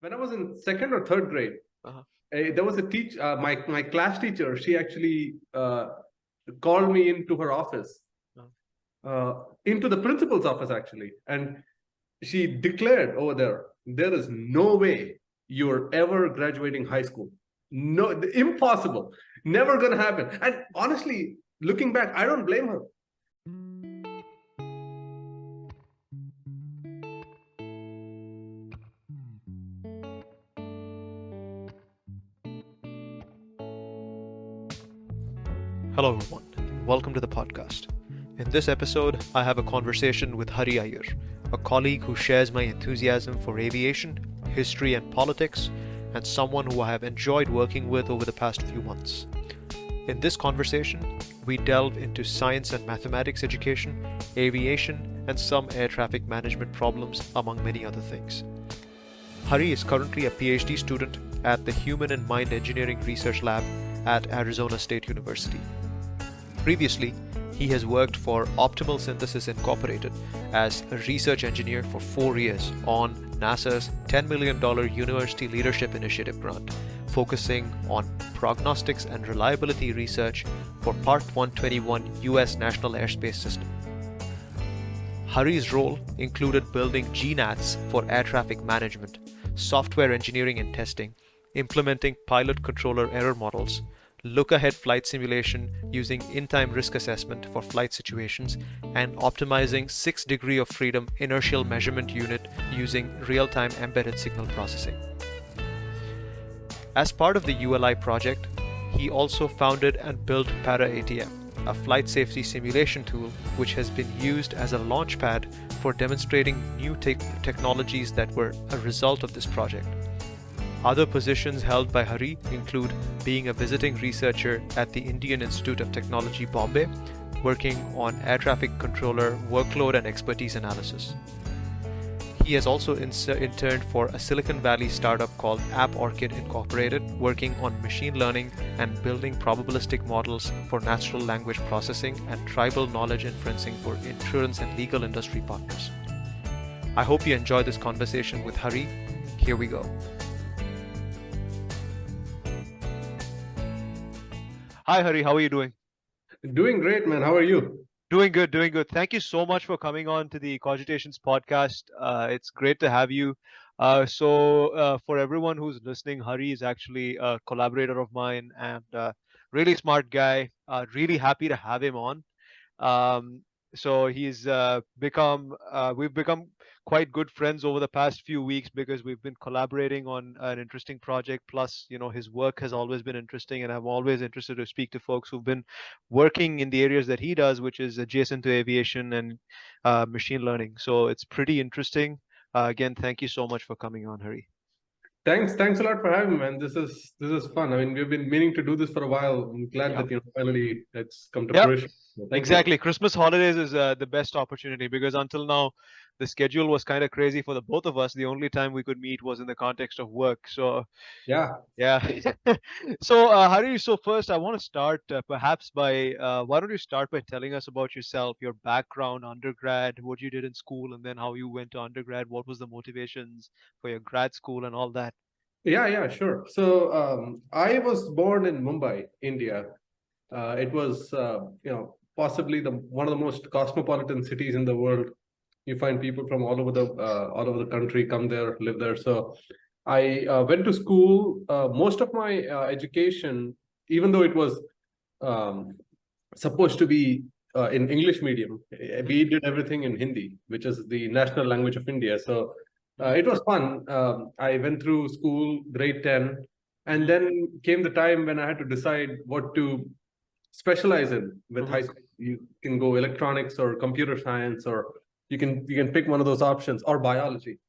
when I was in second or third grade, there was a teacher, my class teacher. She actually called me into her office, into the principal's office actually, and she declared over there is no way you're ever graduating high school. No, impossible, never gonna happen. And honestly, looking back, I don't blame her. Hello everyone, welcome to the podcast. In this episode, I have a conversation with Hari Iyer, a colleague who shares my enthusiasm for aviation, history and politics, and someone who I have enjoyed working with over the past few months. In this conversation, we delve into science and mathematics education, aviation, and some air traffic management problems, among many other things. Hari is currently a PhD student at the Human and Mind Engineering Research Lab at Arizona State University. Previously, he has worked for Optimal Synthesis Incorporated as a research engineer for 4 years on NASA's $10 million University Leadership Initiative grant, focusing on prognostics and reliability research for Part 121 US National Airspace System. Hari's role included building GNATS for air traffic management, software engineering and testing, implementing pilot controller error models, look-ahead flight simulation using in-time risk assessment for flight situations, and optimizing 6 degree of freedom Inertial Measurement Unit using real-time embedded signal processing. As part of the ULI project, he also founded and built Para-ATM, a flight safety simulation tool which has been used as a launchpad for demonstrating new technologies that were a result of this project. Other positions held by Hari include being a visiting researcher at the Indian Institute of Technology, Bombay, working on air traffic controller workload and expertise analysis. He has also interned for a Silicon Valley startup called App Orchid Inc, working on machine learning and building probabilistic models for natural language processing and tribal knowledge inferencing for insurance and legal industry partners. I hope you enjoy this conversation with Hari. Here we go. Hi Hari, how are you doing? Doing great, man. How are you? Doing good, doing good. Thank you so much for coming on to the Cogitations podcast. It's great to have you. For everyone who's listening, Hari is actually a collaborator of mine and really smart guy. Really happy to have him on. We've become quite good friends over the past few weeks because we've been collaborating on an interesting project. Plus, his work has always been interesting, and I'm always interested to speak to folks who've been working in the areas that he does, which is adjacent to aviation and machine learning. So it's pretty interesting. Again, thank you so much for coming on, Hari. Thanks a lot for having me, man. This is fun. I mean, we've been meaning to do this for a while. I'm glad that finally it's come to fruition. Exactly. Christmas holidays is the best opportunity because until now the schedule was kind of crazy for the both of us. The only time we could meet was in the context of work. So yeah. So Hari, so first I want to start perhaps by why don't you start by telling us about yourself, your background, undergrad, what you did in school, and then how you went to undergrad, what was the motivations for your grad school and all that. Yeah, sure. So I was born in Mumbai, India. It was possibly one of the most cosmopolitan cities in the world. You find people from all over the country come there, live there. So I went to school. Most of my education, even though it was supposed to be in English medium, we did everything in Hindi, which is the national language of India. So it was fun. I went through school, grade 10, and then came the time when I had to decide what to specialize in with high school. You can go electronics or computer science, or you can pick one of those options, or biology.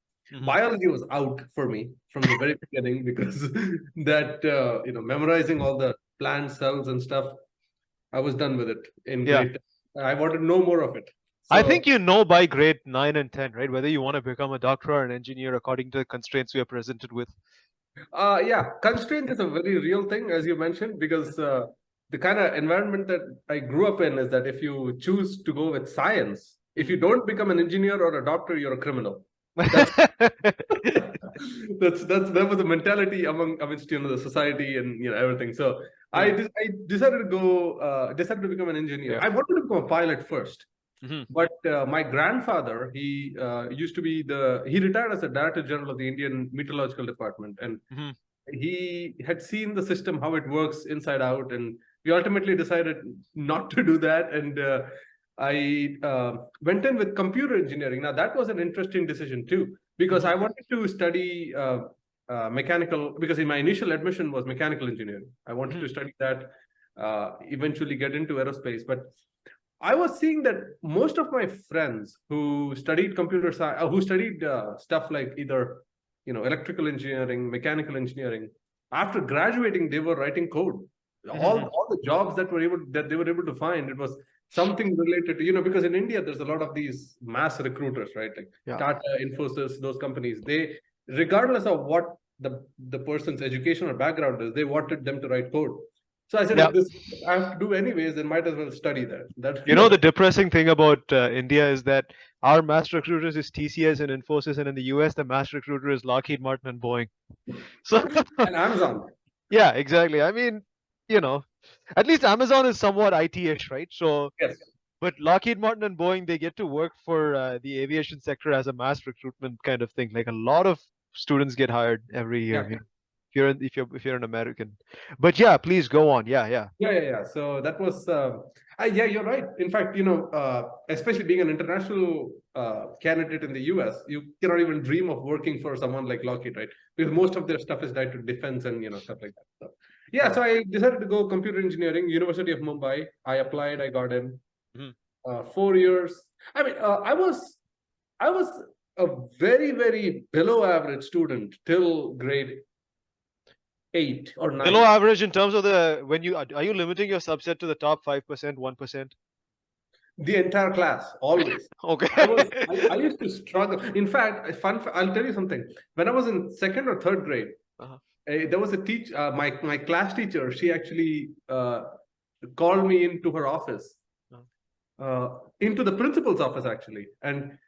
Biology was out for me from the very beginning because that memorizing all the plant cells and stuff, I was done with it in grade 10. I wanted no more of it. So, I think by grade 9 and 10, right? Whether you want to become a doctor or an engineer according to the constraints we are presented with. Constraint is a very real thing, as you mentioned, because the kind of environment that I grew up in is that if you choose to go with science, if you don't become an engineer or a doctor, you're a criminal. That was the mentality amidst the society and everything. So Yeah. I decided to decided to become an engineer. Yeah. I wanted to become a pilot first, Mhm. but my grandfather, he used to be he retired as a Director General of the Indian Meteorological Department, and Mhm. he had seen the system, how it works inside out, and we ultimately decided not to do that. And I went in with computer engineering. Now that was an interesting decision too, because I wanted to study mechanical, because in my initial admission was mechanical engineering. I wanted to study that, eventually get into aerospace. But I was seeing that most of my friends who studied computer science, who studied stuff like either electrical engineering, mechanical engineering, after graduating, they were writing code. All the jobs that they were able to find, it was something related to, because in India there's a lot of these mass recruiters, right? Like Yeah. Tata, Infosys, those companies. They, regardless of what the person's education or background is, they wanted them to write code. So I said, Yeah. if this I have to do anyways, then might as well study that. The depressing thing about India is that our mass recruiters is TCS and Infosys, and in the US, the mass recruiter is Lockheed Martin and Boeing. So and Amazon. yeah, exactly. I mean, at least Amazon is somewhat IT-ish, right? So, Yes. but Lockheed Martin and Boeing, they get to work for the aviation sector as a mass recruitment kind of thing. Like a lot of students get hired every year. Yeah. If you're an American. But yeah, please go on. Yeah. Yeah. So that was, yeah, you're right. In fact, especially being an international candidate in the US, you cannot even dream of working for someone like Lockheed, right? Because most of their stuff is tied to defense and stuff like that. So, yeah, so I decided to go computer engineering, University of Mumbai. I applied, I got in. 4 years. I mean, I was a very, very below average student till grade 8 or 9. Below average in terms of are you limiting your subset to the top 5%, 1%? The entire class, always. Okay. I used to struggle. In fact, I'll tell you something. When I was in second or third grade, there was a teacher, my class teacher, she actually called me into her office, into the principal's office actually, and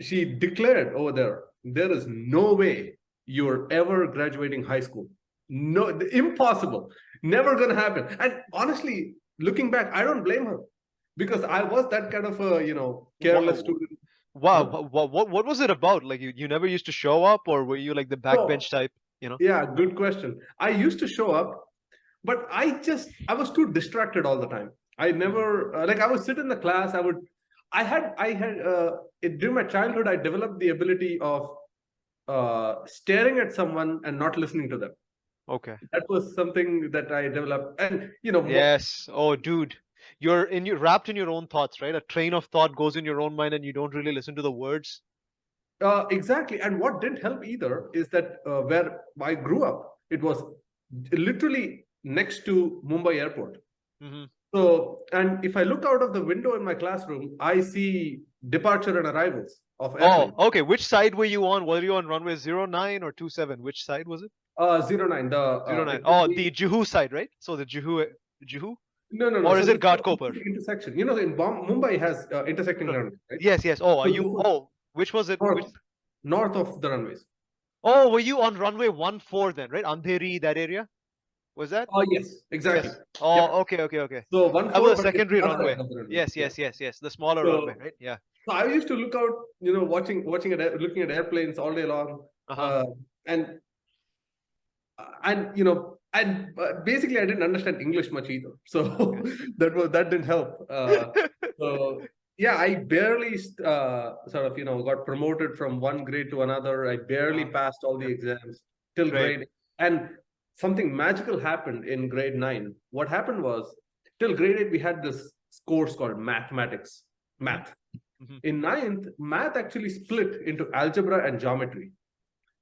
she declared over there is no way you're ever graduating high school. No, impossible. Never gonna happen. And honestly, looking back, I don't blame her, because I was that kind of a careless student. Wow. What was it about? Like you never used to show up, or were you like the backbench type? Yeah, good question. I used to show up, but I was too distracted all the time. I never I would sit in the class. During my childhood, I developed the ability of staring at someone and not listening to them. Okay. That was something that I developed, and Yes. Oh, dude, you're wrapped in your own thoughts, right? A train of thought goes in your own mind, and you don't really listen to the words. Exactly. And what didn't help either is that where I grew up, it was literally next to Mumbai airport. So, and if I look out of the window in my classroom, I see departure and arrivals of airplanes. Oh, okay. Which side were you on? Were you on runway 09 or 27? Which side was it? 09. 09. Oh, the Juhu side, right? So the Juhu? No. Or is it Ghatkopar? Intersection. In Mumbai has intersecting runways, right? Yes. Oh, are you? Oh, which was it? North of the runways. Oh, were you on runway 14 then, right? Andheri, that area? Was that? Oh, yes, exactly. Yes. Oh, yep. Okay. So that was a secondary runway. Yes. The smaller runway, right? Yeah. So I used to look out, looking at airplanes all day long, and basically I didn't understand English much either. So that didn't help. So yeah, I barely got promoted from one grade to another. I barely passed all the exams till grade. And something magical happened in grade 9. What happened was, till grade 8, we had this course called math. In 9th, math actually split into algebra and geometry.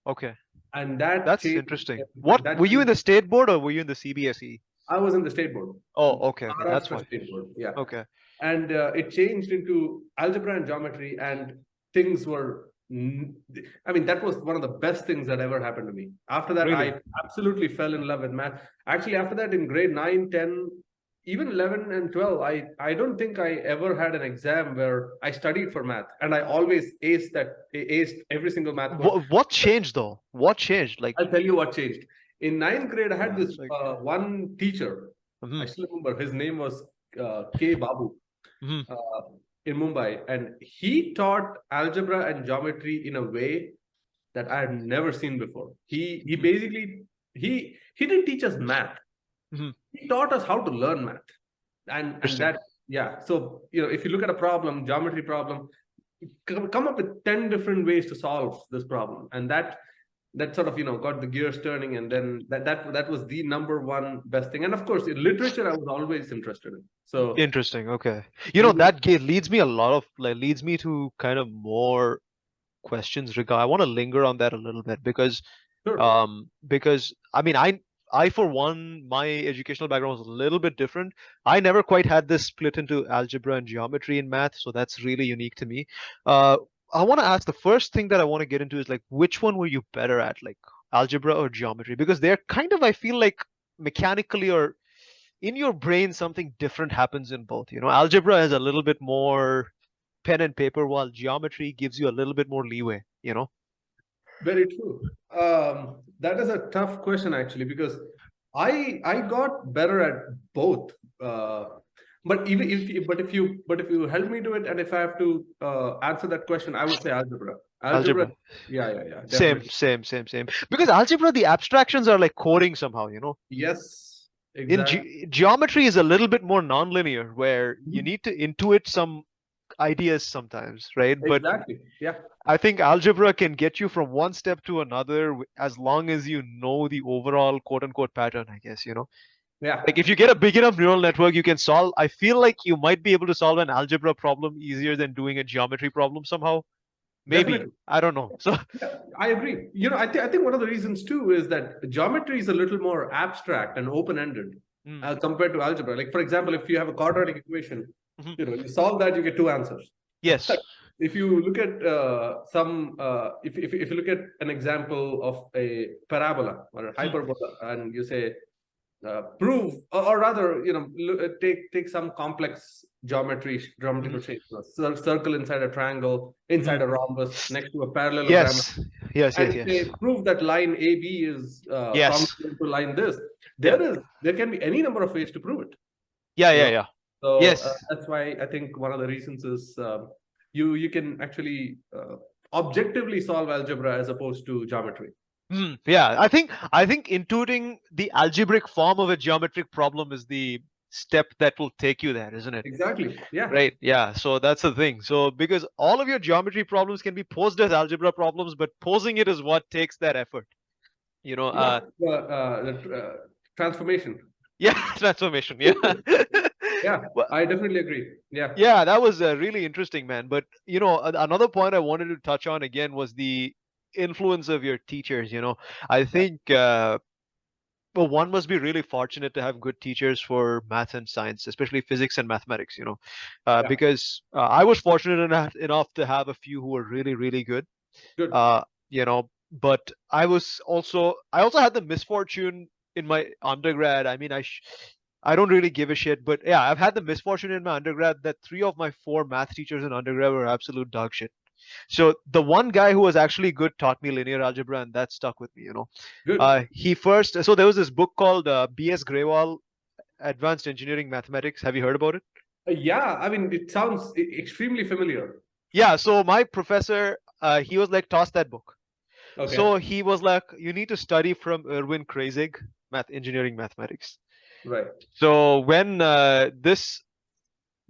Okay. And that's interesting. Were you in the state board or were you in the CBSE? I was in the state board. Oh, okay. That's fine. State board. Yeah. Okay. And it changed into algebra and geometry, and things were. I mean, that was one of the best things that ever happened to me. After that, I absolutely fell in love with math. Actually, after that, in grade 9, 10, even 11 and 12, I don't think I ever had an exam where I studied for math and I always aced every single math question. What changed though? What changed? Like, I'll tell you what changed. In ninth grade, I had yeah, this it's like, one teacher. I still remember his name was K. Babu mhm, uh, in Mumbai, and he taught algebra and geometry in a way that I had never seen before. He mhm, basically he didn't teach us math. mhm. He taught us how to learn math, and Interesting. that yeah. So if you look at a problem, geometry problem, come up with 10 different ways to solve this problem, and that sort of got the gears turning, and then that was the number one best thing. And of course, in literature, I was always interested in. So Interesting. Okay. and That leads me a lot of like leads me to kind of more questions regard. I want to linger on that a little bit sure, because I mean I for one, my educational background was a little bit different. I never quite had this split into algebra and geometry in math, so that's really unique to me. Uh, I want to ask, the first thing that I want to get into is like, which one were you better at, like algebra or geometry? Because they're kind of, I feel like, mechanically or in your brain something different happens in both. Algebra is a little bit more pen and paper, while geometry gives you a little bit more leeway. very true. That is a tough question actually, because I got better at both. But even if you help me do it, and if I have to answer that question, I would say algebra. Algebra, Algebra. yeah, Same, definitely. same, same, same. Because algebra, the abstractions are like coding somehow. Yes, In exactly. geometry is a little bit more nonlinear, where you Mhm. need to intuit some ideas sometimes, right? But Exactly. Yeah, I think algebra can get you from one step to another as long as you know the overall quote unquote pattern, I guess. yeah, Like if you get a big enough neural network, you can solve. I feel like you might be able to solve an algebra problem easier than doing a geometry problem somehow. Maybe. definitely. I don't know. So, Yeah, I agree. I think one of the reasons too is that geometry is a little more abstract and open-ended mm, compared to algebra. Like, for example, if you have a quadratic equation, mhm. you solve that, you get two answers. Yes. If you look at if you look at an example of a parabola or a Mm, hyperbola, and you say prove, or rather, take some complex geometrical mhm, shape, circle inside a triangle, inside mhm. a rhombus, next to a parallelogram, Yes. Yes, and yes, you yes. say prove that line AB is Yes. congruent to line this. Yeah. There can be any number of ways to prove it. Yeah, You yeah, know, yeah. so Yes. that's why I think one of the reasons is you can actually objectively solve algebra as opposed to geometry. Yeah, I think intuiting the algebraic form of a geometric problem is the step that will take you there, isn't it? Exactly. Yeah. Right. Yeah. So that's the thing. So because all of your geometry problems can be posed as algebra problems, but posing it is what takes that effort. You know. Yeah. Uh, The transformation. yeah. Transformation. Yeah. Yeah, Well, I definitely agree. Yeah. yeah, that was really interesting, man. But another point I wanted to touch on again was the influence of your teachers. I Yeah. think well, one must be really fortunate to have good teachers for math and science, especially physics and mathematics. Yeah. Because I was fortunate enough to have a few who were really, really good. Good. But I also had the misfortune in my undergrad. I mean, I don't really give a shit, but yeah, I've had the misfortune in my undergrad that three of my four math teachers in undergrad were absolute dog shit. So the one guy who was actually good taught me linear algebra, and that stuck with me. Good. So there was this book called B.S. Grewal, Advanced Engineering Mathematics. Have you heard about it? Yeah. I mean, it sounds extremely familiar. Yeah. So my professor, he was like, toss that book. Okay. So he was like, you need to study from Erwin Kreyszig, engineering mathematics. Right. So when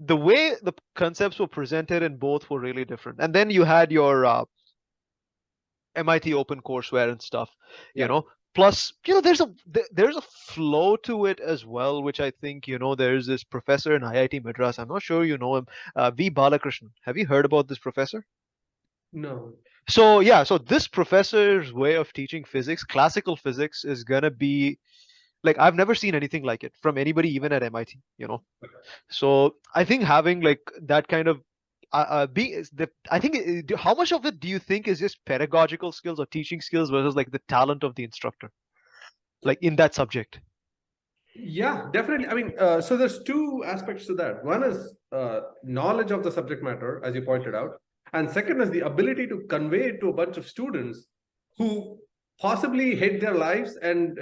the way the concepts were presented in both were really different. And then you had your MIT open courseware and stuff, you Yeah. know. Plus, there's a flow to it as well, which I think, there's this professor in IIT Madras. I'm not sure you know him, V. Balakrishnan. Have you heard about this professor? No. So yeah, so this professor's way of teaching physics, classical physics, is gonna be like, I've never seen anything like it from anybody, even at MIT. So I think having like that kind of be is the I think how much of it do you think is just pedagogical skills or teaching skills versus like the talent of the instructor, like in that subject? Yeah, definitely. I mean, so there's two aspects to that. One is knowledge of the subject matter, as you pointed out, and second is the ability to convey it to a bunch of students who possibly hate their lives and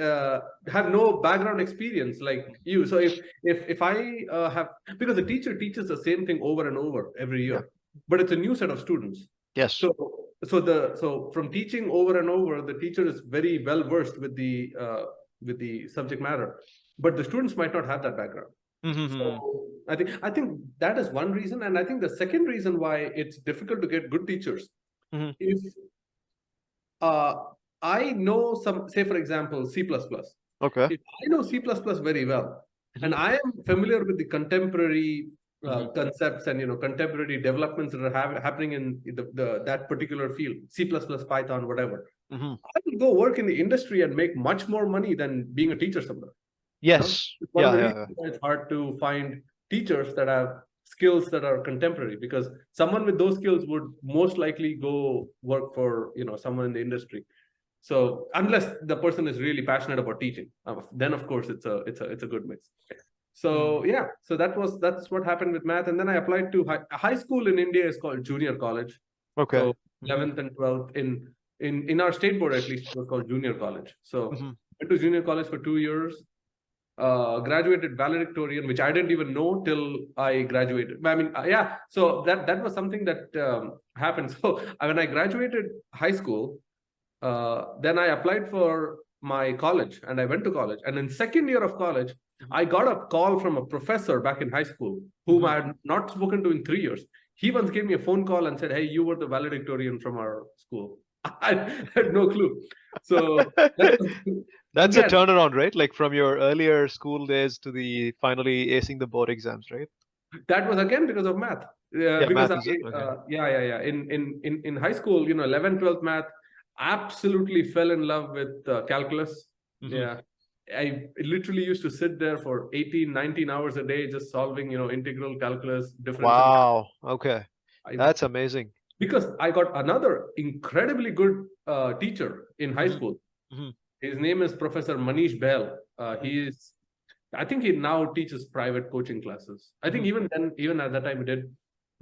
have no background experience like you. So if I have, because the teacher teaches the same thing over and over every Yeah. year, but it's a new set of students. Yes. So from teaching over and over, the teacher is very well versed with the subject matter, but the students might not have that background. So I think that is one reason, and I think the second reason why it's difficult to get good teachers if I know some, say for example, C++. Okay. If I know C++ very well, and I am familiar with the contemporary concepts and contemporary developments that are happening in that particular field, C++, Python, whatever, I will go work in the industry and make much more money than being a teacher somewhere. Yes. It's one of the reasons why it's hard to find teachers that have skills that are contemporary, because someone with those skills would most likely go work for someone in the industry. So unless the person is really passionate about teaching, then of course it's a good mix. So yeah, so that's what happened with math, and then I applied to high school in India is called junior college. Okay. So 11th and 12th in our state board, at least, it was called junior college. So went to junior college for 2 years. Graduated valedictorian, which I didn't even know till I graduated. I mean, yeah. So that was something that happened. So when I graduated high school, then I applied for my college, and I went to college. And in second year of college, I got a call from a professor back in high school whom I had not spoken to in 3 years. He once gave me a phone call and said, "Hey, you were the valedictorian from our school." I had no clue. So that's a turnaround, right? Like from your earlier school days to the finally acing the board exams, right? That was again because of math. Because math yeah. In high school, 11th, 12th math, absolutely fell in love with calculus. Yeah. I literally used to sit there for 18, 19 hours a day just solving, integral calculus, differential. Wow. Okay. That's amazing. Because I got another incredibly good teacher in high school. His name is Professor Manish Bahl. I think he now teaches private coaching classes. I think even at that time he did.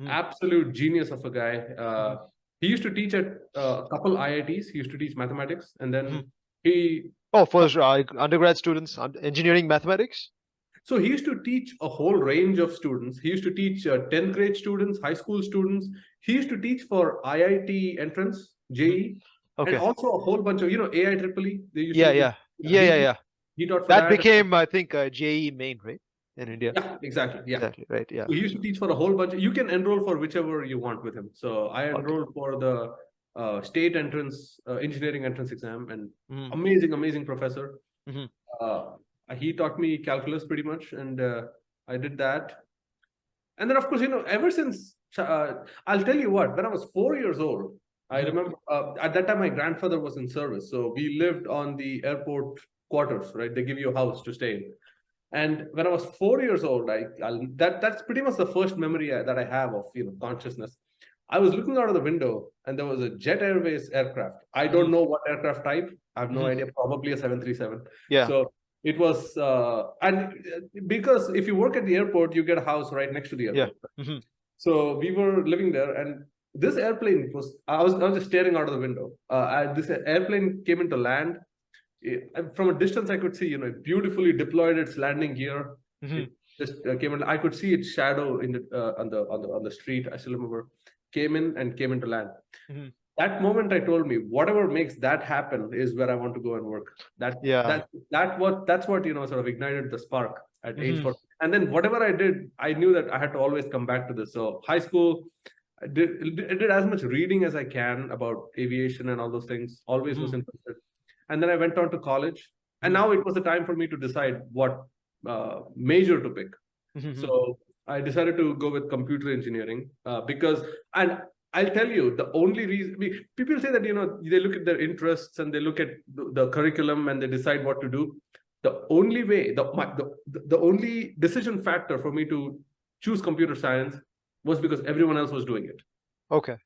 Absolute genius of a guy. He used to teach at a couple IITs. He used to teach mathematics, and then for undergrad students, engineering mathematics. So he used to teach a whole range of students. He used to teach 10th grade students, high school students. He used to teach for IIT entrance, JE, and also a whole bunch of AIEEE. They used yeah. He taught for that became, I think, JE main, right, in India. Yeah, exactly. Yeah, exactly. Right. Yeah. So he used to teach for a whole bunch. You can enroll for whichever you want with him. So I enrolled for the state entrance, engineering entrance exam, and amazing professor. He taught me calculus pretty much, and I did that. And then, of course, ever since, I'll tell you what, when I was 4 years old, I remember at that time my grandfather was in service. So we lived on the airport quarters, right? They give you a house to stay in. And when I was 4 years old, that's pretty much the first memory that I have of consciousness. I was looking out of the window, and there was a Jet Airways aircraft. I don't know what aircraft type. I have no idea. Probably a 737. Yeah. So it was, and because if you work at the airport, you get a house right next to the airport. Yeah. So we were living there, and this airplane I was just staring out of the window. This airplane came into land. From a distance, I could see, it beautifully deployed its landing gear. It just came in. I could see its shadow in on the street. I still remember. Came into land. That moment, I told me, whatever makes that happen is where I want to go and work. That's what sort of ignited the spark at age 4. And then whatever I did, I knew that I had to always come back to this. So high school, I did as much reading as I can about aviation and all those things. Always was interested. And then I went on to college, and now it was the time for me to decide what major to pick. So I decided to go with computer engineering because, and I'll tell you, the only reason people say that, they look at their interests and they look at the curriculum and they decide what to do. The only way, the only decision factor for me to choose computer science was because everyone else was doing it. Okay.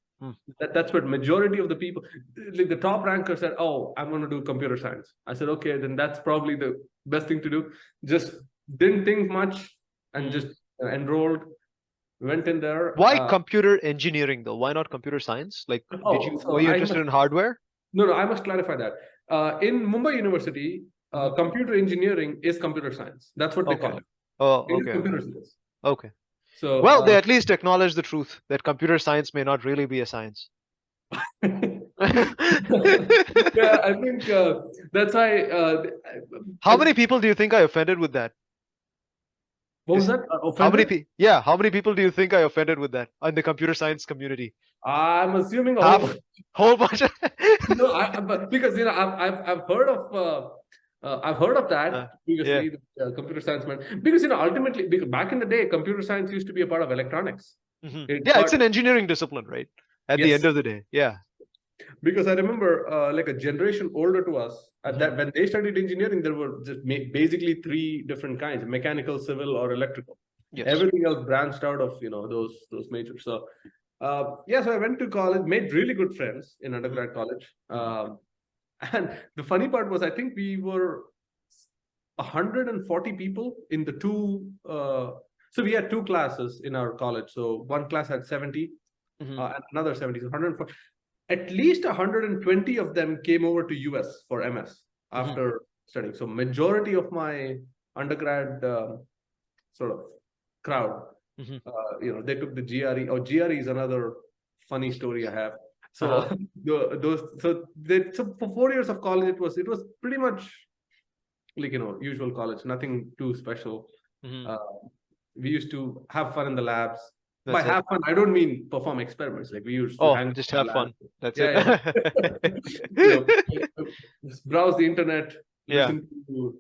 That's what majority of the people, like the top ranker said, oh, I'm going to do computer science. I said, okay, then that's probably the best thing to do. Just didn't think much and just enrolled, went in there. Why computer engineering though? Why not computer science? Like, were you interested in hardware? No, I must clarify that. In Mumbai University, computer engineering is computer science. That's what they call it. Oh, It is okay. computer science. Okay. So, well, they at least acknowledge the truth that computer science may not really be a science. yeah, I think that's why. How many people do you think I offended with that? What was that? Offended? How many people do you think I offended with that in the computer science community? I'm assuming whole bunch. No, because I've heard of that previously. The computer science man, because ultimately, because back in the day, computer science used to be a part of electronics. It's an engineering discipline, right? At the end of the day, yeah. Because I remember, like a generation older to us, that when they studied engineering, there were just basically three different kinds: mechanical, civil, or electrical. Yes. Everything else branched out of those majors. So, so I went to college, made really good friends in undergrad college. And the funny part was, I think we were 140 people in the two. So we had two classes in our college. So one class had 70, and another 70. So 140. At least 120 of them came over to US for MS after studying. So majority of my undergrad sort of crowd, they took the GRE. Oh, GRE is another funny story I have. So so for 4 years of college, it was pretty much like usual college, nothing too special. We used to have fun in the labs. By have fun, I don't mean perform experiments. Like we used to just have fun. That's it. Just browse the internet, listen to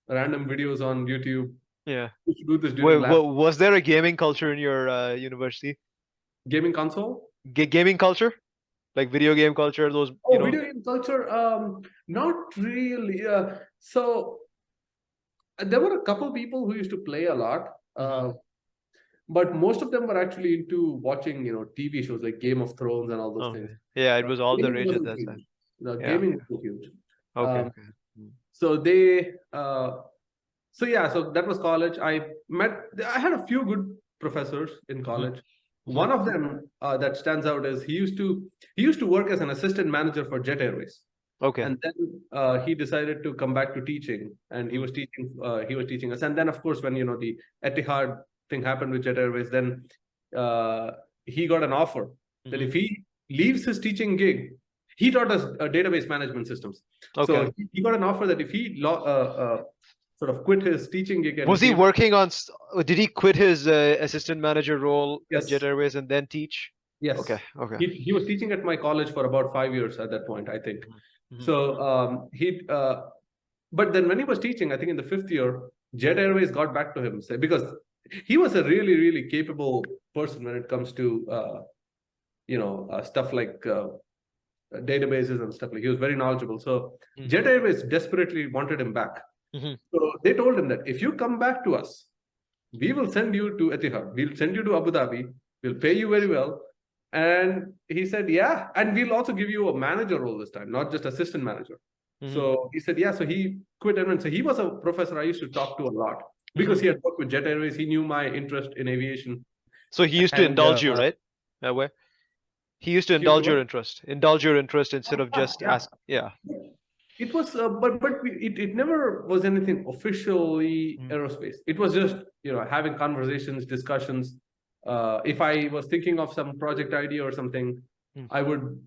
random videos on YouTube. Yeah. We used to do this during lab. Was there a gaming culture in your university? Gaming console? Gaming culture? Like video game culture? Those. Video game culture? Not really. So there were a couple people who used to play a lot. But most of them were actually into watching, TV shows like Game of Thrones and all those things. Yeah, it was all the rage at that time. Gaming was huge. Okay. So so that was college. I had a few good professors in college. One of them that stands out is he used to work as an assistant manager for Jet Airways. Okay. And then he decided to come back to teaching, and he was teaching us. And then, of course, when the Etihad thing happened with Jet Airways, then he got an offer that if he leaves his teaching gig, he taught us database management systems. Okay. So he got an offer that if he sort of quit his teaching gig. Was he working on? Did he quit his assistant manager role at Jet Airways and then teach? Yes. Okay. He was teaching at my college for about 5 years at that point, I think. So but then when he was teaching, I think in the 5th year, Jet Airways got back to him, because he was a really, really capable person when it comes to, stuff like databases and stuff. Like, he was very knowledgeable. So Jet Airways desperately wanted him back. So they told him that if you come back to us, we will send you to Etihad. We'll send you to Abu Dhabi. We'll pay you very well. And he said, yeah. And we'll also give you a manager role this time, not just assistant manager. So he said, yeah. So he quit and went. So he was a professor I used to talk to a lot. Because he had worked with Jet Airways, he knew my interest in aviation. So he used to indulge you, right? That way. He used to indulge your interest. Indulge your interest instead of just ask. Yeah. It was, but it never was anything officially aerospace. It was just having conversations, discussions. If I was thinking of some project idea or something, I would,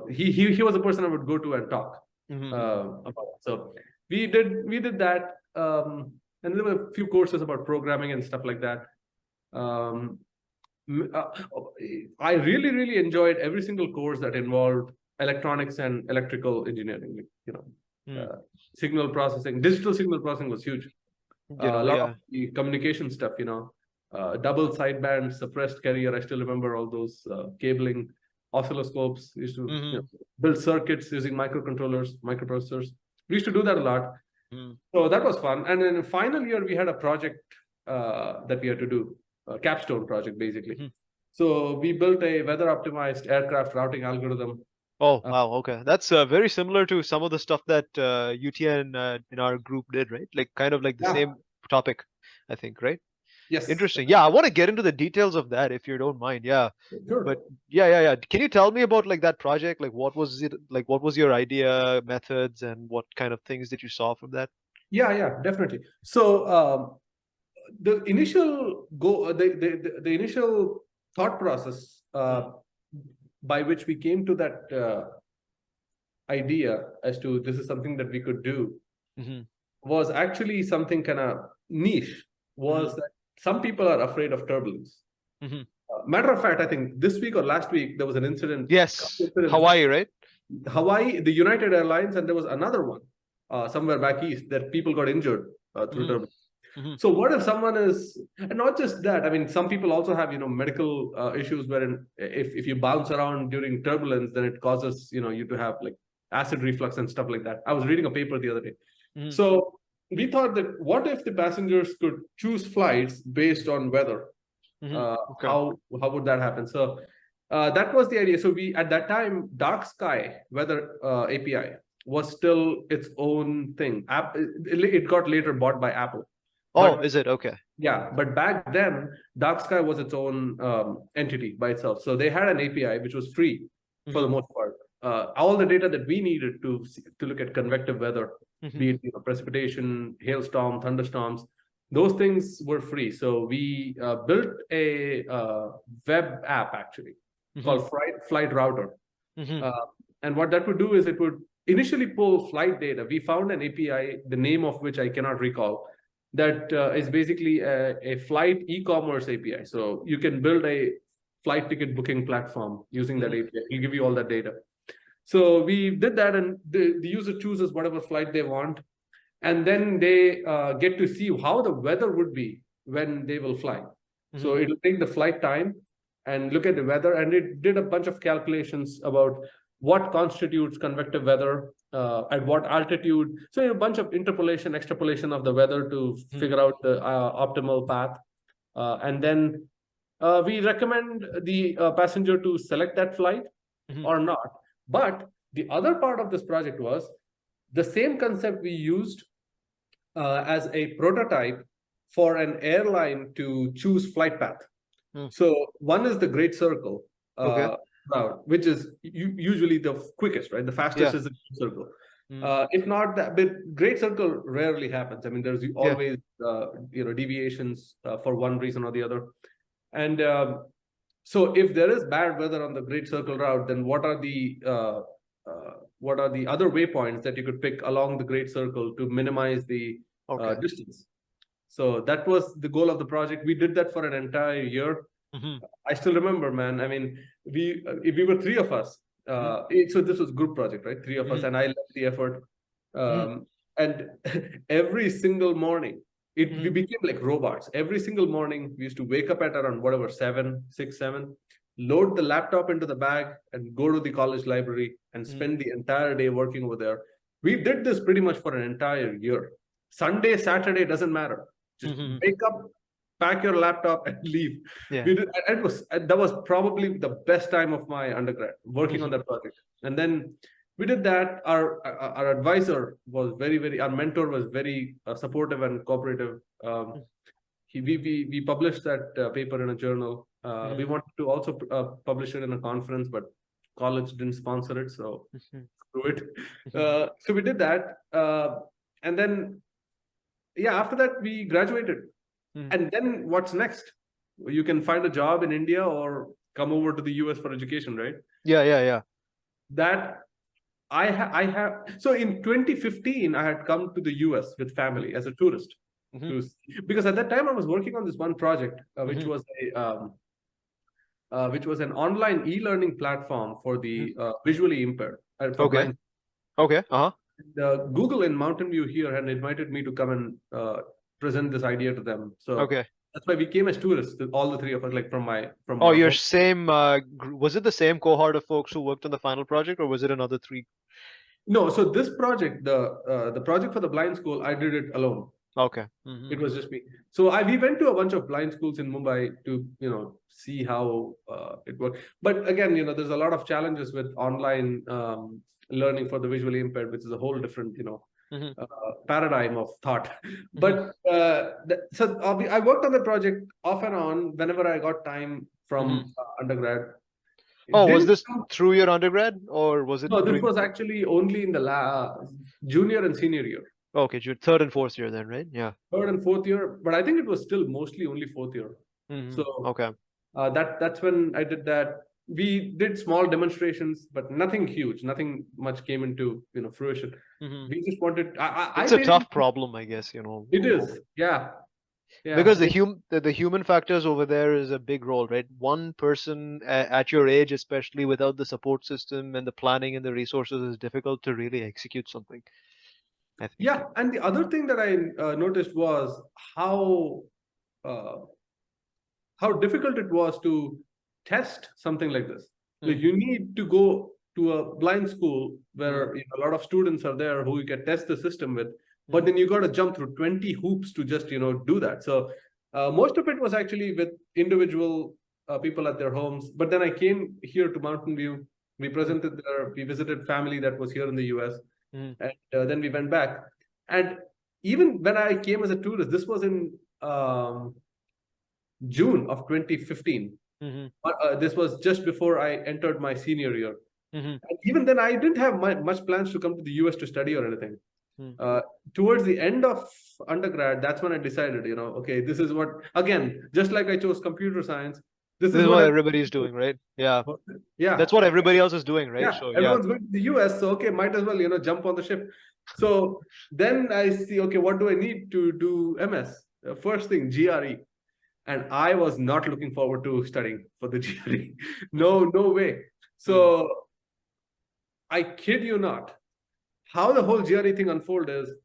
he was a person I would go to and talk about. So we did that. And there were a few courses about programming and stuff like that. I really, really enjoyed every single course that involved electronics and electrical engineering. Signal processing, digital signal processing was huge. A lot of the communication stuff, double sideband suppressed carrier. I still remember all those cabling, oscilloscopes. We used to build circuits using microprocessors. We used to do that a lot. So that was fun. And then final year, we had a project that we had to do, a capstone project, basically. So we built a weather-optimized aircraft routing algorithm. Oh, wow. Okay. That's very similar to some of the stuff that UTN in our group did, right? Like kind of like the Yeah. same topic, I think, right? Yes. Interesting. Yeah, I want to get into the details of that if you don't mind. Yeah. Sure. But yeah. Can you tell me about like that project? Like what was it like? What was your idea, methods, and what kind of things that you saw from that? Yeah, definitely. So the initial the initial thought process by which we came to that idea as to this is something that we could do was actually something kind of niche. Was that some people are afraid of turbulence. Matter of fact, I think this week or last week there was an incident. Yes, Hawaii, right? Hawaii, the United Airlines, and there was another one somewhere back east that people got injured through turbulence. So what if someone is, and not just that, I mean, some people also have, medical issues wherein if you bounce around during turbulence, then it causes, you to have like acid reflux and stuff like that. I was reading a paper the other day. So we thought that what if the passengers could choose flights based on weather? How would that happen? So that was the idea. So we, at that time, dark sky weather API was still its own thing. It got later bought by Apple. Oh, is it? Okay. Yeah, but back then, dark sky was its own entity by itself. So they had an API which was free for the most part. All the data that we needed to look at convective weather, be it precipitation, hailstorm, thunderstorms, those things were free. So we built a web app actually called Flight Router. And what that would do is it would initially pull flight data. We found an API, the name of which I cannot recall, that is basically a flight e-commerce API. So you can build a flight ticket booking platform using that API. It'll give you all that data. So we did that, and the user chooses whatever flight they want. And then they get to see how the weather would be when they will fly. So it'll take the flight time and look at the weather. And it did a bunch of calculations about what constitutes convective weather, at what altitude. So a bunch of interpolation, extrapolation of the weather to figure out the optimal path. And then we recommend the passenger to select that flight or not. But the other part of this project was the same concept we used as a prototype for an airline to choose flight path. So one is the Great Circle route, which is usually the quickest, right? The fastest is the Great Circle. If not that, but Great Circle rarely happens. I mean, there's always deviations for one reason or the other. And so if there is bad weather on the Great Circle route, then what are the other waypoints that you could pick along the Great Circle to minimize the distance? So that was the goal of the project. We did that for an entire year. I still remember, man. I mean, we were three of us. So this was a group project, right? Three of us, and I led the effort. And every single morning, we became like robots. Every single morning, we used to wake up at around whatever, 6, 7, load the laptop into the bag and go to the college library and spend the entire day working over there. We did this pretty much for an entire year. Sunday, Saturday, doesn't matter. Just wake up, pack your laptop and leave. That was probably the best time of my undergrad working on that project. And then we did that. Our advisor was our mentor was very supportive and cooperative. We published that paper in a journal. We wanted to also publish it in a conference, but college didn't sponsor it, so screw it. So we did that. And then, after that, we graduated. And then what's next? You can find a job in India or come over to the US for education, right? Yeah. That I have. So in 2015, I had come to the US with family as a tourist. Because at that time I was working on this one project, which was an online e-learning platform for the visually impaired. Blind. Google in Mountain View here had invited me to come and present this idea to them. So that's why we came as tourists, all the three of us, like from your same was it the same cohort of folks who worked on the final project, or was it another three? No, so this project, the project for the blind school, I did it alone. Okay. It was just me. So we went to a bunch of blind schools in Mumbai to, see how it worked. But again, there's a lot of challenges with online learning for the visually impaired, which is a whole different, paradigm of thought. But so I worked on the project off and on whenever I got time from undergrad. Oh, was Didn't this through your undergrad or was it No, this during? was actually only in the junior and senior year. Okay, your third and fourth year then, right? Yeah. Third and fourth year, but I think it was still mostly only fourth year. So Okay. that's when I did that. We did small demonstrations, but nothing huge, nothing much came into fruition. We just wanted. It's a tough problem, I guess, It is, yeah. Because the human factors over there is a big role, right? One person at your age, especially without the support system and the planning and the resources, is difficult to really execute something, I think. Yeah, and the other thing that I noticed was how difficult it was to test something like this. Like you need to go to a blind school where a lot of students are there who you can test the system with, but then you got to jump through 20 hoops to just do that. So most of it was actually with individual people at their homes. But then I came here to Mountain View. We presented there. We visited family that was here in the US, and then we went back. And even when I came as a tourist, this was in June of 2015. This was just before I entered my senior year. And even then, I didn't have much plans to come to the US to study or anything. Towards the end of undergrad, that's when I decided, okay, this is what, again, just like I chose computer science, this is what everybody's doing, right? Yeah. Yeah. That's what everybody else is doing, right? Yeah. So everyone's going to the US, so okay, might as well, jump on the ship. So then I see, okay, what do I need to do MS? First thing, GRE. And I was not looking forward to studying for the GRE. No way. So I kid you not, how the whole GRE thing unfolded is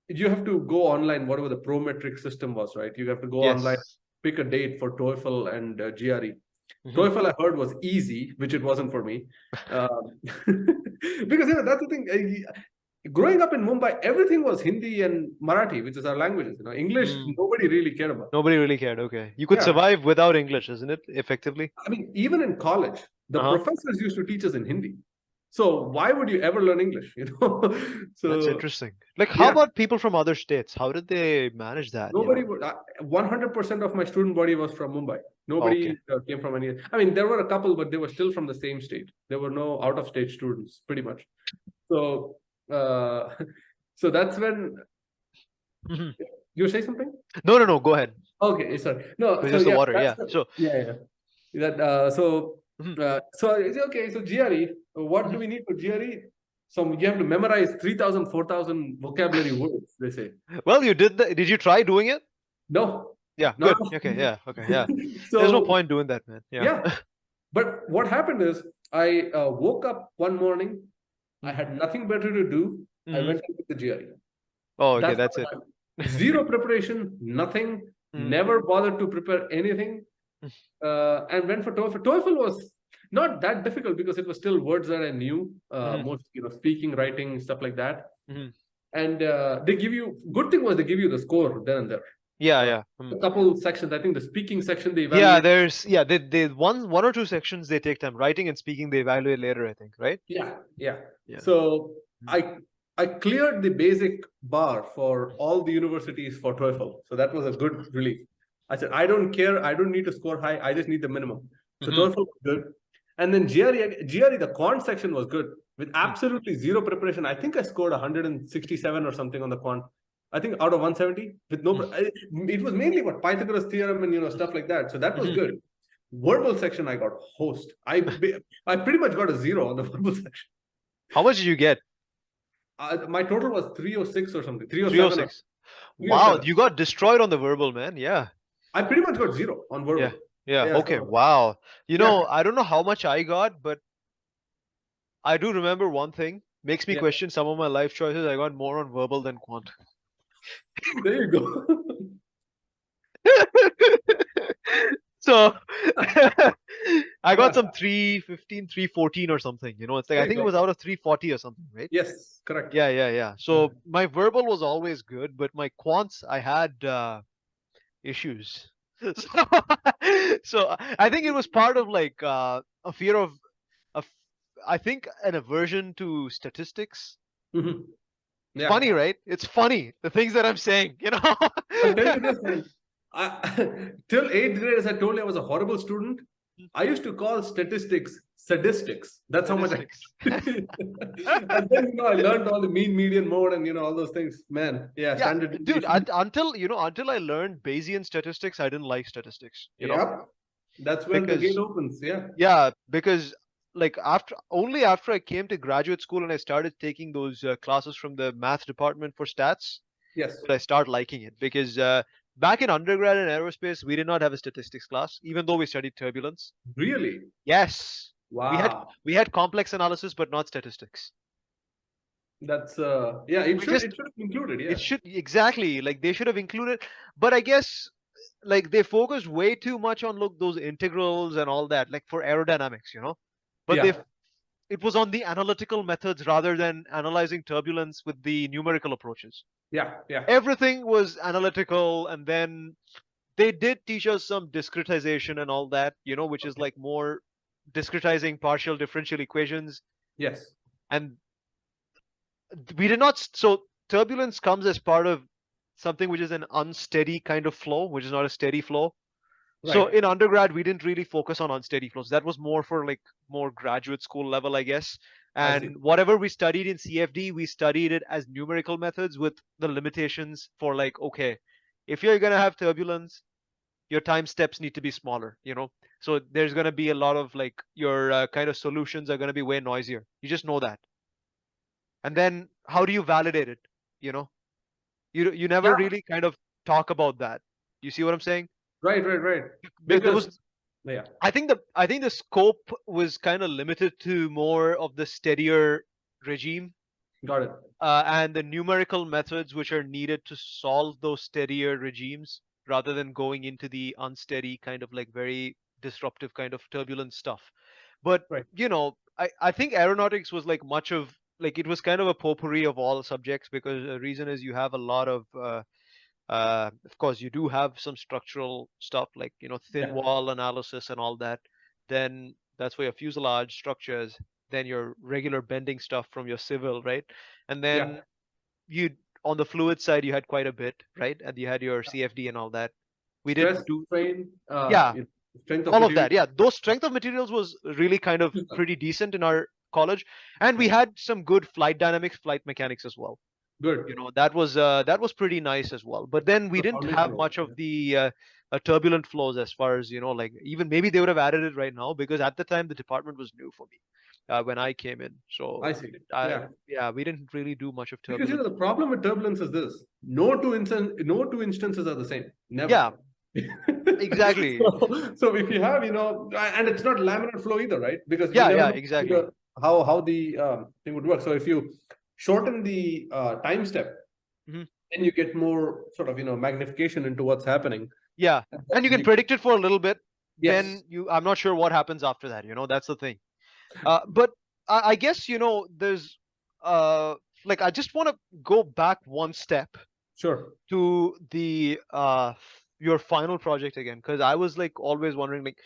you have to go online, whatever the Prometric system was, right? You have to go online, pick a date for TOEFL and GRE. TOEFL I heard was easy, which it wasn't for me. Because that's the thing. Growing up in Mumbai, everything was Hindi and Marathi, which is our languages. English, nobody really cared about. Nobody really cared. Okay, you could survive without English, isn't it? Effectively. I mean, even in college, the professors used to teach us in Hindi. So why would you ever learn English? So that's interesting. Like, how about people from other states? How did they manage that? Nobody would. 100% of my student body was from Mumbai. Nobody came from any. I mean, there were a couple, but they were still from the same state. There were no out-of-state students, pretty much. So. So that's when you say something. No. Go ahead. Okay, sorry. No, just the water. Yeah. So that so it's okay. So GRE. What do we need for GRE? So you have to memorize 3,000, 4,000 vocabulary words. They say. Well, you did that. Did you try doing it? No. Yeah. Good. Okay. Yeah. Okay. Yeah. So, there's no point doing that, man. Yeah. But what happened is I woke up one morning. I had nothing better to do. I went into the GRE. Oh, okay, that's it. Zero preparation, nothing, never bothered to prepare anything, and went for TOEFL. TOEFL was not that difficult because it was still words that I knew, most, speaking, writing, stuff like that. And they give you, good thing was they give you the score then and there. Yeah. A couple sections. I think the speaking section they evaluate. Yeah, they one or two sections they take time. Writing and speaking they evaluate later, I think, right? Yeah. So I cleared the basic bar for all the universities for TOEFL. So that was a good relief. I said, I don't care. I don't need to score high. I just need the minimum. So TOEFL was good. And then GRE, the quant section was good with absolutely zero preparation. I think I scored 167 or something on the quant. I think out of 170 with no, it was mainly what Pythagoras theorem and stuff like that. So that was good. Verbal section, I got host. I pretty much got a 0 on the verbal section. How much did you get? My total was 306 or something. 306. Wow, you got destroyed on the verbal, man. Yeah. I pretty much got 0 on verbal. Yeah. Okay. So, wow. I don't know how much I got, but I do remember one thing. Makes me question some of my life choices. I got more on verbal than quant. There you go. So I got Yeah, some 315, 314 or something. You know, it's like there I you think it go. was out of 340 or something, right? Yes, correct. Yeah. So my verbal was always good, but my quants I had issues. So, so I think it was part of like a fear of I think an aversion to statistics. Mhm. Yeah. Funny, right? It's funny the things that I'm saying, you know. I'll tell you this, man. Till eighth grade, as I told you, I was a horrible student. I used to call statistics sadistics. That's how much I. Statistics. And then I learned all the mean, median, mode, and all those things. Man, yeah, Yeah, standard dude, deviation. until I learned Bayesian statistics, I didn't like statistics, Yep, that's when the gate because opens. Yeah. because like after I came to graduate school and I started taking those classes from the math department for stats, Yes. did I start liking it, because back in undergrad in aerospace, we did not have a statistics class, even though we studied turbulence. Really? Yes, we had Wow. we had complex analysis, but not statistics. That's yeah. It We should just it should have included. It Yeah. should, exactly, like they should have included, but I guess like they focused way too much on look those integrals and all that, like for aerodynamics, but Yeah. it was on the analytical methods rather than analyzing turbulence with the numerical approaches. Yeah. Yeah. Everything was analytical, and then they did teach us some discretization and all that, which is Okay. like more discretizing partial differential equations. Yes. And we did not, so turbulence comes as part of something which is an unsteady kind of flow, which is not a steady flow. So Right. in undergrad, we didn't really focus on unsteady flows. That was more for like more graduate school level, I guess. I see. And whatever we studied in CFD, we studied it as numerical methods with the limitations for like, okay, if you're gonna have turbulence, your time steps need to be smaller. So there's gonna be a lot of like your kind of solutions are gonna be way noisier. You just know that. And then how do you validate it? You know, you never Yeah. really kind of talk about that. You see what I'm saying? Right. Right. Right. There Because was yeah. I think the scope was kind of limited to more of the steadier regime, Got it. and the numerical methods which are needed to solve those steadier regimes, rather than going into the unsteady kind of like very disruptive kind of turbulent stuff. But Right. I think aeronautics was like much of like it was kind of a potpourri of all subjects, because the reason is you have a lot of course, you do have some structural stuff like thin Yeah. wall analysis and all that. Then that's for your fuselage structures. Then your regular bending stuff from your civil, right? And Yeah. then you on the fluid side you had quite a bit, right? And you had your CFD and all that. We did Stress, do, strain, yeah, strength of all of material. that. Yeah, those strength of materials was really kind of pretty decent in our college, and we had some good flight dynamics, flight mechanics as well. Good. That was pretty nice as well, but then we The didn't have foundational. much of the turbulent flows, as far as like even maybe they would have added it right now, because at the time the department was new for me when I came in. I So see. I Yeah. yeah, we didn't really do much of Because turbulent. the problem with turbulence is this: no two instances are the same. Never. Yeah, exactly. So if you have, and it's not laminar flow either, right? Because you never Yeah, know exactly. how the thing would work. So if you shorten the time step, Hmm. then you get more sort of magnification into what's happening. Yeah, and you can You- predict it for a little bit. yes, Then I'm not sure what happens after that. That's the thing. But I guess there's uh like I just want to go back one step sure. to the your final project again, because I was like always wondering, like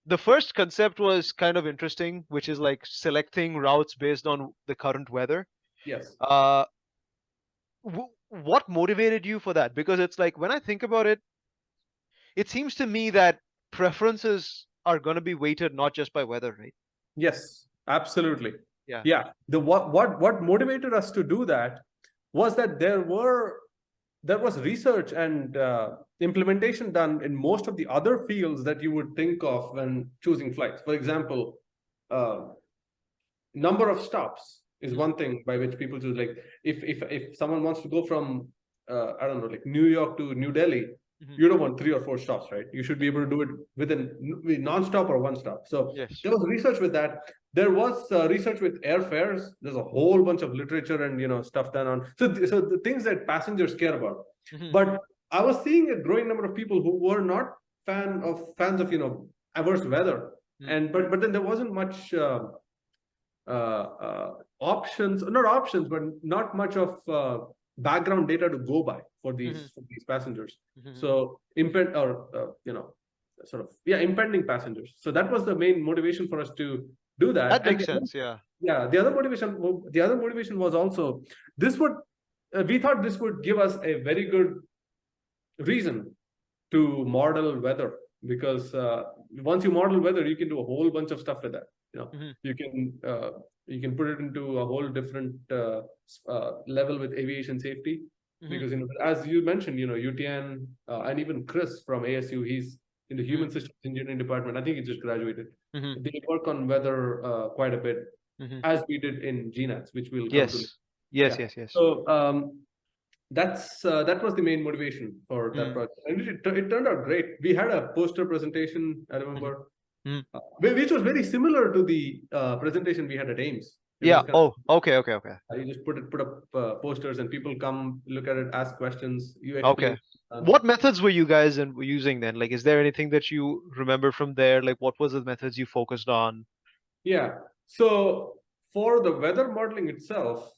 the first concept was kind of interesting, which is like selecting routes based on the current weather. Yes. uh what motivated you for that? Because it's like when I think about it, it seems to me that preferences are going to be weighted not just by weather, right? Yes, absolutely. Yeah. Yeah. The what motivated us to do that was that there was research and implementation done in most of the other fields that you would think of when choosing flights. For example, uh, number of stops is one thing by which people choose. Like if someone wants to go from I don't know, like New York to New Delhi, Mhm. you don't want 3 or 4 stops, right? You should be able to do it within non-stop or one stop. So Yes. there was research with that. There was research with airfares. There's a whole bunch of literature and stuff done on. So the things that passengers care about. Mhm. But I was seeing a growing number of people who were not fans of averse weather, And but then there wasn't much options, not options, but not much of background data to go by for these passengers. So impend or impending passengers. So that was the main motivation for us to do that. That makes sense. Yeah. Yeah. The other motivation was also this would we thought this would give us a very good reason to model weather, because once you model weather, you can do a whole bunch of stuff with that. You can put it into a whole different level with aviation safety, because as you mentioned, UTN and even Chris from ASU, he's in the human systems engineering department. I think he just graduated. They work on weather quite a bit, as we did in GNATS, which we'll come to. Yes. So that was the main motivation for that project, and it turned out great. We had a poster presentation, I remember, which was very similar to the presentation we had at Ames. Okay. You just put up posters, and people come look at it, ask questions. You explain. What methods were you guys using then? Like, is there anything that you remember from there? Like, what was the methods you focused on? Yeah. So for the weather modeling itself,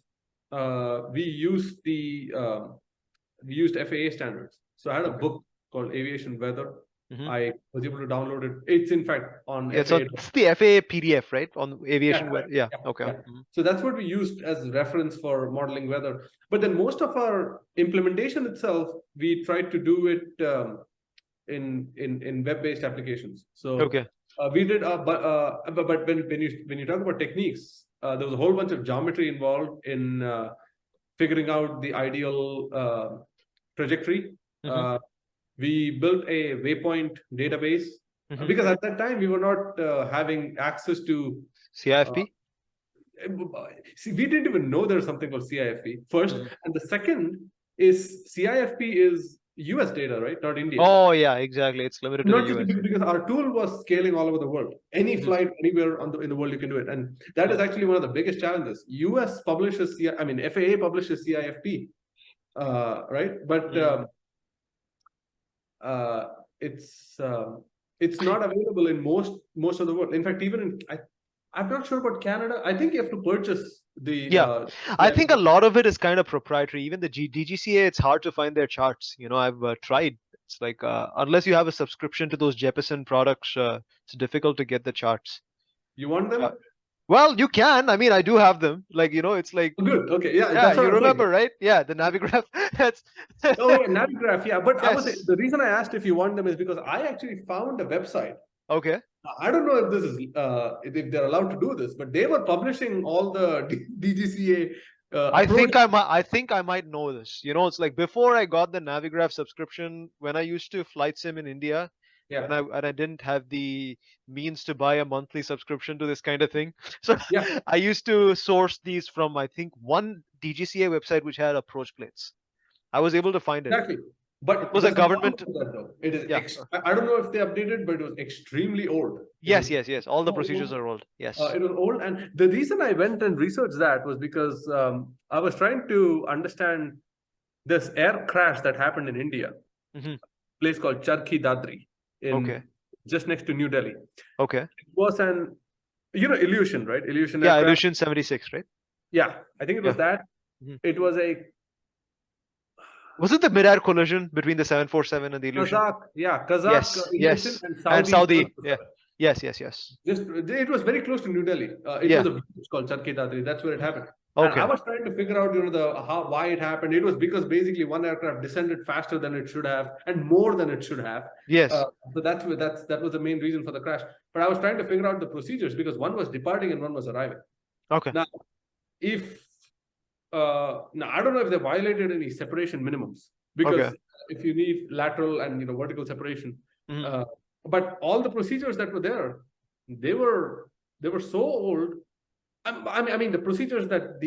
we used FAA standards. So I had a book called Aviation Weather. I was able to download it. It's in fact on FAA. So it's the FAA PDF, right? On aviation weather. Yeah. Okay. So that's what we used as reference for modeling weather. But then most of our implementation itself, we tried to do it in web-based applications. So we did, but when you talk about techniques, there was a whole bunch of geometry involved in figuring out the ideal trajectory. We built a waypoint database because at that time we were not having access to CIFP. See, we didn't even know there's something called CIFP first, and the second is CIFP is US data, right? Not India. Oh yeah, exactly. It's limited to the US. Because our tool was scaling all over the world. Any flight anywhere in the world, you can do it, and that is actually one of the biggest challenges. US publishes FAA publishes CIFP, right? But it's not available in most of the world. In fact, even in I'm not sure about Canada. I think you have to purchase the. I think a lot of it is kind of proprietary. Even the DGCA, it's hard to find their charts. I've tried. It's like unless you have a subscription to those Jeppesen products, it's difficult to get the charts. You want them? Well, you can. I mean, I do have them. Like, it's like good. Okay, yeah. That's you remember, right? Yeah, the Navigraph. That's Navigraph. Yeah, but the reason I asked if you want them is because I actually found a website. Okay. I don't know if this is if they're allowed to do this, but they were publishing all the DGCA. I think I might know this. It's like before I got the Navigraph subscription, when I used to flight sim in India, and I didn't have the means to buy a monthly subscription to this kind of thing. So I used to source these from, I think, one DGCA website which had approach plates. I was able to find it. Exactly. But it was a government. It is. I don't know if they updated, but it was extremely old. Yes. All the procedures are old. Yes. It was old, and the reason I went and researched that was because I was trying to understand this air crash that happened in India, a place called Charkhi Dadri, just next to New Delhi. Okay. It was an Illusion, right? Illusion. Yeah, Illusion 76, right? Yeah, I think it was that. It was Was it the mid-air collision between the 747 and the Illusion? Kazakh. Yes. And Saudi. Yeah. Yes. It was very close to New Delhi. It was a village called Charkhi Dadri. That's where it happened. Okay. And I was trying to figure out, why it happened. It was because basically one aircraft descended faster than it should have and more than it should have. Yes. So that was the main reason for the crash. But I was trying to figure out the procedures because one was departing and one was arriving. Okay. Now, I don't know if they violated any separation minimums, because if you need lateral and vertical separation, but all the procedures that were there, they were so old. I mean, the procedures that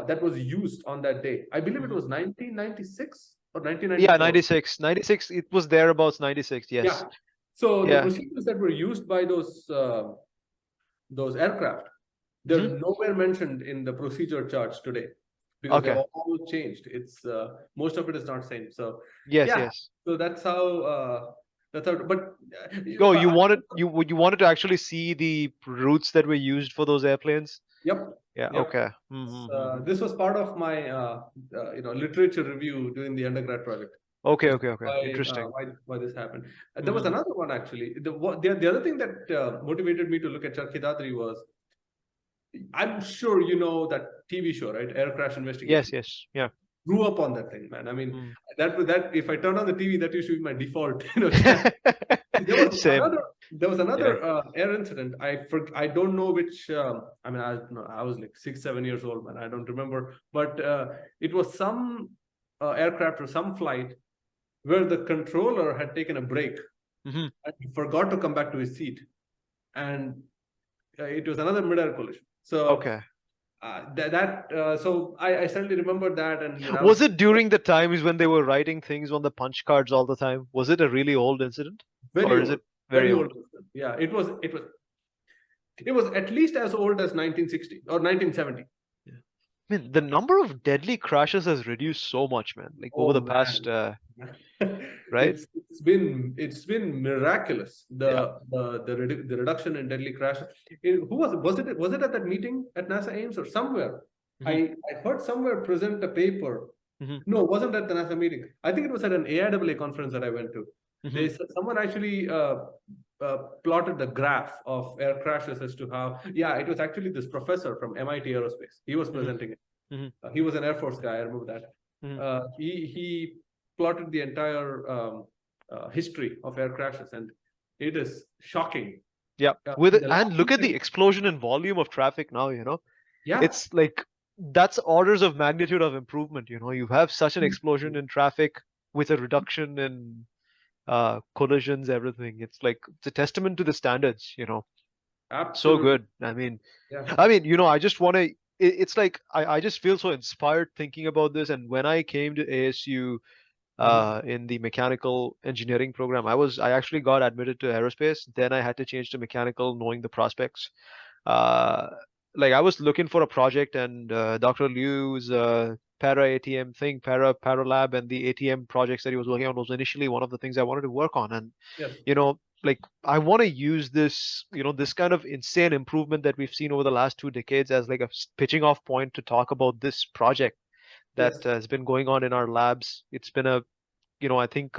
that was used on that day, I believe it was 1996 or 1994. Yeah, 96. It was thereabouts 96. Yes. Yeah. So the procedures that were used by those aircraft, they're nowhere mentioned in the procedure charts today. Because they've all changed. It's most of it is not same. So yes. So that's how That's how. But Oh, you wanted to actually see the routes that were used for those airplanes? Yep. Yeah. Yep. Okay. Mm-hmm. This was part of my literature review during the undergrad project. Okay. That's Okay. Interesting. why this happened. There was another one actually. The other thing that motivated me to look at Charkhi was, I'm sure you know that TV show, right? Air Crash Investigation. Yes. Yeah. Grew up on that thing, man. I mean, that if I turn on the TV, that used to be my default. Same. There was another air incident. I don't know which. I mean, I was like 6-7 years old, man. I don't remember, but it was some aircraft or some flight where the controller had taken a break and he forgot to come back to his seat, and it was another mid-air collision. So okay. So I certainly remember that. And was it during the times when they were writing things on the punch cards all the time? Was it a really old incident? Or is it very old? Yeah, it was at least as old as 1960 or 1970. Yeah. I mean, the number of deadly crashes has reduced so much, man. Like over the past, right? It's been miraculous. The reduction in deadly crashes. Who was it? Was it at that meeting at NASA Ames or somewhere? I heard somewhere present a paper. No, it wasn't at the NASA meeting. I think it was at an AIAA conference that I went to. Someone actually plotted the graph of air crashes as to how. Yeah, it was actually this professor from MIT Aerospace. He was presenting it. He was an Air Force guy. I remember that. He plotted the entire history of air crashes, and it is shocking. Yeah, and look at the explosion in volume of traffic now. Yeah, it's like that's orders of magnitude of improvement. You have such an explosion in traffic with a reduction in collisions, everything. It's a testament to the standards. Absolutely. So good. I mean, I just want to. It's like I just feel so inspired thinking about this. And when I came to ASU in the mechanical engineering program, I actually got admitted to aerospace. Then I had to change to mechanical, knowing the prospects. I was looking for a project, and Dr. Liu's para ATM thing, para lab, and the ATM projects that he was working on was initially one of the things I wanted to work on. And I want to use this, this kind of insane improvement that we've seen over the last 2 decades as like a pitching off point to talk about this project that has been going on in our labs. It's been I think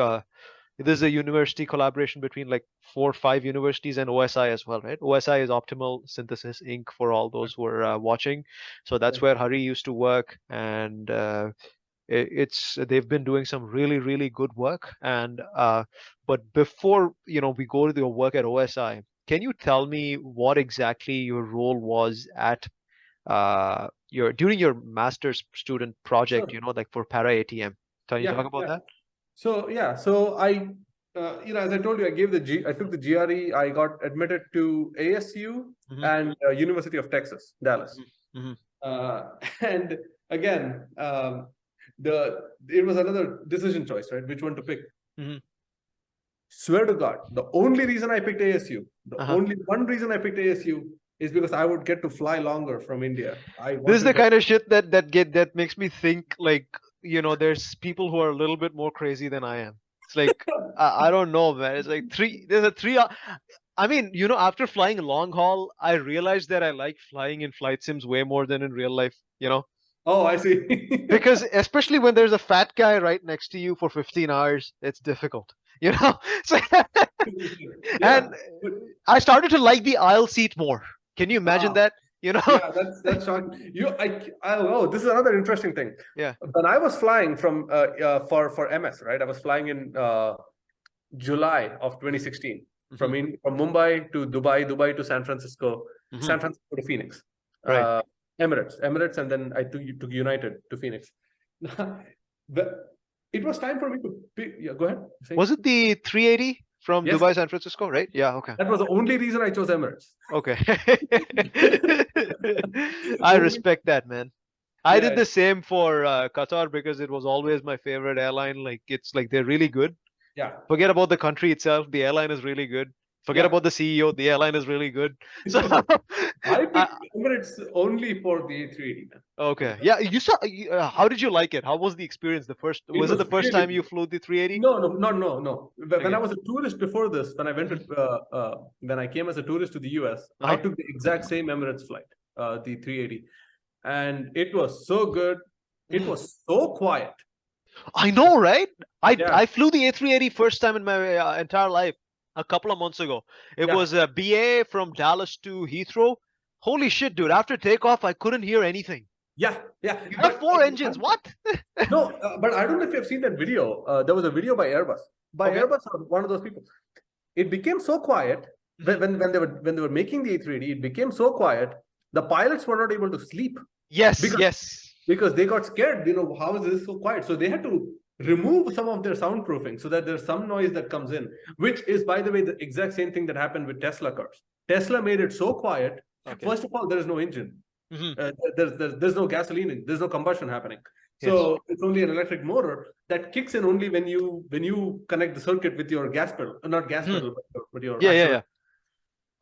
there's a university collaboration between 4 or 5 universities and OSI as well, right? OSI is Optimal Synthesis Inc. for all those who are watching. So that's where Hari used to work, and they've been doing some really, really good work. And but before we go to your work at OSI, can you tell me what exactly your role was at during your master's student project? Sure. For para ATM? Can you talk about that? So I, as I told you, I took the GRE. I got admitted to ASU and University of Texas, Dallas. And again, it was another decision choice, right? Which one to pick? Swear to God, the only reason I picked ASU, only one reason I picked ASU is because I would get to fly longer from India. This is the kind of shit that makes me think there's people who are a little bit more crazy than I am. It's like I don't know, man. It's like there's a 3 hour. I mean, after flying long haul, I realized that I like flying in flight sims way more than in real life. Oh, I see. Because especially when there's a fat guy right next to you for 15 hours, it's difficult. So, and I started to like the aisle seat more. Can you imagine that? Yeah, that's shocking. This is another interesting thing. Yeah. When I was flying from for MS, right? I was flying in July of 2016 from Mumbai to Dubai to San Francisco, San Francisco to Phoenix. Right. Emirates, and then I took United to Phoenix. It was time for me to go ahead. Was it the 380 from Dubai, San Francisco, right? Yeah, okay. That was the only reason I chose Emirates. Okay. I respect that, man. I did the same for Qatar because it was always my favorite airline. It's they're really good. Yeah. Forget about the country itself. The airline is really good. Forget about the CEO. The airline is really good. So I picked Emirates only for the A380. okay, yeah. You saw. How did you like it? How was the experience? Was it the first time you flew the 380? No. When I Okay. was a tourist before this, when I went when I came as a tourist to the US, I took the exact same Emirates flight, the 380, and it was so good. It was so quiet. I know, right? Yeah. I flew the A380 first time in my entire life a couple of months ago. It was a BA from Dallas to Heathrow. Holy shit, dude! After takeoff, I couldn't hear anything. Yeah. You have 4 engines. What? No, but I don't know if you've seen that video. There was a video by Airbus. Airbus, or one of those people. It became so quiet when they were making the A380. It became so quiet. The pilots were not able to sleep. Yes. Because they got scared. How is this so quiet? So they had to remove some of their soundproofing so that there's some noise that comes in, which is, by the way, the exact same thing that happened with Tesla cars. Tesla made it so quiet. Okay. First of all, there is no engine. There's no gasoline. There's no combustion happening. So it's only an electric motor that kicks in only when you connect the circuit with your gas pedal, not gas pedal, but your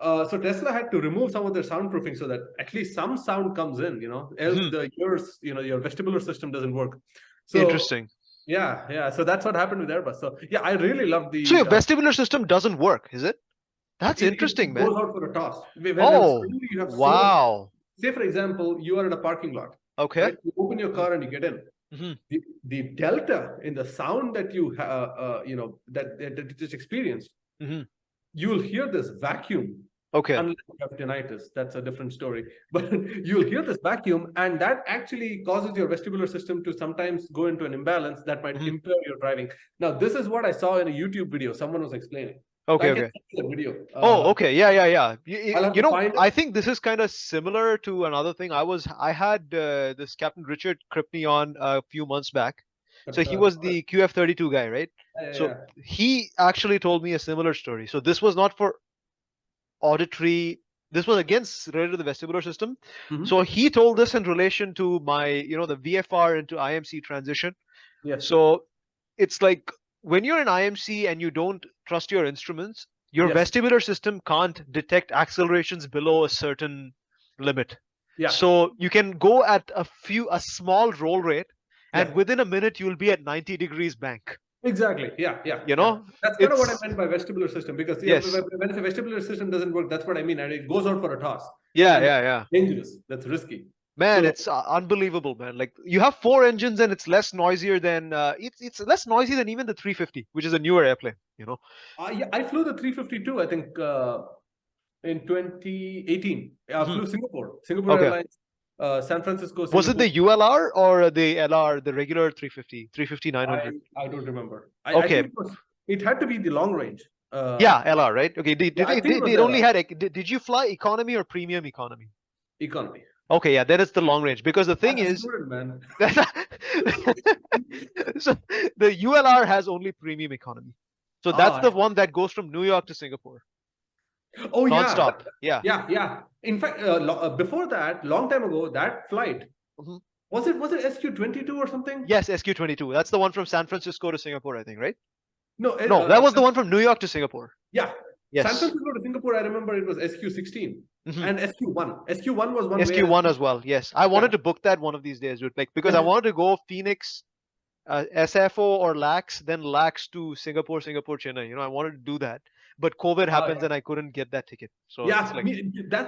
so Tesla had to remove some of their soundproofing so that at least some sound comes in, else the ears, your vestibular system doesn't work. So interesting. Yeah. So that's what happened with Airbus. So yeah, I really love the. So your vestibular system doesn't work, is it? That's interesting, man. It goes out for a toss. Wow. Say, for example, you are in a parking lot. Okay. Right? You open your car and you get in. The delta in the sound that you that you just experienced, you will hear this vacuum. Okay. Unless you have tinnitus, that's a different story. But you'll hear this vacuum, and that actually causes your vestibular system to sometimes go into an imbalance that might impair your driving. Now, this is what I saw in a YouTube video. Someone was explaining. Okay. Video. Okay. Yeah. I think this is kind of similar to another thing. I had this Captain Richard Kripke on a few months back. So he was the QF32 guy, right? He actually told me a similar story. So this was not for auditory. This was again related to the vestibular system. So he told this in relation to my, the VFR into IMC transition. Yes. So it's like when you're in IMC and you don't trust your instruments, your vestibular system can't detect accelerations below a certain limit. Yeah. So you can go at a small roll rate, and within a minute you'll be at 90 degrees bank. Exactly. Yeah. That's kind of what I meant by vestibular system, because when the vestibular system doesn't work, that's what I mean, and it goes out for a toss. Yeah. Dangerous. That's risky. Man, it's unbelievable, man. Like you have 4 engines and it's less noisier than it's less noisy than even the 350, which is a newer airplane. I flew the 352. I think in 2018. I flew Singapore Airlines. San Francisco. Singapore. Was it the ULR or the LR, the regular 350-900? I don't remember. Okay. I think it had to be the long range. LR, right? Okay. They only had. Did you fly economy or premium economy? Economy. Okay, yeah, that is the long range, because the thing is, man. So the ULR has only premium economy. So that's the one that goes from New York to Singapore. Oh, non-stop. Yeah. In fact, before that, long time ago, that flight, was it SQ22 or something? Yes, SQ22. That's the one from San Francisco to Singapore, I think, right? No, that was the one from New York to Singapore. Yeah. Yes. San Francisco to Singapore, I remember it was SQ16 and SQ1. SQ1 was one. SQ1 as well. Yes, I wanted to book that one of these days, dude. Like, because I wanted to go Phoenix, SFO or LAX, then LAX to Singapore, Chennai. I wanted to do that, but COVID happens and I couldn't get that ticket. So that's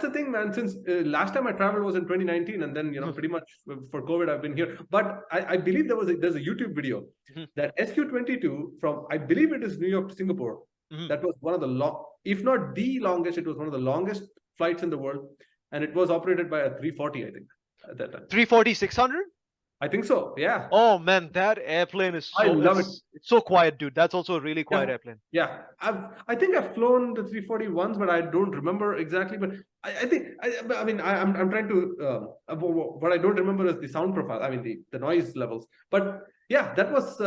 the thing, man. Since last time I traveled was in 2019, and then pretty much for COVID I've been here. But I believe there's a YouTube video that SQ22 from, I believe it is New York to Singapore. That was one of the if not the longest, it was one of the longest flights in the world, and it was operated by a 340, I think, at that time. 340-600? I think so. Yeah. Oh man, that airplane is I love it. It's so quiet, dude. That's also a really quiet airplane. Yeah, I think I've flown the 340 once, but I don't remember exactly. But I'm trying to. What I don't remember is the sound profile. I mean the noise levels. But yeah, that was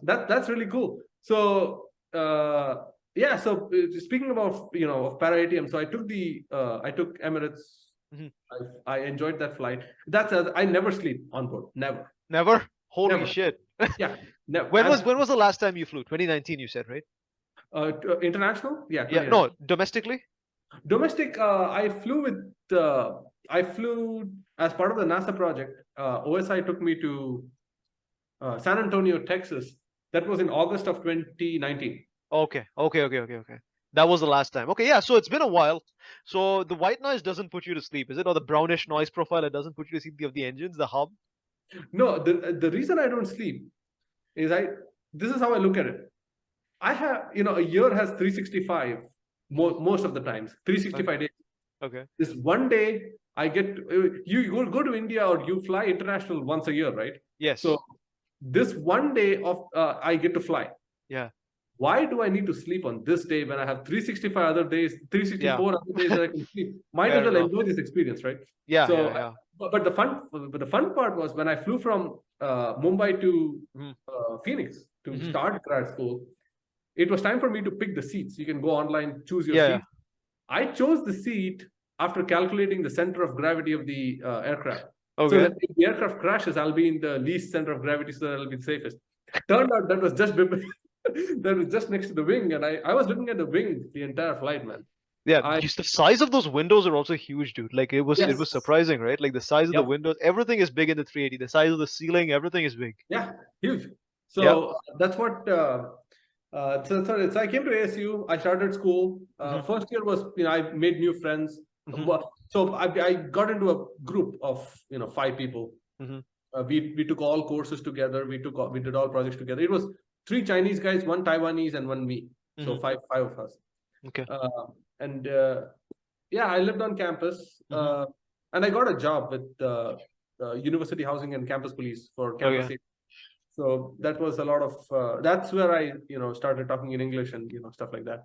that's really cool. So so speaking about of para ATM, so I took Emirates. I enjoyed that flight. I never sleep on board. Never. Holy shit. Yeah. Never. When was the last time you flew? 2019, you said, right? International? Yeah. Yeah, no, domestically. Domestic, I flew as part of the NASA project. OSI took me to San Antonio, Texas. That was in August of 2019. Okay. That was the last time. Okay, yeah. So it's been a while. So the white noise doesn't put you to sleep, is it? Or the brownish noise profile, it doesn't put you to sleep of the engines, the hum? No, the reason I don't sleep is this is how I look at it. I have, a year has 365 most of the times, 365 days. Okay. This one day I get, you go to India or you fly international once a year, right? Yes. So this one day of I get to fly. Yeah. Why do I need to sleep on this day when I have 365 other days, 364 other days that I can sleep? Might as well enjoy this experience, right? Yeah. So, yeah. But the fun part was when I flew from Mumbai to Phoenix to start grad school. It was time for me to pick the seats. You can go online, choose your seat. I chose the seat after calculating the center of gravity of the aircraft. Okay. So that if the aircraft crashes, I'll be in the least center of gravity, so that I'll be safest. Turned out that was just next to the wing, and I was looking at the wing the entire flight, man. Yeah, just the size of those windows are also huge, dude. Like it was surprising, right? Like the size of the windows, everything is big in the 380. The size of the ceiling, everything is big. Yeah, huge. So that's what. So I came to ASU. I started school. First year was, I made new friends. So I got into a group of 5 people. We took all courses together. We did all projects together. It was 3 Chinese guys, 1 Taiwanese, and 1 me. So five of us. Okay. I lived on campus, and I got a job with University Housing and Campus Police for campus safety. So that was a lot of that's where I started talking in English and stuff like that.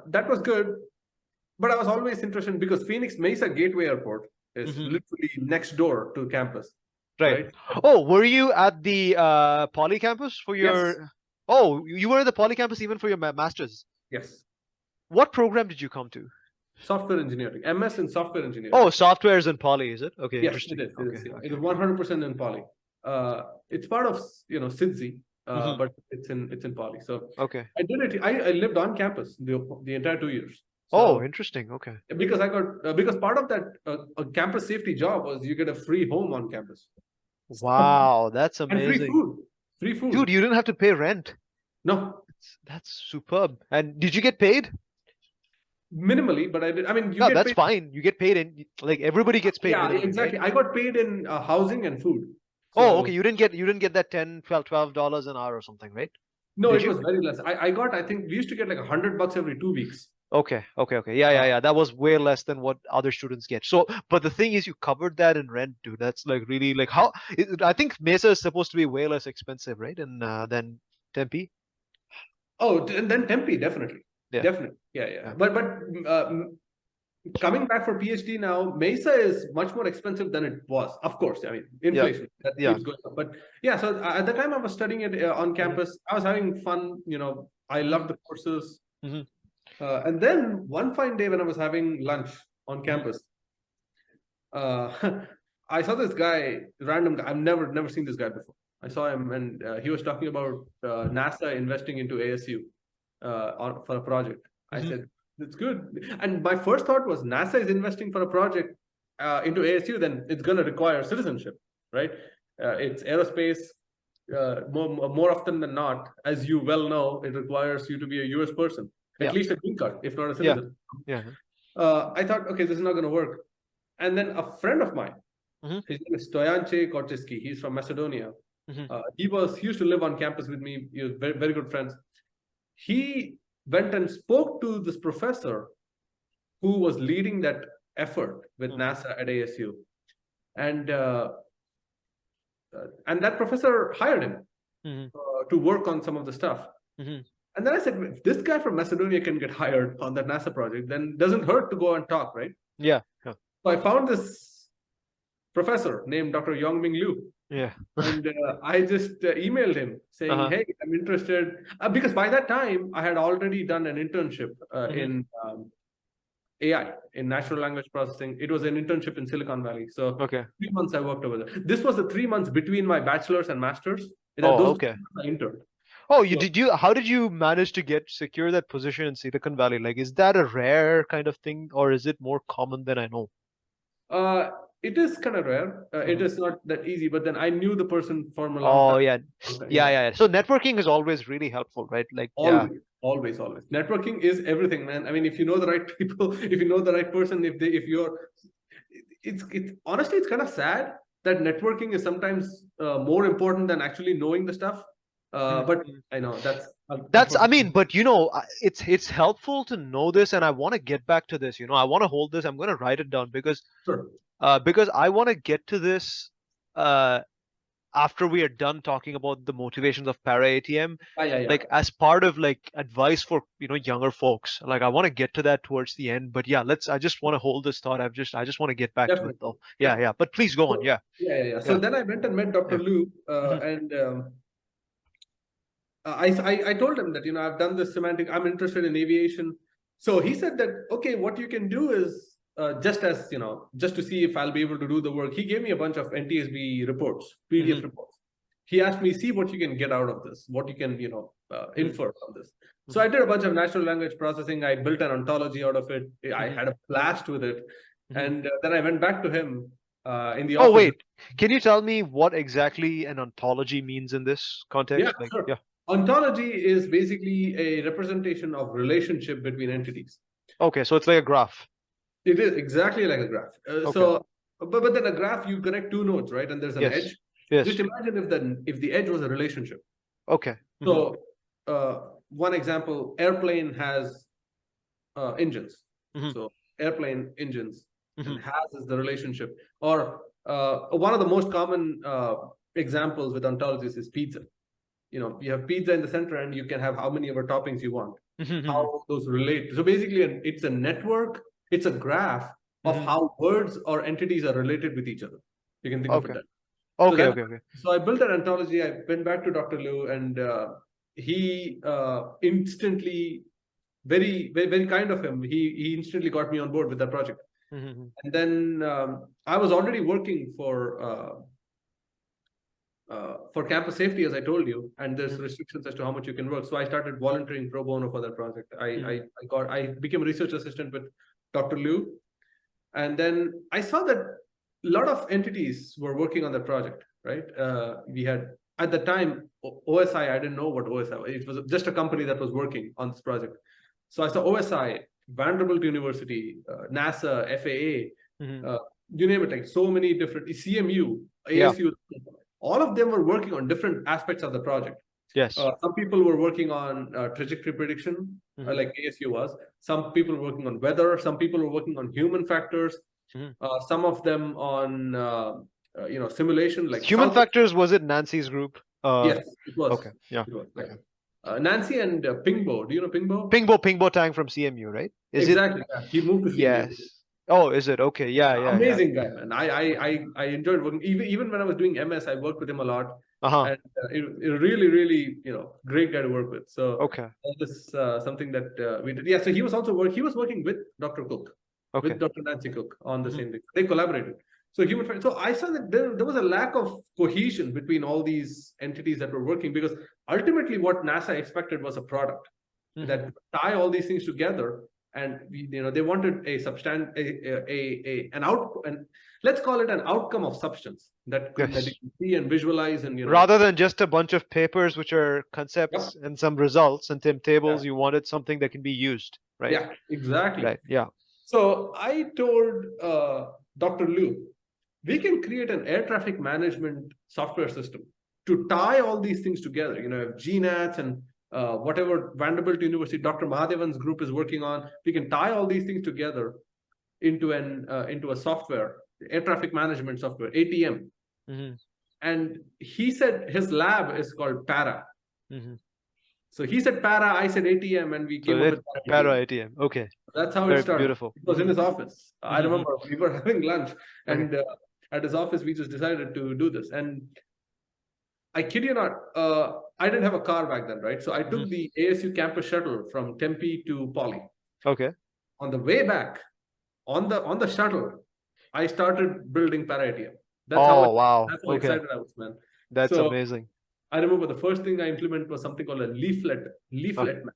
That was good, but I was always interested because Phoenix Mesa Gateway Airport is literally next door to campus. Right. Oh, were you at the Poly campus for your? Yes. Oh, you were at the Poly campus even for your master's? Yes. What program did you come to? Software engineering, MS in software engineering. Oh, software is in Poly, is it? Okay. Yes, it is. It is 100% in Poly. It's part of SIDSI, but it's in Poly. So I did it. I lived on campus the entire 2 years. So, interesting. Okay. Because I got because part of that campus safety job was you get a free home on campus. Wow, that's amazing. And free food. Dude, you didn't have to pay rent. No. That's superb. And did you get paid? Minimally, but I did. I mean, that's fine. You get paid in like everybody gets paid. Yeah, exactly. Right? I got paid in housing and food. So, okay. You didn't get that $12 an hour or something, right? No, it was very less. I think we used to get like $100 every 2 weeks. Okay. Yeah. That was way less than what other students get. So, but the thing is, you covered that in rent, dude. That's like really like how I think Mesa is supposed to be way less expensive, right? Than Tempe. Oh, and then Tempe, definitely. Yeah. Definitely. Yeah. But coming back for PhD now, Mesa is much more expensive than it was. Of course, I mean, inflation that keeps going up. But yeah, so at the time I was studying it on campus, I was having fun. I loved the courses. And then one fine day when I was having lunch on campus, I saw this guy, random guy. I've never seen this guy before. I saw him, and he was talking about NASA investing into ASU for a project. I said, "It's good." And my first thought was, NASA is investing for a project into ASU, then it's going to require citizenship, right? It's aerospace. More often than not, as you well know, it requires you to be a US person, at least a green card, if not a citizen. I thought, okay, this is not going to work. And then a friend of mine, his name is Stoyance Korczewski. He's from Macedonia. He used to live on campus with me. He was very, very good friends. He went and spoke to this professor who was leading that effort with NASA at ASU. And that professor hired him to work on some of the stuff. And then I said, if this guy from Macedonia can get hired on that NASA project, then it doesn't hurt to go and talk, right? Yeah. So I found this professor named Dr. Yongming Liu. And I just emailed him saying, hey, I'm interested. Because by that time, I had already done an internship in AI, in natural language processing. It was an internship in Silicon Valley. So 3 months I worked over there. This was the 3 months between my bachelor's and master's. I interned. Oh, So how did you manage to secure that position in Silicon Valley? Like, is that a rare kind of thing, or is it more common than I know? uh, it is kind of rare. It Mhm. is not that easy. But then I knew the person from a long Oh time. yeah, You know, So networking is always really helpful, right? Like, yeah. always. Networking is everything, man. I mean, if you know the right people, if you know the right person, if you're, it's honestly, it's kind of sad that networking is sometimes more important than actually knowing the stuff. But Mhm. I know that's I mean, unfortunate. but it's helpful to know this, and I want to get back to this. I want to hold this. I'm going to write it down Sure. because I want to get to this uh after we are done talking about the motivations of para ATM, Yeah. like as part of like advice for younger folks. Like I want to get to that towards the end, but yeah, I just want to hold this thought. I just want to get back to it Definitely. though. Yeah. But please go on. So, Yeah. yeah. So Yeah. then I went and met Dr. Yeah. Liu, Hmm. and I told him that I've done this semantic. I'm interested in aviation. So he said that okay, what you can do is just to see if I'll be able to do the work. He gave me a bunch of NTSB reports, Hmm. PDF reports. He asked me, see what you can get out of this, what you can Hmm. infer from this. So Hmm. I did a bunch of natural language processing. I built an ontology out of it. I Hmm. had a blast with it, Hmm. and then I went back to him in the Oh office. wait, can you tell me what exactly an ontology means in this Yeah, context? Like, sure. yeah. Ontology is basically a representation of relationship between entities. Okay, so it's like a graph. It is exactly like a graph. Okay. But then a graph, you connect two nodes, right? And there's an Yes. edge. Just Yes. imagine if the edge was a relationship. Okay. Hmm. So uh, one example, airplane has engines. Hmm. So airplane engines, Hmm. and has is the relationship. Or one of the most common examples with ontologies is pizza. You have pizza in the center, and you can have how many ever toppings you want. Hmm. How those relate. So basically, it's a network. It's a graph of Hmm. how words or entities are related with each other. You can think of it Okay. that. So Okay. that. Okay. Okay. So I built an ontology. I went back to Dr. Liu, and he instantly, very kind of him. He instantly got me on board with that project. Hmm. And then I was already working for campus safety, as I told you, and there's restrictions as to how much you can work. So I started volunteering pro bono for that project. Hmm. I became a research assistant with Dr. Liu, and then I saw that a lot of entities were working on that project. Right? We had at the time OSI. I didn't know what OSI was. It was just a company that was working on this project. So I saw OSI, Vanderbilt University, NASA, FAA, Hmm. you name it, like so many different CMU, Yeah. ASU. All of them were working on different aspects of the project. Yes. Some people were working on trajectory prediction, Hmm. like ASU was. Some people were working on weather. Some people were working on human factors. Hmm. Some of them on simulation, like Human some. factors, was it Nancy's group? Yes, it was. Okay. Yeah. It was. Yeah. Okay. Nancy and Pingbo. Do you know Pingbo? Pingbo Tang from CMU, right? Is it? Exactly. Yeah. He moved to CMU. Yes. Oh, is it? Okay. Yeah. Amazing guy, man. I enjoyed working. Even when I was doing MS, I worked with him a lot, Uh-huh. and it really great guy to work with. So Okay. that was something that we did. Yeah. So he was working with Dr. Cook, Okay. with Dr. Nancy Cook on the Hmm. same thing. They collaborated. So I saw that there was a lack of cohesion between all these entities that were working, because ultimately what NASA expected was a product Hmm. that tie all these things together. And they wanted an out, and let's call it an outcome of substance that you Yes. can see and visualize, and Rather than just a bunch of papers which are yep, concepts and some results and yeah, tables, you wanted something that can be used, right? yeah, exactly. Right. Yeah. So I told Dr. Liu, we can create an air traffic management software system to tie all these things together. GNATS and whatever Vanderbilt University, Dr. Mahadevan's group is working on. We can tie all these things together into a software, air traffic management software, ATM. Hmm. And he said his lab is called Para. Hmm. So he said Para, I said ATM, and we So came up with Para Para ATM. ATM. Okay. That's how it Very started. beautiful. It was in his office. I Hmm. remember we were having lunch, Okay. and at his office, we just decided to do this. And I kid you not, I didn't have a car back then, right? So I Hmm. took the ASU campus shuttle from Tempe to Poly. Okay. On the way back, on the shuttle, I started building Para ATM. Oh, wow. That's how Okay. excited I was, man. That's So amazing. I remember the first thing I implemented was something called a leaflet map.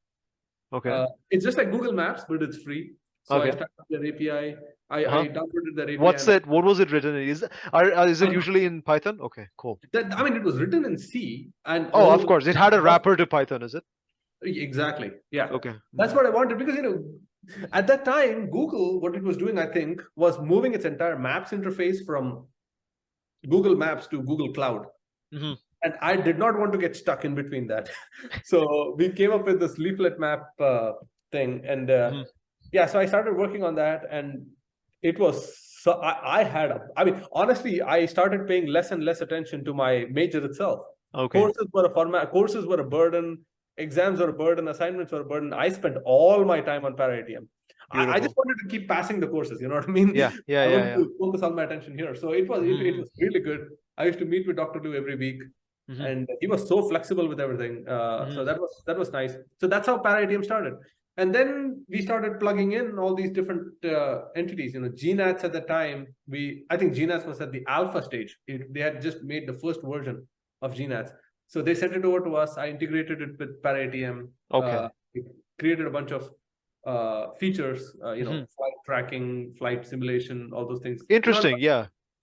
Okay. It's just like Google Maps, but it's free. So I started their API. I downloaded their API. What's it? What was it written in? Is it usually in Python? Okay, cool. I mean, it was written in C. And of course, it had a wrapper to Python, is it? Exactly. Yeah. Okay. That's what I wanted because, at that time, Google, what it was doing, I think, was moving its entire Maps interface from Google Maps to Google Cloud. And I did not want to get stuck in between that. So we came up with this leaflet map thing. And so I started working on that. And it was, so honestly, I started paying less and less attention to my major itself. Okay. Courses were a burden. Exams were a burden. Assignments were a burden. I spent all my time on ParaATM. I just wanted to keep passing the courses. You know what I mean? Yeah. I wanted to focus all my attention here. So it was really good. I used to meet with Dr. Liu every week, and he was so flexible with everything. So that was nice. So that's how ParaATM started. And then we started plugging in all these different entities. GNATS at the time, I think GNATS was at the alpha stage. They had just made the first version of GNATS. So they sent it over to us. I integrated it with ParaATM. Okay. Created a bunch of features, flight tracking, flight simulation, all those things. Interesting.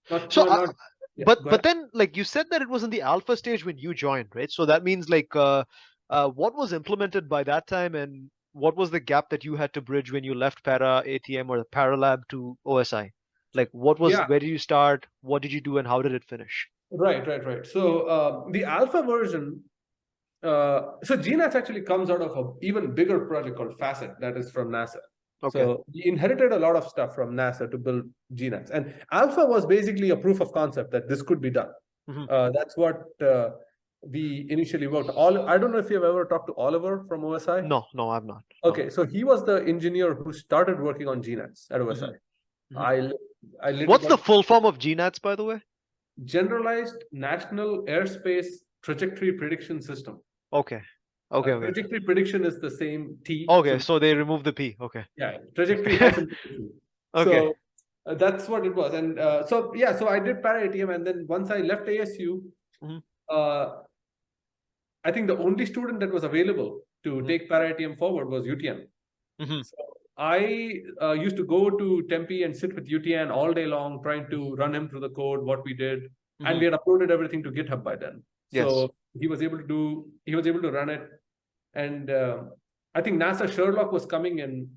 But then, like you said that it was in the alpha stage when you joined, right? So that means like what was implemented by that time, and what was the gap that you had to bridge when you left ParaATM or the Paralab to OSI? Like where did you start? What did you do, and how did it finish? Right. So the alpha version, so GNATS actually comes out of an even bigger project called FACET that is from NASA. Okay. So we inherited a lot of stuff from NASA to build GNATS. And alpha was basically a proof of concept that this could be done. That's what we initially worked. I don't know if you've ever talked to Oliver from OSI. No, I've not. Okay, so he was the engineer who started working on GNATS at OSI. What's the full form of GNATS, by the way? Generalized National Airspace Trajectory Prediction System. Okay. Trajectory prediction is the same T. Okay, so they removed the P. Okay. Yeah, trajectory. Okay. So that's what it was. And so I did ParaATM, and then once I left ASU, I think the only student that was available to take ParaATM forward was UTN. So I used to go to Tempe and sit with UTN all day long, trying to run him through the code, what we did. And we had uploaded everything to GitHub by then. So he was able to run it. And I think NASA Sherlock was coming in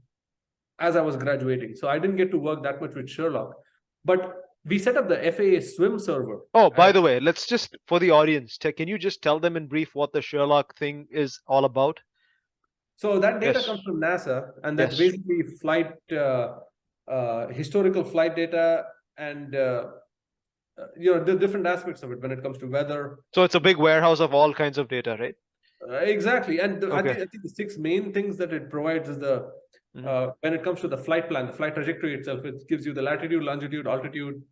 as I was graduating. So I didn't get to work that much with Sherlock. But we set up the FAA swim server. Oh, by the way, let's just, for the audience, can you just tell them in brief what the Sherlock thing is all about? So that data comes from NASA, and that's basically flight, historical flight data, and the different aspects of it when it comes to weather. So it's a big warehouse of all kinds of data, right? Exactly. And I think the 6 main things that it provides is the when it comes to the flight plan, the flight trajectory itself, it gives you the latitude, longitude, altitude,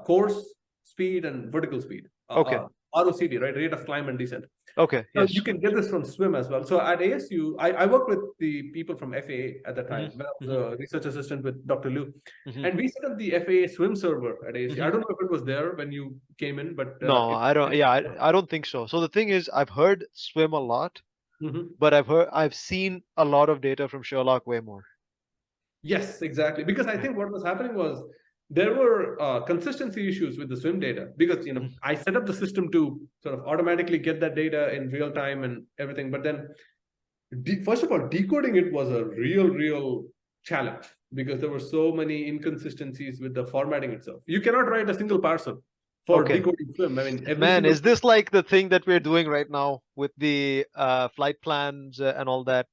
course, speed, and vertical speed. ROCD, right? Rate of climb and descent. Okay. So you can get this from SWIM as well. So at ASU, I worked with the people from FAA at the time. When I was a research assistant with Dr. Liu. And we set up the FAA swim server at ASU. I don't know if it was there when you came in, but no, I don't. Yeah, I don't think so. So the thing is, I've heard SWIM a lot, but I've seen a lot of data from Sherlock way more. Yes, exactly. Because I think what was happening was there were consistency issues with the swim data, because I set up the system to sort of automatically get that data in real time and everything. But then, first of all, decoding it was a real challenge, because there were so many inconsistencies with the formatting itself. You cannot write a single parser for decoding swim. I mean, is this like the thing that we're doing right now with the flight plans and all that?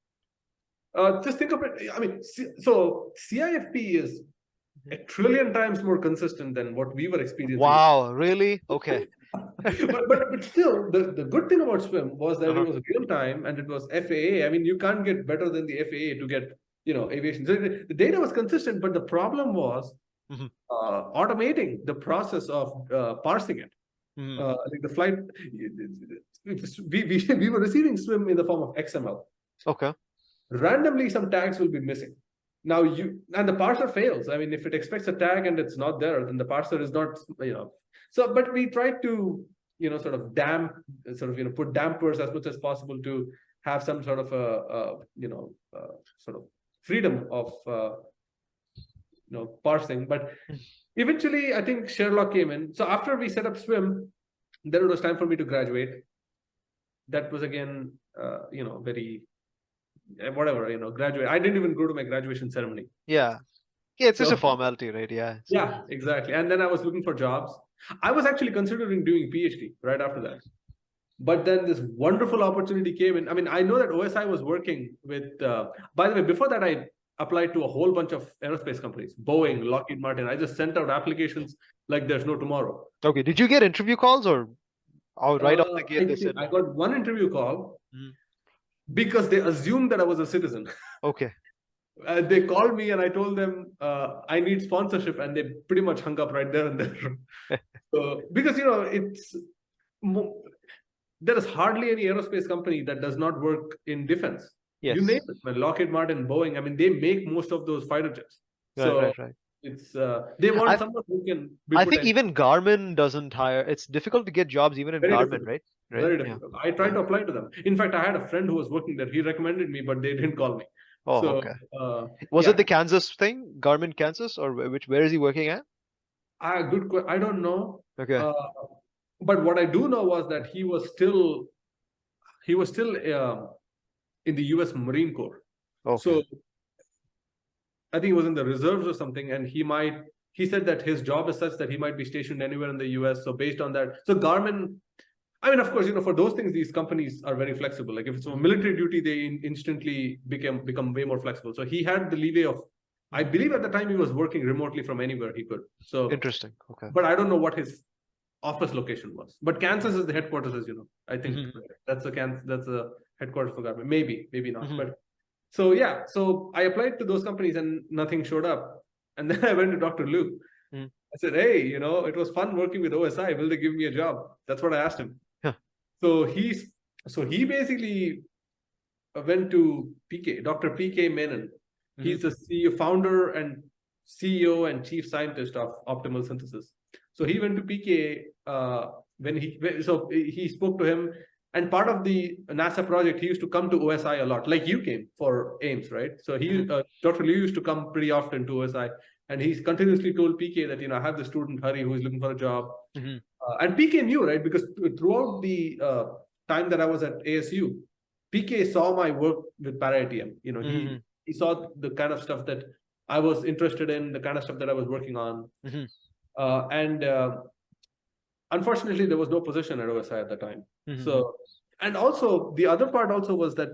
Just think of it. I mean, so CIFP is a trillion times more consistent than what we were experiencing. Wow, really? Okay. but still, the good thing about SWIM was that it was real time and it was FAA. I mean, you can't get better than the FAA to get, aviation. So the data was consistent, but the problem was automating the process of parsing it. Like the flight, we were receiving SWIM in the form of XML. Okay. Randomly, some tags will be missing. Now and the parser fails. I mean, if it expects a tag and it's not there, then the parser is not, So, but we tried to sort of put dampers as much as possible to have some sort of sort of freedom of parsing. But eventually, I think Sherlock came in. So after we set up Swim, then it was time for me to graduate. That was again, very whatever, graduate. I didn't even go to my graduation ceremony. Yeah, it's just a formality, right? Yeah. Yeah, exactly. And then I was looking for jobs. I was actually considering doing PhD right after that. But then this wonderful opportunity came in. I mean, I know that OSI was working with, by the way, before that, I applied to a whole bunch of aerospace companies, Boeing, Lockheed Martin. I just sent out applications like there's no tomorrow. Okay. Did you get interview calls or right off the gate they said? I got one interview call because they assumed that I was a citizen. Okay. They called me and I told them I need sponsorship, and they pretty much hung up right there and there. Because there is hardly any aerospace company that does not work in defense. Yes. You name it, Lockheed Martin, Boeing. I mean, they make most of those fighter jets. Right. It's they want someone who can. I think even Garmin doesn't hire. It's difficult to get jobs even in Garmin, right? Very difficult. I tried to apply to them. In fact, I had a friend who was working there. He recommended me, but they didn't call me. Oh, okay. Was it the Kansas thing, Garmin, Kansas, or where is he working at? I don't know. Okay. But what I do know was that he was still in the US Marine Corps. Okay. So I think he was in the reserves or something, and he said that his job is such that he might be stationed anywhere in the US. So based on that, so Garmin, I mean, of course, for those things, these companies are very flexible. Like if it's a military duty, they instantly become way more flexible. So he had the leeway of, I believe at the time he was working remotely from anywhere he could. So interesting. Okay. But I don't know what his office location was. But Kansas is the headquarters, as you know. I think that's a headquarters for Garmin. Maybe not. But so yeah, so I applied to those companies and nothing showed up. And then I went to Dr. Liu. I said, hey, it was fun working with OSI. Will they give me a job? That's what I asked him. So he basically went to PK, Dr. PK Menon. He's the CEO, founder and CEO and chief scientist of Optimal Synthesis. So he went to PK he spoke to him, and part of the NASA project, he used to come to OSI a lot, like you came for Ames, right? So Dr. Liu used to come pretty often to OSI, and he continuously told PK that, I have the student Hari who is looking for a job. And PK knew, right? Because throughout the time that I was at ASU, PK saw my work with para-ATM. He saw the kind of stuff that I was interested in, the kind of stuff that I was working on. And unfortunately, there was no position at OSI at the time. So, and also the other part also was that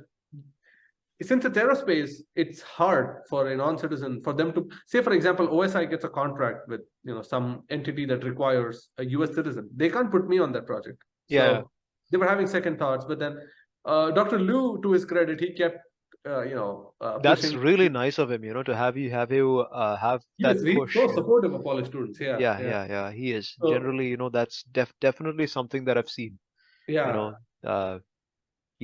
since it's aerospace, it's hard for a non-citizen, for them to say, for example, OSI gets a contract with some entity that requires a US citizen. They can't put me on that project. So they were having second thoughts. But then Dr. Liu, to his credit, he kept that's pushing. really nice of him, to have that push. He's so supportive of all his students. Yeah, he is. So, generally, that's definitely something that I've seen. He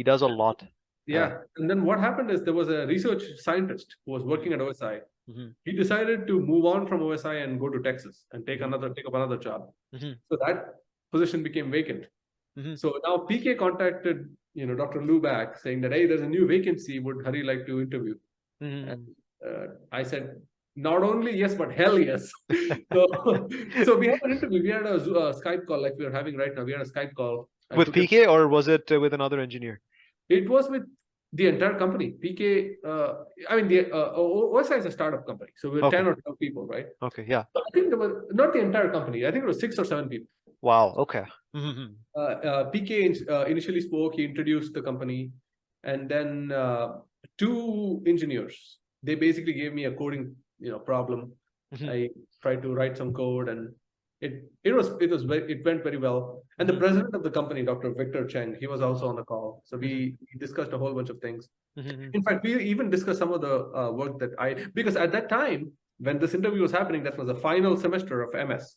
does a lot. And then what happened is there was a research scientist who was working at OSI. He decided to move on from OSI and go to Texas and take up another job. So that position became vacant. So now PK contacted Dr. Liu back saying that, hey, there's a new vacancy. Would Hari like to interview? And I said, not only yes, but hell yes. So we had an interview. We had a Skype call like we are having right now. We had a Skype call. With PK or was it with another engineer? It was with the entire company. PK, OSI is a startup company. So we're 10 or 12 people, right? Okay, yeah. So I think there was not the entire company. I think it was 6 or 7 people. Wow, okay. PK initially spoke. He introduced the company. And then 2 engineers, they basically gave me a coding problem. I tried to write some code, and it went very well. And the president of the company, Dr. Victor Cheng, he was also on the call. So we discussed a whole bunch of things. In fact, we even discussed some of the work that because at that time, when this interview was happening, that was the final semester of MS.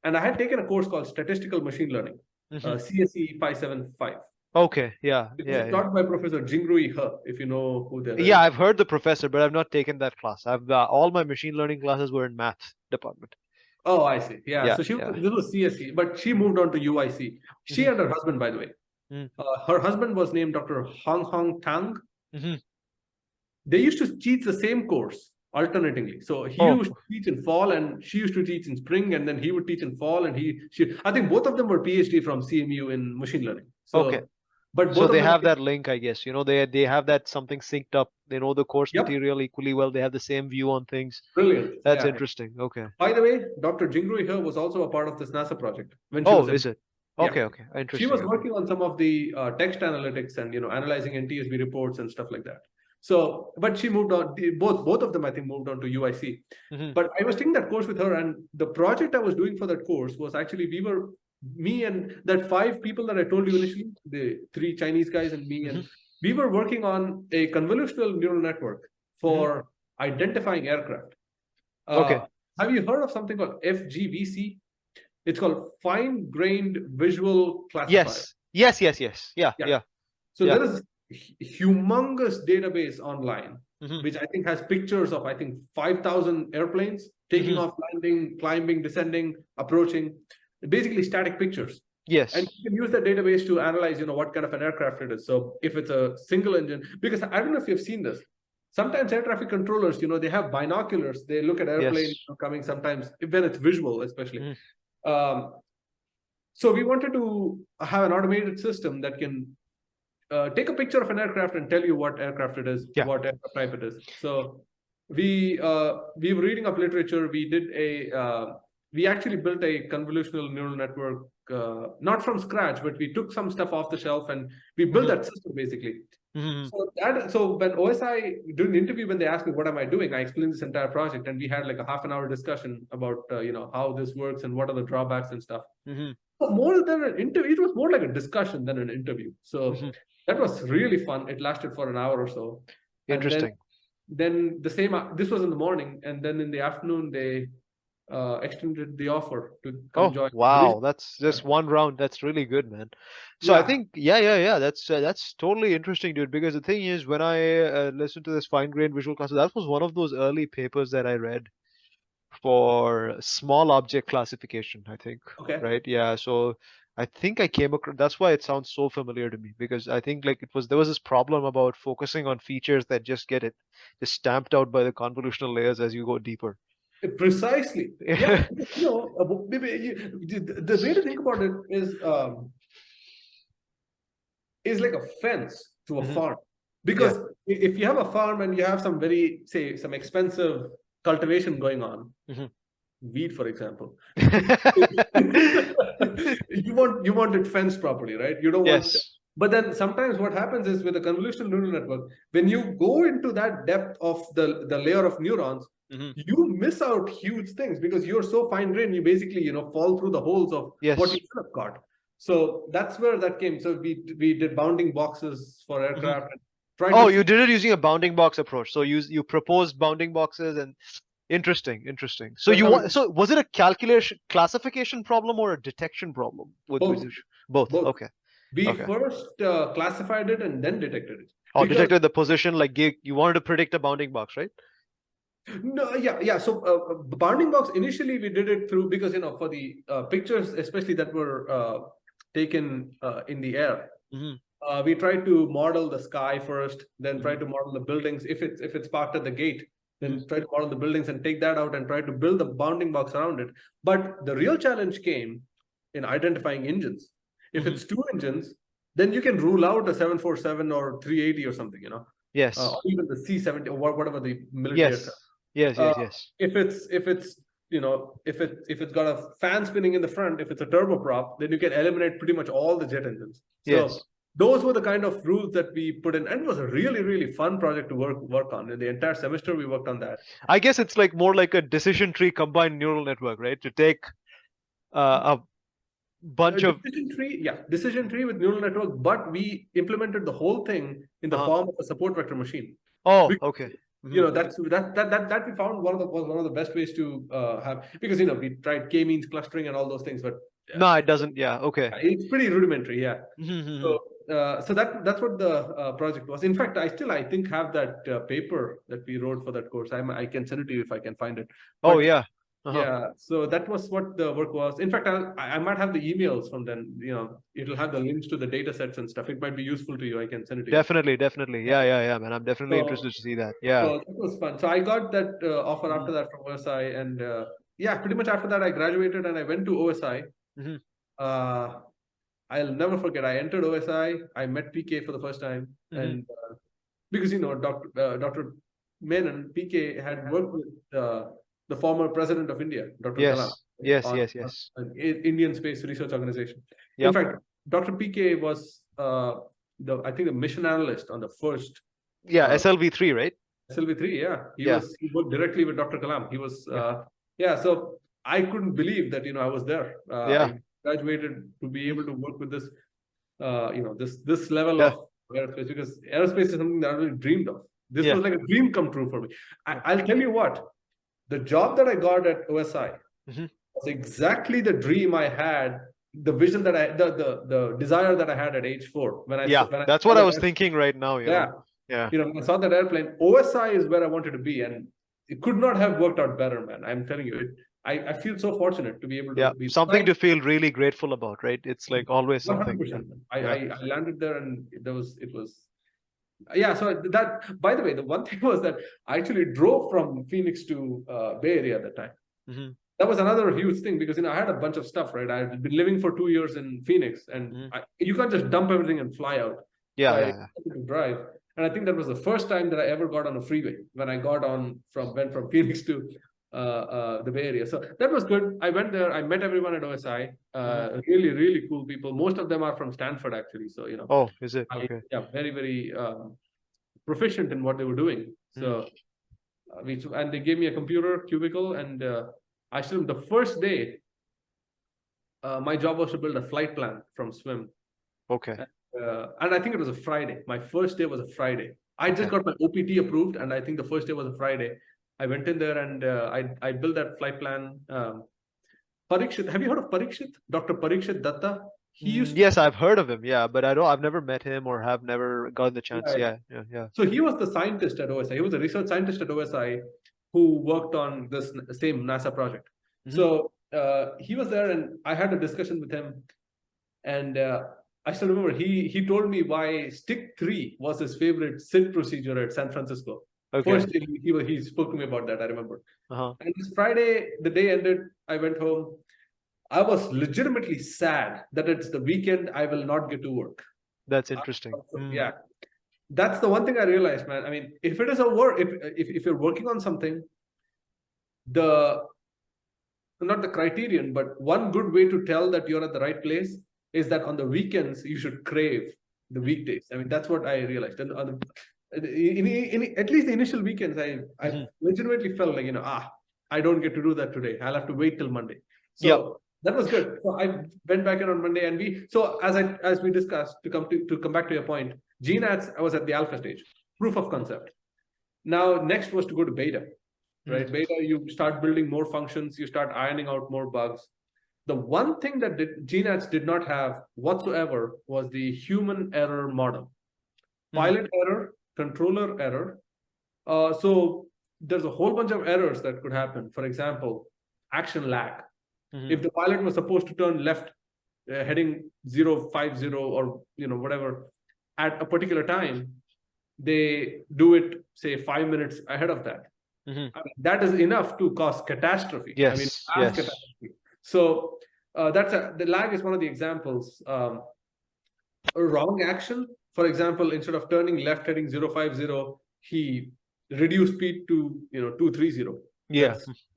And I had taken a course called Statistical Machine Learning, CSE 575. Okay, yeah. It was taught by Professor Jingrui He, if you know who that is. Yeah, I've heard the professor, but I've not taken that class. All my machine learning classes were in math department. Oh, I see. Yeah. Yeah, So she yeah. was, this was CSE, but she moved on to UIC. She and her husband, by the way. Her husband was named Dr. Hong Hong Tang. They used to teach the same course alternatingly. So he used to teach in fall and she used to teach in spring, and then he would teach in fall and I think both of them were PhD from CMU in machine learning. So, but both so of they them have that link, I guess. You know, they have that something synced up. They know the course material equally well. They have the same view on things. Brilliant. That's interesting. Okay. By the way, Dr. Jingru here was also a part of this NASA project when she was is it? Okay, okay. Interesting. She was working on some of the text analytics and analyzing NTSB reports and stuff like that. So, but she moved on. Both of them, I think, moved on to UIC. But I was taking that course with her, and the project I was doing for that course was actually me and that 5 people that I told you initially, the 3 Chinese guys and me, and we were working on a convolutional neural network for identifying aircraft. Have you heard of something called FGVC? It's called fine-grained visual classifier. Yes. Yeah. So there is a humongous database online, which I think has pictures of 5,000 airplanes taking off, landing, climbing, descending, approaching, basically static pictures. Yes. And you can use that database to analyze, what kind of an aircraft it is. So if it's a single engine, because I don't know if you've seen this. Sometimes air traffic controllers, they have binoculars. They look at airplanes coming sometimes, when it's visual, especially. So we wanted to have an automated system that can take a picture of an aircraft and tell you what aircraft it is, what aircraft type it is. So we were reading up literature. We actually built a convolutional neural network, not from scratch, but we took some stuff off the shelf and we built that system basically. So when OSI, during the interview, when they asked me what am I doing, I explained this entire project, and we had like a half-an-hour discussion about how this works and what are the drawbacks and stuff. So more than an interview, it was more like a discussion than an interview. So that was really fun. It lasted for an hour or so. Interesting. Then the same. This was in the morning, and then in the afternoon they extended the offer to come join. Wow, that's just one round. That's really good, man. So I think that's totally interesting, dude, because the thing is, when I listened to this fine-grained visual class, that was one of those early papers that I read for small object classification, I think. Right? Yeah. So I think I came across, that's why it sounds so familiar to me, because I think like there was this problem about focusing on features that just stamped out by the convolutional layers as you go deeper. Precisely. Yeah. The way to think about it is like a fence to a farm. Because if you have a farm and you have some some expensive cultivation going on, weed, for example, you want it fenced properly, right? You don't want. But then sometimes what happens is with a convolutional neural network, when you go into that depth of the layer of neurons, you miss out huge things because you're so fine-grained. You basically fall through the holes of what you should have caught. So that's where that came. So we did bounding boxes for aircraft. And you did it using a bounding box approach. So you proposed bounding boxes and interesting. So so was it a classification problem or a detection problem? Both. Okay. We first classified it and then detected it. Detected the position, like you wanted to predict a bounding box, right? No, yeah. So bounding box, initially we did it through, because for the pictures, especially that were taken in the air, we tried to model the sky first, then try to model the buildings. If it's parked at the gate, then try to model the buildings and take that out and try to build the bounding box around it. But the real challenge came in identifying engines. If it's 2 engines, then you can rule out a 747 or 380 or something, Yes. Or even the C-70 or whatever the military aircraft. Yes. If it's got a fan spinning in the front, if it's a turboprop, then you can eliminate pretty much all the jet engines. So those were the kind of rules that we put in, and it was a really, really fun project to work on. In the entire semester, we worked on that. I guess it's like more like a decision tree combined neural network, right? To take a bunch of decision tree with neural network, but we implemented the whole thing in the form of a support vector machine. Okay. That we found was one of the best ways to have, because we tried k-means clustering and all those things, but no, it doesn't. Okay, it's pretty rudimentary. So that's what the project was. In fact, I think have that paper that we wrote for that course. I can send it to you if I can find it. But Yeah, so that was what the work was. In fact, I might have the emails from then. It'll have the links to the data sets and stuff. It might be useful to you. I can send it to you. Definitely. Yeah, man. I'm definitely interested to see that. Yeah. So that was fun. So I got that offer after that from OSI, and yeah, pretty much after that I graduated and I went to OSI. I'll never forget. I entered OSI. I met PK for the first time, and because Dr. Menon, PK had worked with the former president of India, Dr. Kalam. Yes. An Indian Space Research Organization. Yep. In fact, Dr. PK was I think the mission analyst on the first. SLV3, right? SLV3, yeah. He worked directly with Dr. Kalam. He was so I couldn't believe that I was there. I graduated to be able to work with this this level of aerospace, because aerospace is something that I really dreamed of. This was like a dream come true for me. I'll tell you what, the job that I got at OSI was exactly the dream I had, the vision that the desire that I had at age 4. That's what I was thinking right now. When I saw that airplane, OSI is where I wanted to be, and it could not have worked out better, man. I'm telling you, I feel so fortunate to be able to be something to feel really grateful about, right? It's like always something. 100%. I landed there, and it was so that, by the way, the one thing was that I actually drove from Phoenix to Bay Area at the time. That was another huge thing, because I had a bunch of stuff, right? I had been living for 2 years in Phoenix, and you can't just dump everything and fly out. I had to drive. And I think that was the first time that I ever got on a freeway, when I went from Phoenix to the Bay Area. So that was good. I went there. I met everyone at OSI. Really, really cool people. Most of them are from Stanford, actually. So Oh, is it? Okay. Very, very proficient in what they were doing. So and they gave me a computer cubicle, and I still, the first day, my job was to build a flight plan from SWIM. Okay. And I think it was a Friday. My first day was a Friday. I just got my OPT approved, and I think the first day was a Friday. I went in there and I built that flight plan. Parikshit, have you heard of Parikshit? Dr. Parikshit Datta? Yes, I've heard of him. Yeah, but I've never met him or have never gotten the chance. Yeah. So he was the scientist at OSI. He was a research scientist at OSI who worked on this same NASA project. So he was there, and I had a discussion with him, and I still remember he told me why stick 3 was his favorite SID procedure at San Francisco. Okay. First, he spoke to me about that, I remember. And this Friday, the day ended, I went home. I was legitimately sad that it's the weekend, I will not get to work. That's interesting. Yeah. That's the one thing I realized, man. I mean, if it is a work, if you're working on something, not the criterion, but one good way to tell that you're at the right place is that on the weekends, you should crave the weekdays. I mean, that's what I realized. And at least the initial weekends, I legitimately felt like, I don't get to do that today. I'll have to wait till Monday. So that was good. So I went back in on Monday, and as we discussed, to come back to your point, GNATS, I was at the alpha stage, proof of concept. Now, next was to go to beta, right? Beta, you start building more functions, you start ironing out more bugs. The one thing that GNATS did not have whatsoever was the human error model. Pilot error, controller error. So there's a whole bunch of errors that could happen. For example, action lag. If the pilot was supposed to turn left, heading 050 or whatever, at a particular time, they do it, say, 5 minutes ahead of that. I mean, that is enough to cause catastrophe. Catastrophe. So the lag is one of the examples. A wrong action, for example, instead of turning left heading 050, he reduced speed to 230.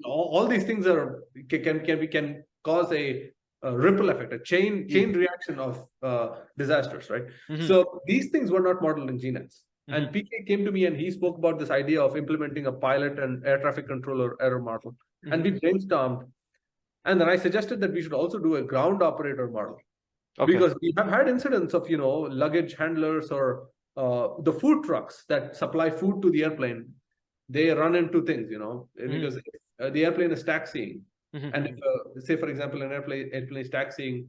All these things can cause a ripple effect, a chain reaction of disasters, right? So these things were not modeled in GNATS. And PK came to me and he spoke about this idea of implementing a pilot and air traffic controller error model. And we brainstormed. And then I suggested that we should also do a ground operator model. Because we have had incidents of, luggage handlers or the food trucks that supply food to the airplane. They run into things, because the airplane is taxiing. And if, say, for example, an airplane is taxiing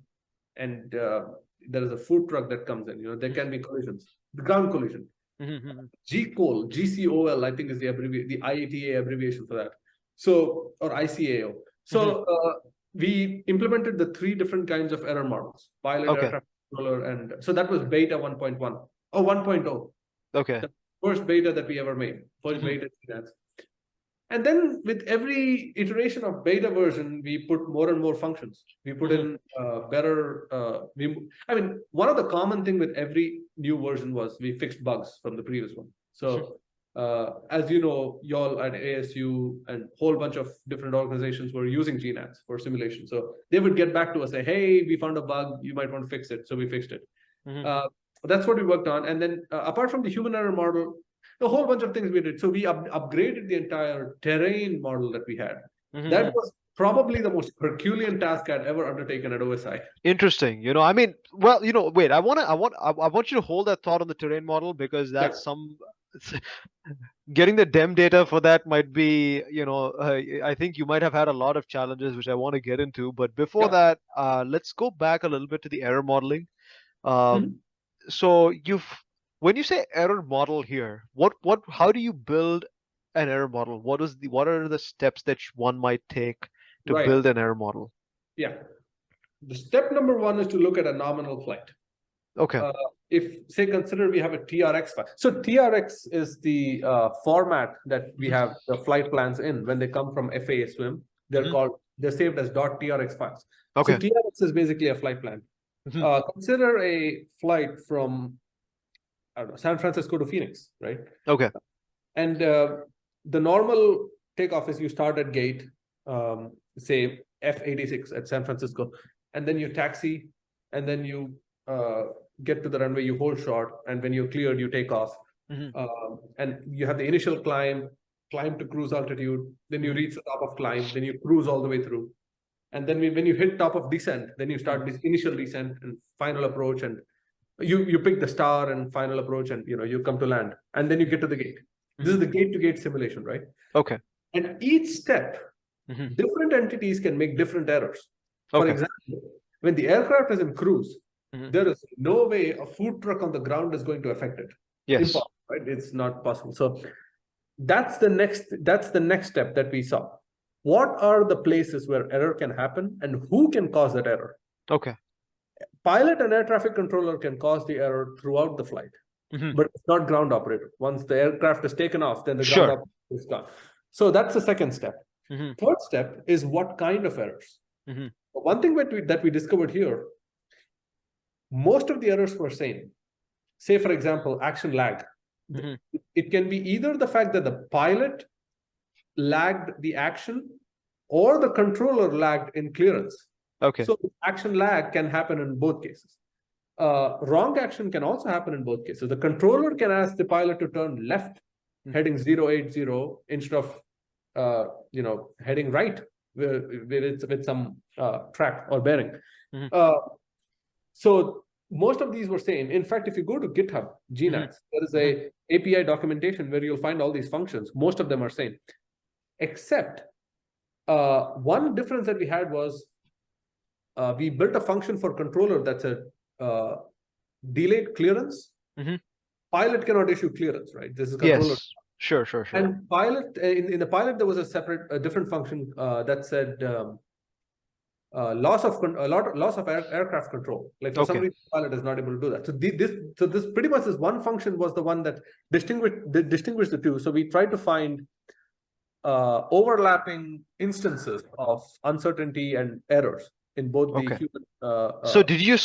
and there is a food truck that comes in, there can be collisions, the ground collision. GCOL, I think is the IATA abbreviation for that. So, or ICAO. So we implemented the 3 different kinds of error models: pilot, air Okay. traffic controller, and so that was beta 1.1 or 1.0. Okay. The first beta that we ever made, first beta GNATS. And then with every iteration of beta version, we put more and more functions. We put in better. I mean, one of the common thing with every new version was we fixed bugs from the previous one. So as you know, y'all at ASU and a whole bunch of different organizations were using GNATS for simulation. So they would get back to us, say, hey, we found a bug, you might want to fix it. So we fixed it. That's what we worked on. And then apart from the human error model, a whole bunch of things we did. So we upgraded the entire terrain model that we had. That was probably the most Herculean task I'd ever undertaken at OSI. Interesting. You know, I mean, well, you know, wait, I want you to hold that thought on the terrain model, because that's getting the DEM data for that might be, you know, I think you might have had a lot of challenges, which I want to get into. But before that, let's go back a little bit to the error modeling. So when you say error model here, how do you build an error model? What are the steps that one might take to build an error model? Yeah. The step number 1 is to look at a nominal flight. Okay. Consider we have a TRX file. So TRX is the format that we have the flight plans in when they come from FAA Swim. They're saved as .trx files. Okay. So TRX is basically a flight plan. Consider a flight from, I don't know, San Francisco to Phoenix, right? Okay. And the normal takeoff is you start at gate, say F86 at San Francisco, and then you taxi, and then you get to the runway, you hold short, and when you're cleared, you take off. And you have the initial climb to cruise altitude, then you reach the top of climb, then you cruise all the way through. And then when you hit top of descent, then you start this initial descent and final approach, and you pick the star and final approach, and you come to land, and then you get to the gate. This is the gate-to-gate simulation, right? Okay. And each step, different entities can make different errors. For example, when the aircraft is in cruise, there is no way a food truck on the ground is going to affect it. Yes. Impossible, right? It's not possible. So that's the next step that we saw. What are the places where error can happen, and who can cause that error? Okay. Pilot and air traffic controller can cause the error throughout the flight, but it's not ground operator. Once the aircraft is taken off, then the ground operator is gone. So that's the second step. Third step is what kind of errors. One thing that we discovered here, most of the errors were same. Say, for example, action lag. It can be either the fact that the pilot lagged the action or the controller lagged in clearance. Okay. So action lag can happen in both cases. Wrong action can also happen in both cases. The controller can ask the pilot to turn left, heading 080, instead of heading right with some track or bearing. So most of these were same. In fact, if you go to GitHub, GNATS, there is a API documentation where you'll find all these functions. Most of them are same, except one difference that we had was we built a function for controller that's a delayed clearance. Pilot cannot issue clearance, right? This is controller. Yes. Sure. And pilot in the pilot there was a different function that said loss of aircraft control. Like for some reason, the pilot is not able to do that. So this pretty much this one function was the one that distinguished the two. So we tried to find overlapping instances of uncertainty and errors in both the human. So did you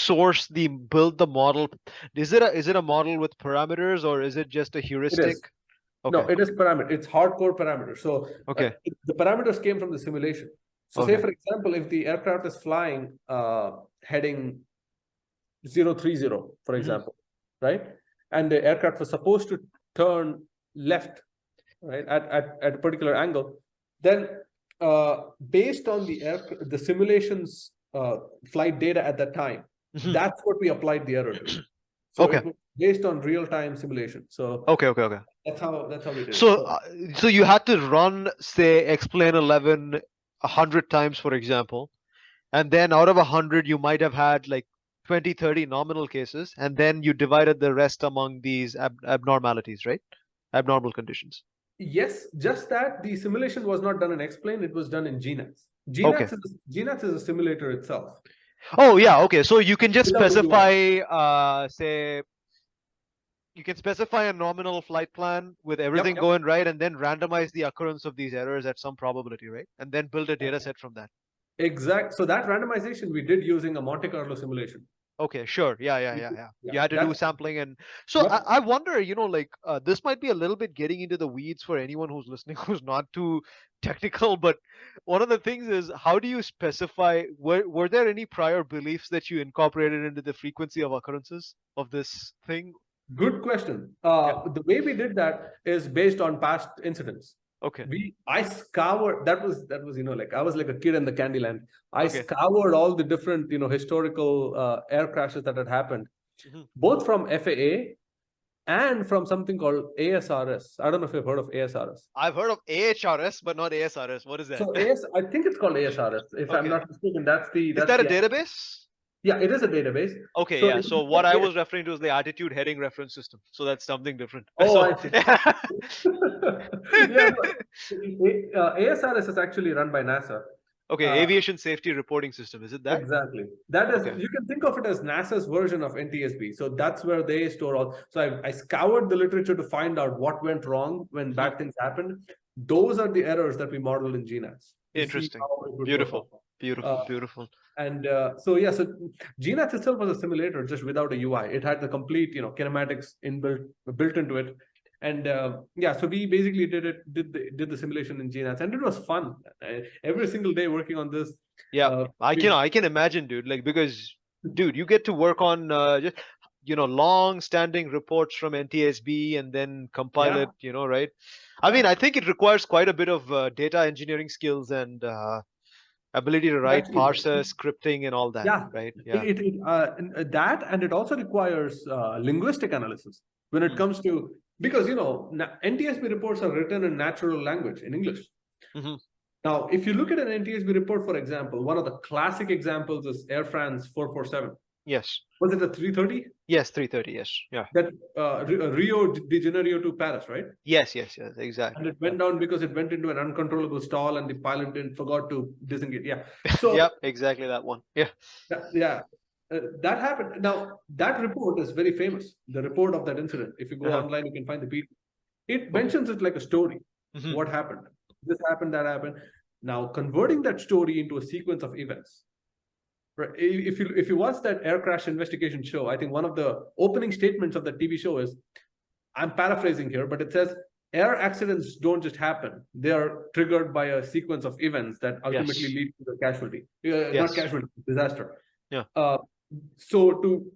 build the model? Is it a model with parameters, or is it just a heuristic? No, it is parameter. It's hardcore parameters. So the parameters came from the simulation. So say, for example, if the aircraft is flying heading 030, for example, right? And the aircraft was supposed to turn left, right, at a particular angle, then based on the simulation's flight data at that time, that's what we applied the error to. So it was based on real-time simulation. So that's how we did it. So you had to run, say, explain 11 100 times, for example, and then out of 100 you might have had like 20-30 nominal cases, and then you divided the rest among these abnormalities, right? Abnormal conditions. Yes, just that the simulation was not done in X-plane, it was done in GNATS. Okay. GNATS is a simulator itself. Oh, yeah. Okay. So you can just Without a UI. specify, say, you can specify a nominal flight plan with everything Yep. going right, and then randomize the occurrence of these errors at some probability, right? And then build a data set from that. Exact. So that randomization we did using a Monte Carlo simulation. Okay, sure. Yeah. Yeah, You had to do that's sampling. And so yep. I wonder, like this might be a little bit getting into the weeds for anyone who's listening who's not too technical, but one of the things is, how do you specify, were there any prior beliefs that you incorporated into the frequency of occurrences of this thing? Good question. Yeah. The way we did that is based on past incidents. Okay. I scoured, that was like I was like a kid in the candy land. I Okay. scoured all the different historical air crashes that had happened, Mhm. both from FAA and from something called ASRS. I don't know if you've heard of ASRS. I've heard of AHRS, but not ASRS. What is that? So I think it's called ASRS, if I'm Okay. not mistaken. That's Is that a database? Yeah, it is a database. Okay, So yeah. So what I was referring to is the attitude heading reference system. So that's something different. Oh, So, I see. Yeah, ASRS is actually run by NASA. okay, Aviation Safety Reporting System. Is it that? Exactly. That is, Okay. you can think of it as NASA's version of NTSB. So that's where they store all. So I scoured the literature to find out what went wrong when bad things happened. Those are the errors that we modeled in GNATS. Interesting. Beautiful. Beautiful. And so GNATS itself was a simulator just without a UI. It had the complete, kinematics built into it. And so we basically did the simulation in GNATS, and it was fun. Every single day working on this. Yeah, I can imagine, dude. Like, because, dude, you get to work on just long-standing reports from NTSB and then compile it. Right? I mean, I think it requires quite a bit of data engineering skills and ability to write parsers, scripting, and all that. Yeah, right. Yeah. That, and it also requires linguistic analysis when it comes to, because NTSB reports are written in natural language, in English. Mm-hmm. Now, if you look at an NTSB report, for example, one of the classic examples is Air France 447. Yes. Was it a 330? Yes, 330. Yes. Yeah. That Rio de Janeiro to Paris, right? Yes. Exactly. And it went down because it went into an uncontrollable stall, and the pilot forgot to disengage. Yeah. So yep, exactly that one. Yeah. That happened. Now, that report is very famous. The report of that incident. If you go online, you can find the people. It mentions it like a story. Mm-hmm. What happened? This happened, that happened. Now, converting that story into a sequence of events. Right. If you watch that air crash investigation show, I think one of the opening statements of the TV show is, I'm paraphrasing here, but it says, air accidents don't just happen. They are triggered by a sequence of events that ultimately lead to the casualty. Not casualty, disaster. Yeah. So to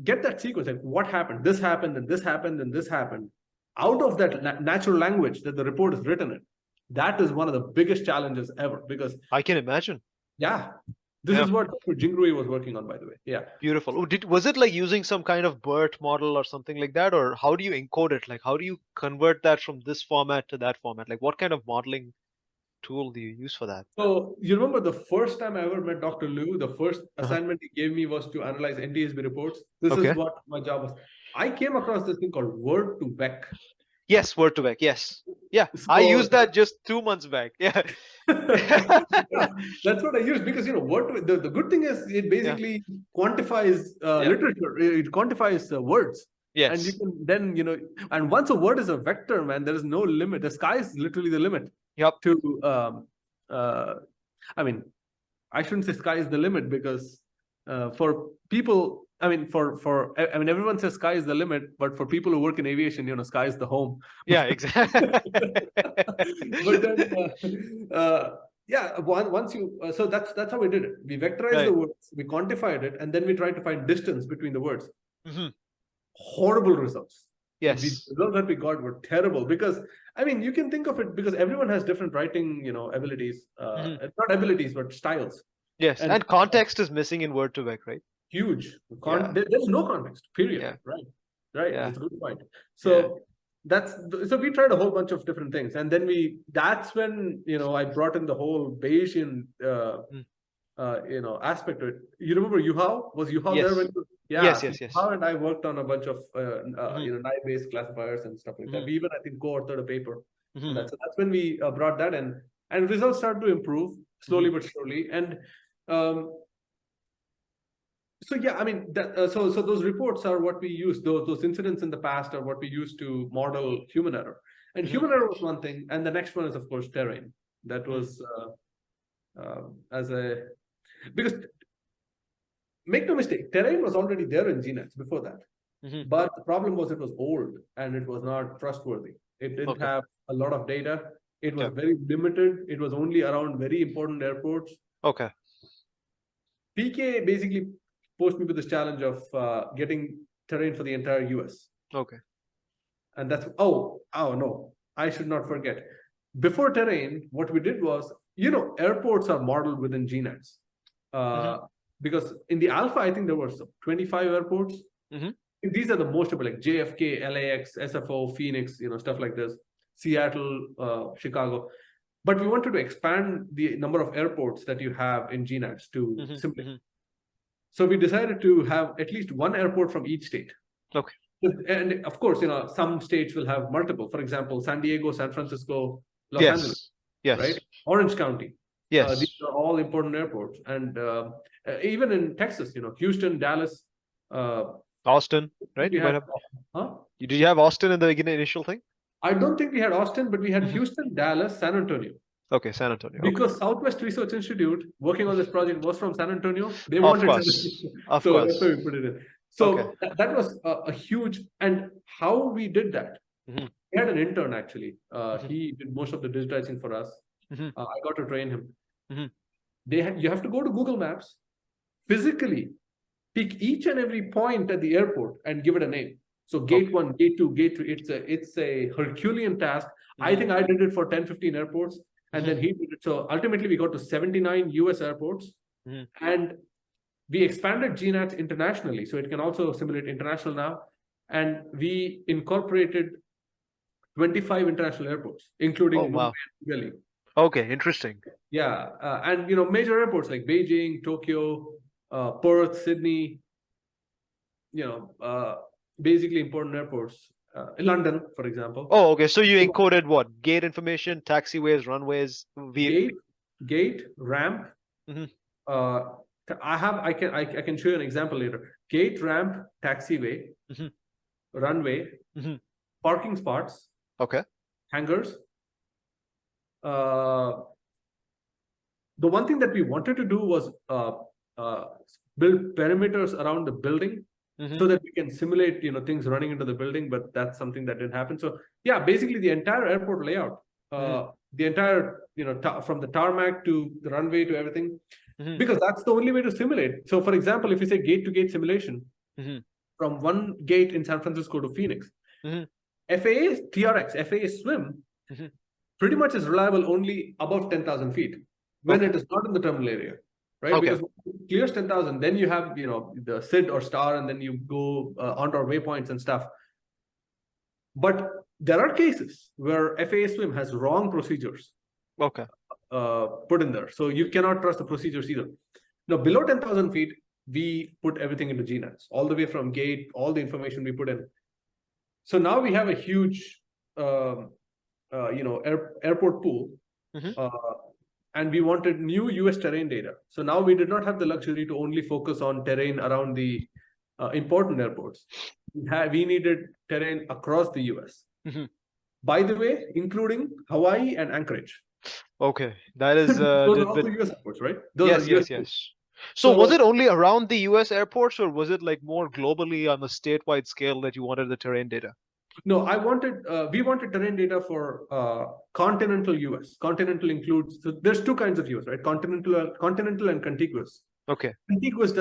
get that sequence, like what happened, this happened, and this happened, and this happened, out of that natural language that the report is written in, that is one of the biggest challenges ever. Because I can imagine. Yeah. This is what Dr. Jingrui was working on, by the way. Yeah. Beautiful. Was it like using some kind of BERT model or something like that? Or how do you encode it? Like, how do you convert that from this format to that format? Like, what kind of modeling tool do you use for that? So you remember the first time I ever met Dr. Liu, the first assignment he gave me was to analyze NTSB reports. This is what my job was. I came across this thing called word to vec. Yes, word to vec. Yes. Yeah. So, I used that just 2 months back. Yeah. That's what I used, because word to, the good thing is it basically quantifies literature. It quantifies words. Yes. And you can then, and once a word is a vector, man, there is no limit. The sky is literally the limit. Yep. To I mean, I shouldn't say sky is the limit, because for people, everyone says sky is the limit, but for people who work in aviation, sky is the home. Yeah, exactly. But then, once you, so that's how we did it. We vectorized the words, we quantified it, and then we tried to find distance between the words. Mm-hmm. Horrible results. Yes. The results that we got were terrible, because you can think of it, because everyone has different writing, abilities, not abilities, but styles. Yes, and context is missing in word to vec, right? Huge. There's no context, period. Yeah. Right. Yeah. That's a good point. So so we tried a whole bunch of different things, and then that's when I brought in the whole Bayesian aspect to it. You remember Yuhao? Was Yuhao there when Yeah, Yes, so yes, yes. How and I worked on a bunch of Mhm. NIE-based classifiers and stuff like that. Mhm. We even, I think, co-authored a paper on Mhm. that. So that's when we brought that in, and results started to improve slowly but surely. And so yeah, I mean, so those reports are what we use. Those incidents in the past are what we use to model human error. And human error was one thing, and the next one is of course terrain. That was because make no mistake, terrain was already there in GNATS before that. Mhm. But the problem was it was old and it was not trustworthy. It didn't Okay. have a lot of data. It was Yeah. very limited. It was only around very important airports. Okay. PK basically posed me with this challenge of getting terrain for the entire US. Okay. And that's, oh no, I should not forget. Before terrain, what we did was, airports are modeled within GNATS. Because in the alpha, I think there were 25 airports. These are the most of like JFK, LAX, SFO, Phoenix, stuff like this, Seattle, Chicago. But we wanted to expand the number of airports that you have in GNATS to simply. So we decided to have at least one airport from each state. Okay. And of course, some states will have multiple. For example, San Diego, San Francisco, Los Yes. Angeles, Yes. right? Orange County. Yes. These are all important airports. And even in Texas, Houston, Dallas, Austin, right? You might have. Did you have Austin in the initial thing? I don't think we had Austin, but we had Houston, Dallas, San Antonio. Okay, San Antonio. Because Southwest Research Institute working on this project was from San Antonio. They Of wanted course. Of so course. that's why we put it in. So that was a huge, and how we did that. We had an intern actually. He did most of the digitizing for us. I got to train him. You have to go to Google Maps, physically pick each and every point at the airport and give it a name. So gate 1, gate 2, gate 3, it's a Herculean task. I think I did it for 10, 15 airports, and then he did it. So ultimately we got to 79 US airports, and we expanded GNATS internationally. So it can also simulate international now. And we incorporated 25 international airports, including Mumbai and Delhi. Okay, interesting. Yeah, and major airports like Beijing, Tokyo, Perth, Sydney, basically important airports. London, for example. Oh, okay. So you encoded what? Gate information, taxiways, runways, gate, ramp. I can show you an example later. Gate, ramp, taxiway, runway, parking spots. Okay. Hangars. The one thing that we wanted to do was build perimeters around the building so that we can simulate, things running into the building, but that's something that didn't happen. So yeah, basically the entire airport layout, the entire, from the tarmac to the runway to everything, because that's the only way to simulate. So for example, if you say gate to gate simulation from one gate in San Francisco to Phoenix, FAA TRX, FAA swim pretty much is reliable only above 10,000 feet when it is not in the terminal area, right? Because when it clears 10,000, then you have, the SID or STAR, and then you go onto our waypoints and stuff. But there are cases where FAA swim has wrong procedures put in there. So you cannot trust the procedures either. Now, below 10,000 feet, we put everything into GNATS, all the way from gate, all the information we put in. So now we have a huge, airport pool, and we wanted new US terrain data. So now we did not have the luxury to only focus on terrain around the important airports. We needed terrain across the US. By the way, including Hawaii and Anchorage. Okay, that is those are also US airports, right? Yes. So was it only around the US airports, or was it like more globally on the statewide scale that you wanted the terrain data? No, we wanted terrain data for continental US. Continental includes, so there's two kinds of US, right? Continental and contiguous. Okay. Contiguous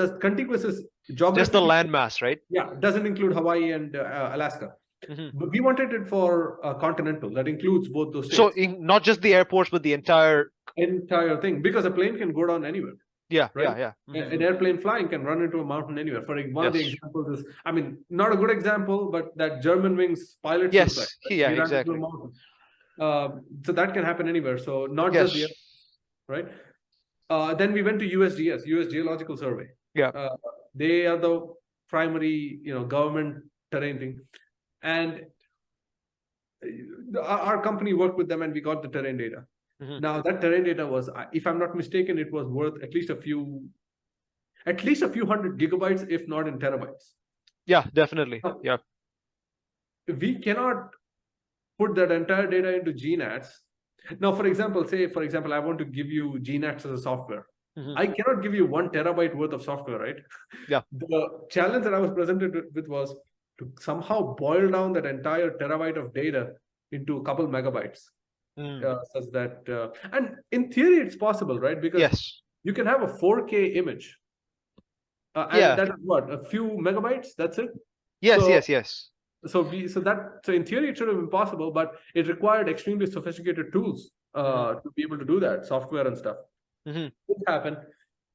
is geography. Just the landmass, right? Yeah, doesn't include Hawaii and Alaska. But we wanted it for continental. That includes both those states. So not just the airports, but the entire thing, because a plane can go down anywhere. Yeah, right? yeah. An airplane flying can run into a mountain anywhere. For one of the examples is, I mean, not a good example, but that German wings pilot suicide. Right? Yeah, exactly. So that can happen anywhere. So not just the right. Then we went to USGS, US Geological Survey. Yeah. They are primary, government terrain thing. And our company worked with them and we got the terrain data. Now that terrain data was, if I'm not mistaken, it was worth at least a few hundred gigabytes, if not in terabytes. Yeah, definitely. Yeah. We cannot put that entire data into GNATS. Now, for example, I want to give you GNATS as a software. I cannot give you 1 terabyte worth of software, right? Yeah. The challenge that I was presented with was to somehow boil down that entire terabyte of data into a couple megabytes. Such that, and in theory, it's possible, right? Because you can have a 4K image. And that is what, a few megabytes? That's it? Yes. So in theory, it should have been possible, but it required extremely sophisticated tools to be able to do that, software and stuff. It happened.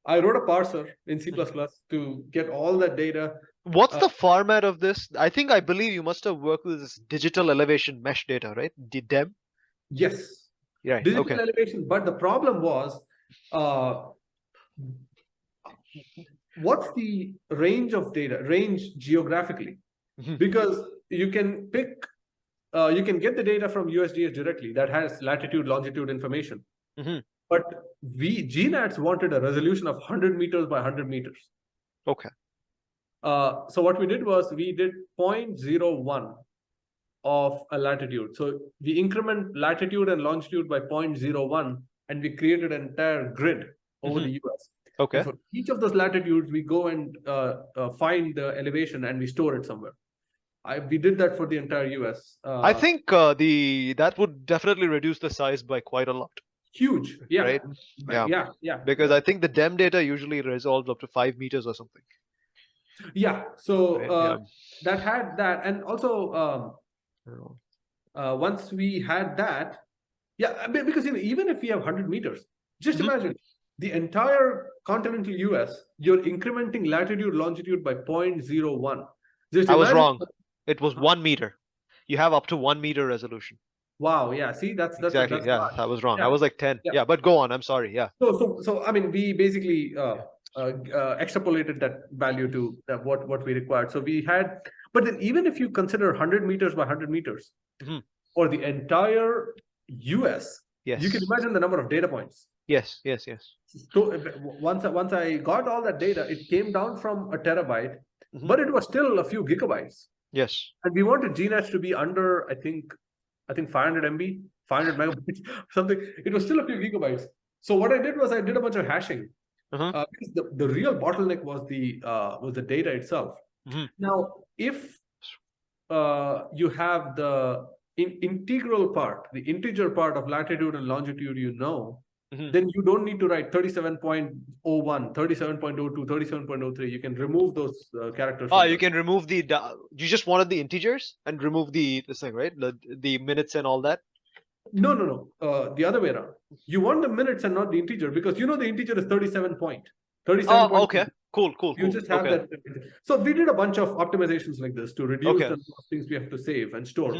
I wrote a parser in C++ to get all that data. What's the format of this? I believe you must have worked with this digital elevation mesh data, right? DEM? Yes. Right. Digital elevation. But the problem was, what's the range of data, geographically? Because you can pick, you can get the data from USGS directly that has latitude, longitude information. But GNATS wanted a resolution of 100 meters by 100 meters. Okay. So what we did was we did 0.01 of a latitude. So we increment latitude and longitude by 0.01, and we created an entire grid over the US. Okay. And for each of those latitudes, we go and find the elevation and we store it somewhere. We did that for the entire US. I think that would definitely reduce the size by quite a lot. Huge. Yeah. Right? Yeah. Because I think the DEM data usually resolves up to 5 meters or something. Yeah. So that had that. And also, once we had that, because even if we have 100 meters, just imagine the entire continental US, you're incrementing latitude, longitude by 0.01. I was wrong. It was 1 meter. You have up to 1 meter resolution. Wow. Yeah. See, that's exactly. That's I was wrong. I was like 10. Yeah. But go on. I'm sorry. Yeah. So I mean, we basically extrapolated that value to what we required. So we had, but then even if you consider 100 meters by 100 meters for the entire US, you can imagine the number of data points. Yes. So once I got all that data, it came down from a terabyte, but it was still a few gigabytes. Yes. And we wanted GNATS to be under, I think 500 MB, 500 megabytes, something. It was still a few gigabytes. So what I did was I did a bunch of hashing. Because the real bottleneck was the data itself. Now, if you have the integral part, the integer part of latitude and longitude, then you don't need to write 37.01, 37.02, 37.03. You can remove those characters. You can remove you just wanted the integers and remove this thing, right? The minutes and all that? No. The other way around. You want the minutes and not the integer, because the integer is 37 point. 37. Oh, okay. Cool. You just have that. So we did a bunch of optimizations like this to reduce the things we have to save and store.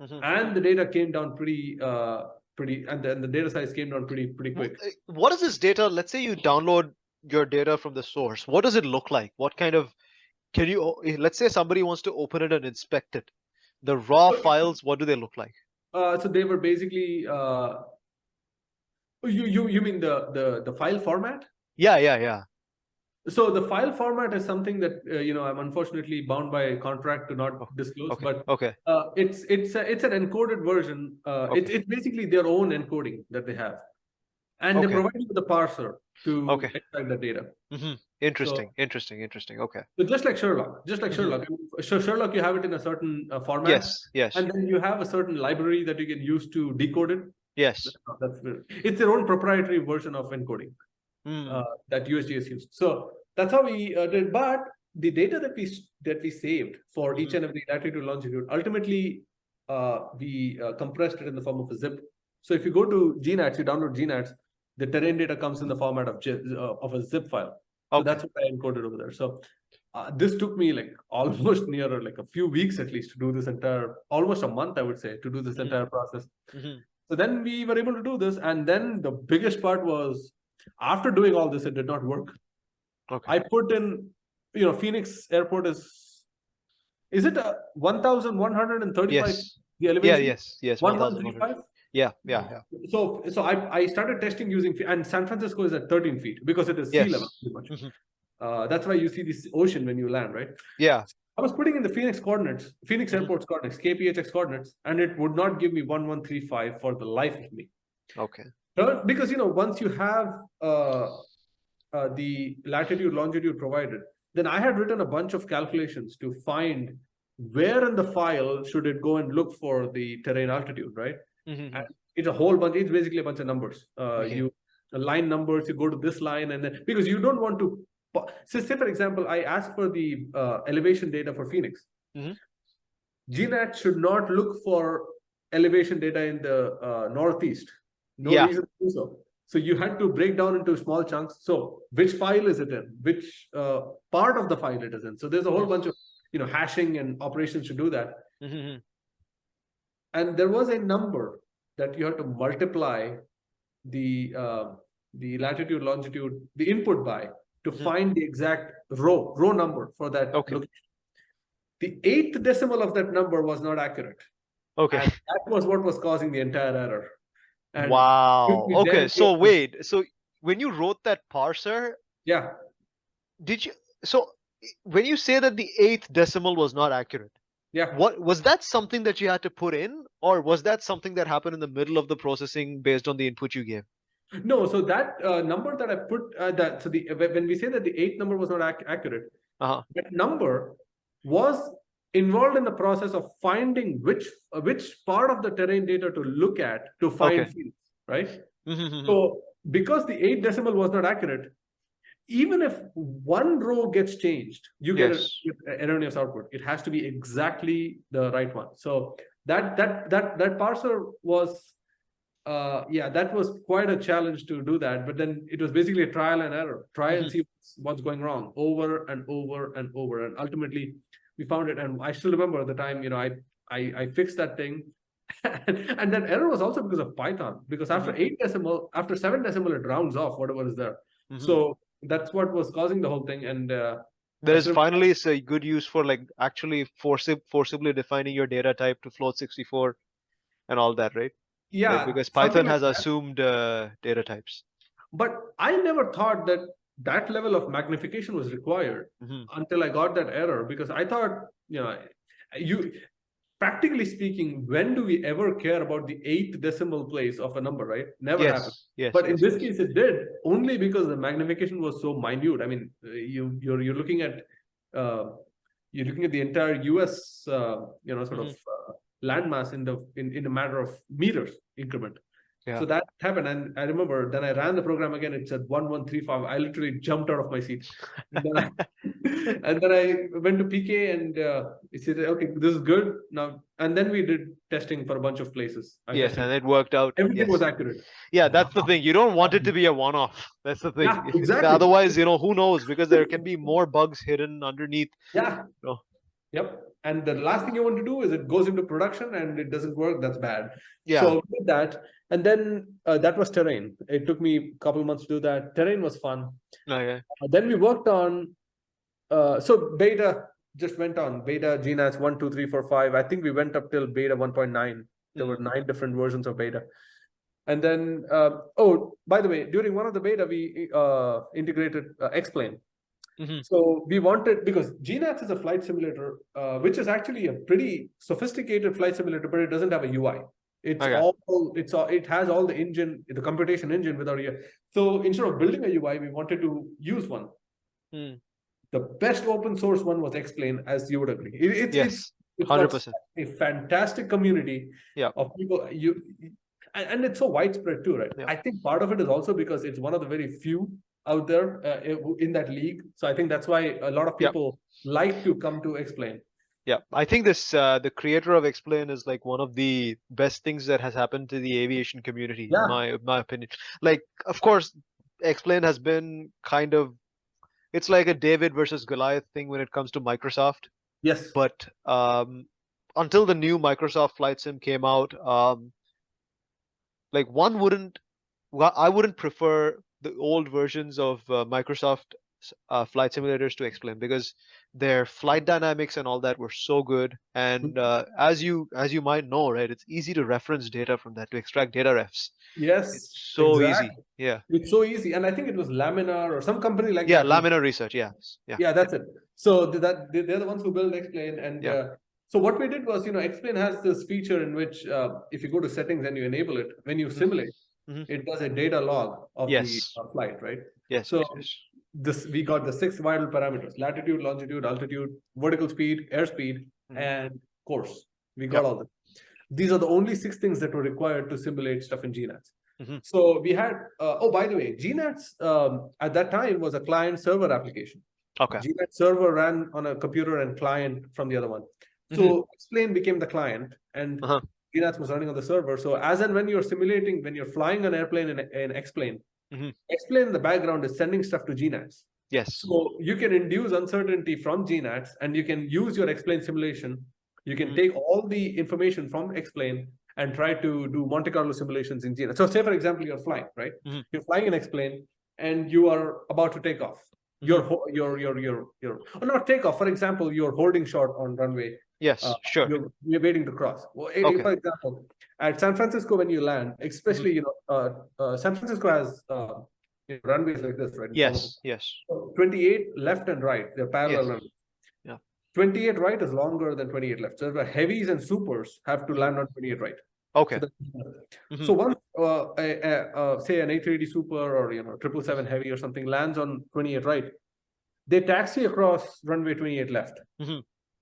And the data came down pretty, and the data size came down pretty quick. What is this data? Let's say you download your data from the source. What does it look like? What kind of, let's say somebody wants to open it and inspect it. The raw files, what do they look like? So they were basically, you mean the file format? Yeah. So the file format is something that I'm unfortunately bound by contract to not disclose. But it's an encoded version. It's basically their own encoding that they have, and they provide you with a parser to extract the data. Interesting. Okay. So just like Sherlock, Sherlock, you have it in a certain format. Yes. And then you have a certain library that you can use to decode it. Yes. It's their own proprietary version of encoding that USGS used. So that's how we did. But the data that we saved for each and every latitude, longitude, ultimately we compressed it in the form of a zip. So if you go to GNATS, you download GNATS, the terrain data comes in the format of a zip file. So that's what I encoded over there. So this took me like almost near like a few weeks at least to do this almost a month, I would say, to do this entire process. So then we were able to do this. And then the biggest part was, after doing all this, it did not work. I put in, Phoenix Airport is it a 1,135 Yes. the elevation? Yes. 1,135? Yeah. So I started testing using, and San Francisco is at 13 feet because it is sea level Yes. pretty much. That's why you see this ocean when you land, right? Yeah. I was putting in the Phoenix Airport's coordinates, KPHX coordinates, and it would not give me 1,135 for the life of me. Okay. Because once you have the latitude, longitude provided, then I had written a bunch of calculations to find where in the file should it go and look for the terrain altitude, right? And it's a whole bunch. It's basically a bunch of numbers. You line numbers. You go to this line, and then because you don't want to. So say for example, I asked for the elevation data for Phoenix. GNATS should not look for elevation data in the northeast. No reason to do so. So you had to break down into small chunks. So which file is it in? Which part of the file it is in? So there's a whole bunch of hashing and operations to do that. And there was a number that you had to multiply the latitude, longitude, the input by to find the exact row number for that location. The 8th decimal of that number was not accurate. Okay. And that was what was causing the entire error. And wow. Okay. So wait. So when you wrote that parser, so when you say that the 8th decimal was not accurate, what was that something that you had to put in, or was that something that happened in the middle of the processing based on the input you gave? No, so that number that I put when we say that the 8th number was not accurate, that number was involved in the process of finding which part of the terrain data to look at to find fields, right? So because the 8th decimal was not accurate, even if one row gets changed, you get an erroneous output. It has to be exactly the right one. So that parser was that was quite a challenge to do that. But then it was basically a trial and error. Try and see what's going wrong over and over and over. And ultimately we found it. And I still remember the time, I fixed that thing. And that error was also because of Python, because after 7 decimal, it rounds off whatever is there. So that's what was causing the whole thing. And there's finally a good use for like actually forcibly defining your data type to float 64 and all that, right? Yeah, like, because Python has assumed data types. But I never thought that level of magnification was required until I got that error, because I thought, practically speaking, when do we ever care about the 8th decimal place of a number, right? Never happened. But in this case, it did, only because the magnification was so minute. I mean, you're looking at the entire US, landmass in a matter of meters increment. So that happened, and I remember then I ran the program again. It said 1135. I literally jumped out of my seat. And then I went to PK, and it said, "Okay, this is good now." And then we did testing for a bunch of places. And it worked out. Everything was accurate. Yeah, that's the thing. You don't want it to be a one-off. That's the thing. Yeah, exactly. Otherwise, who knows? Because there can be more bugs hidden underneath. Yeah. Yep. And the last thing you want to do is it goes into production and it doesn't work. That's bad. So we did that. And then that was terrain. It took me a couple of months to do that. Terrain was fun. Then we worked on, so beta just went on. Beta, GNATS 1, 2, 3, 4, 5. I think we went up till beta 1.9. There were 9 different versions of beta. And then, by the way, during one of the beta, we integrated Explain. So we wanted, because GNATS is a flight simulator, which is actually a pretty sophisticated flight simulator, but it doesn't have a UI. It has all the computation engine without a UI. So instead of building a UI, we wanted to use one. The best open source one was Explain, as you would agree. It's 100%. A fantastic community of people. And it's so widespread too, right? I think part of it is also because it's one of the very few out there in that league. So I think that's why a lot of people like to come to Explain. Yeah, I think this the creator of Explain is like one of the best things that has happened to the aviation community, in my opinion. Like, of course, Explain has been kind of, it's like a David versus Goliath thing when it comes to Microsoft. Yes. But until the new Microsoft Flight Sim came out, like I wouldn't prefer the old versions of Microsoft flight simulators to explain, because their flight dynamics and all that were so good. And as you might know, right, it's easy to reference data from that, to extract data refs. It's Yes, so easy. exactly. Yeah. It's so easy. And I think it was Laminar or some company like Yeah, that. Laminar Research. Yeah. Yeah, that's it. So they're the ones who build Explain. And Yeah. so what we did was, Explain has this feature in which if you go to settings and you enable it, when you simulate, it does a data log of the flight, right? Yes. So Yes. we got the 6 vital parameters: latitude, longitude, altitude, vertical speed, airspeed, and course. We got all this. These are the only 6 things that were required to simulate stuff in GNATS. So we had, by the way, GNATS at that time was a client server application. Okay. GNATS server ran on a computer and client from the other one. So Explain became the client and GNATS was running on the server. So as and when you're simulating, when you're flying an airplane in Explain, Explain in the background is sending stuff to GNATS. Yes. So you can induce uncertainty from GNATS and you can use your Explain simulation. You can take all the information from Explain and try to do Monte Carlo simulations in GNATS. So say, for example, you're flying, right? You're flying in Explain and you are about to take off. You're not take off. For example, you're holding short on runway. Yes, sure. You're waiting to cross. Well, for example, at San Francisco, when you land, especially, San Francisco has runways like this, right? Yes, yes. So 28 left and right, they're parallel runways. 28 right is longer than 28 left. So the heavies and supers have to land on 28 right. Okay. So once, say an A380 super or 777 heavy or something lands on 28 right, they taxi across runway 28 left,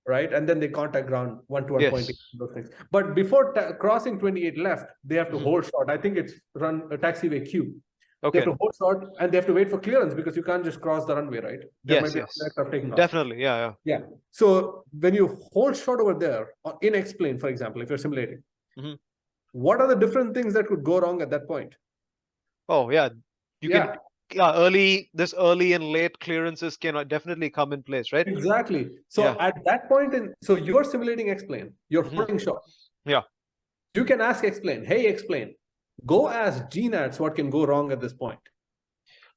right? And then they contact ground 121.8, those things. But before crossing 28 left, they have to hold short. I think it's taxiway Q. Okay. They have to hold short and they have to wait for clearance because you can't just cross the runway, right? There might be aircraft taking off. Definitely, yeah. So when you hold short over there, in Explain, for example, if you're simulating, what are the different things that could go wrong at that point? Oh, yeah. You can early and late clearances can definitely come in place, right? Exactly. So at that point so you're simulating Explain, you're holding short. Yeah. You can ask Explain, hey, Explain, go ask GNATS what can go wrong at this point.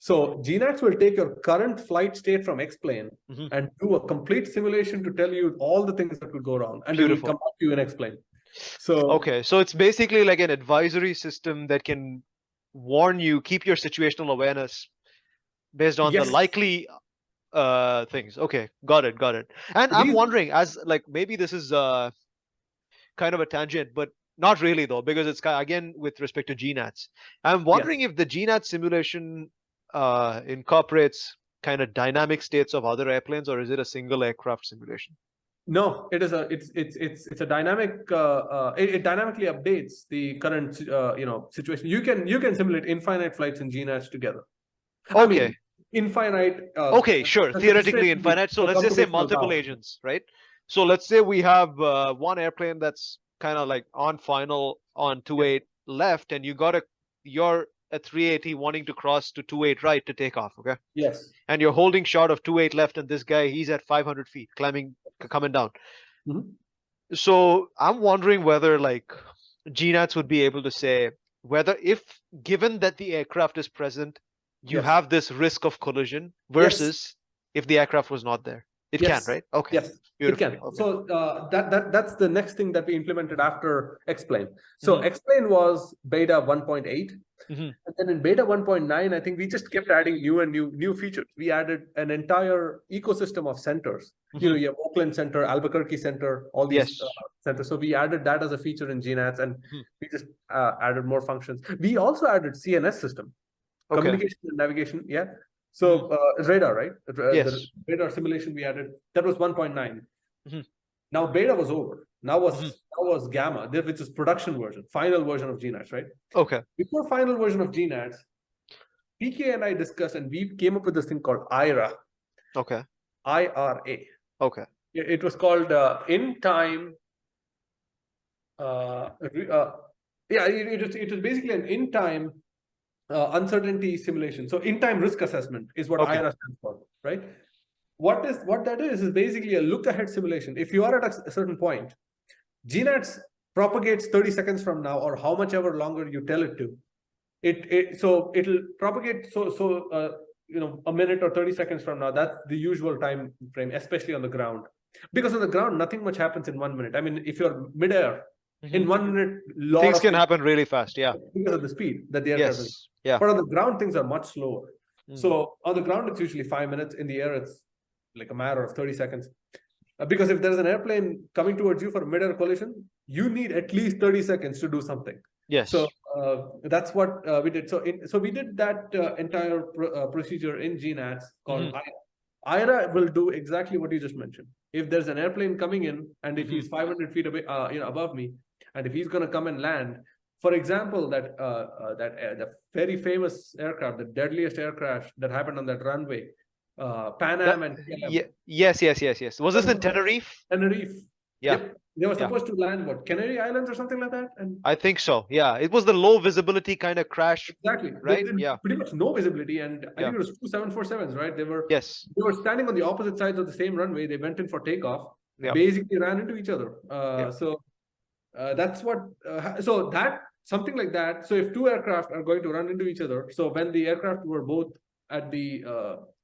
So GNATS will take your current flight state from Explain and do a complete simulation to tell you all the things that could go wrong. And it will come up to you and Explain. So okay, so it's basically like an advisory system that can warn you, keep your situational awareness based on the likely things. Okay, got it. And I'm wondering, as like maybe this is kind of a tangent, but not really though, because it's again with respect to GNATS. I'm wondering if the GNATS simulation incorporates kind of dynamic states of other airplanes, or is it a single aircraft simulation? No, it is it's a dynamic. It dynamically updates the current situation. You can simulate infinite flights in GNATS together. Okay. I mean, infinite. Okay, sure. Theoretically infinite. So let's just say multiple agents, right? So let's say we have one airplane that's kind of like on final on 28 left, and you're at 380 wanting to cross to 28 right to take off. Okay. Yes. And you're holding short of 28 left, and this guy, he's at 500 feet coming down. So I'm wondering whether like GNATS would be able to say whether, if given that the aircraft is present, you have this risk of collision versus if the aircraft was not there. It can, right? Okay. Yes, it can. Okay. So that's the next thing that we implemented after Explain. So Explain was beta 1.8. And then in beta 1.9, I think we just kept adding new features. We added an entire ecosystem of centers. You have Oakland Center, Albuquerque Center, all these centers. So we added that as a feature in GNATS, and we just added more functions. We also added CNS system, communication and navigation. Yeah. So radar, right? The radar simulation we added, that was 1.9. Now beta was over. Now was gamma, which is production version, final version of GNATS, right? Okay. Before final version of GNATS, PK and I discussed, and we came up with this thing called IRA. Okay. IRA. Okay. It was called in-time. It was basically an in-time uncertainty simulation. So in-time risk assessment is what IRA stands for, right? What that is basically a look-ahead simulation. If you are at a certain point, GNATS propagates 30 seconds from now, or how much ever longer you tell it to. So it'll propagate. So a minute or 30 seconds from now, that's the usual time frame, especially on the ground. Because on the ground, nothing much happens in 1 minute. I mean, if you're midair, in 1 minute, things can happen really fast. Yeah. Because of the speed that the aircraft is. Yeah. But on the ground, things are much slower. So on the ground, it's usually 5 minutes. In the air, it's like a matter of 30 seconds. Because if there's an airplane coming towards you for a mid-air collision, you need at least 30 seconds to do something. Yes. So that's what we did. So we did that entire procedure in GNATS called Iyer. Iyer will do exactly what you just mentioned. If there's an airplane coming in, and if he's 500 feet away, above me, and if he's going to come and land, for example, the very famous aircraft, the deadliest air crash that happened on that runway, Pan Am and KLM. Yes. Was this in Tenerife? Tenerife. Yeah. Yep. They were supposed to land Canary Islands or something like that. And I think so. Yeah, it was the low visibility kind of crash. Exactly. Right. Pretty much no visibility, and I think it was 2 747s, right? They were standing on the opposite sides of the same runway. They went in for takeoff. Basically ran into each other. So that's what. So that something like that. So if two aircraft are going to run into each other, so when the aircraft were both at the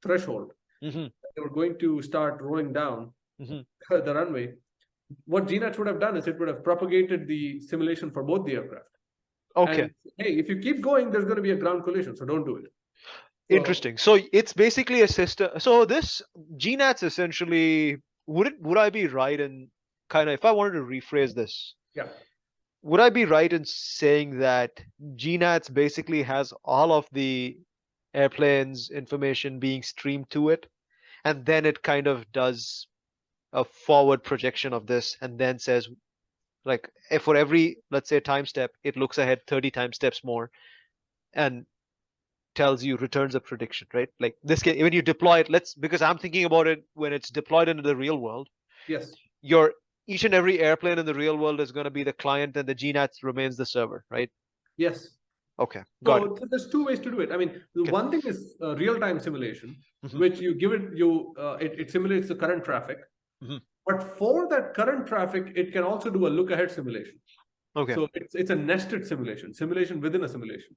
threshold, they were going to start rolling down the runway. What GNATS would have done is it would have propagated the simulation for both the aircraft. Okay. And, hey, if you keep going, there's going to be a ground collision, so don't do it. Interesting. So it's basically a system. So this GNATS essentially, would I be right in kind of, if I wanted to rephrase this, would I be right in saying that GNATS basically has all of the airplanes information being streamed to it, and then it kind of does a forward projection of this, and then says, like, if for every, let's say, time step, it looks ahead 30 time steps more, and tells you, returns a prediction, right? Like this, when you deploy it, because I'm thinking about it when it's deployed into the real world. Yes. Each and every airplane in the real world is going to be the client, and the GNATS remains the server, right? Yes. Okay. Got it. So there's two ways to do it. I mean, the one thing is real-time simulation, which you give it, it simulates the current traffic. But for that current traffic, it can also do a look-ahead simulation. Okay. So it's a nested simulation within a simulation.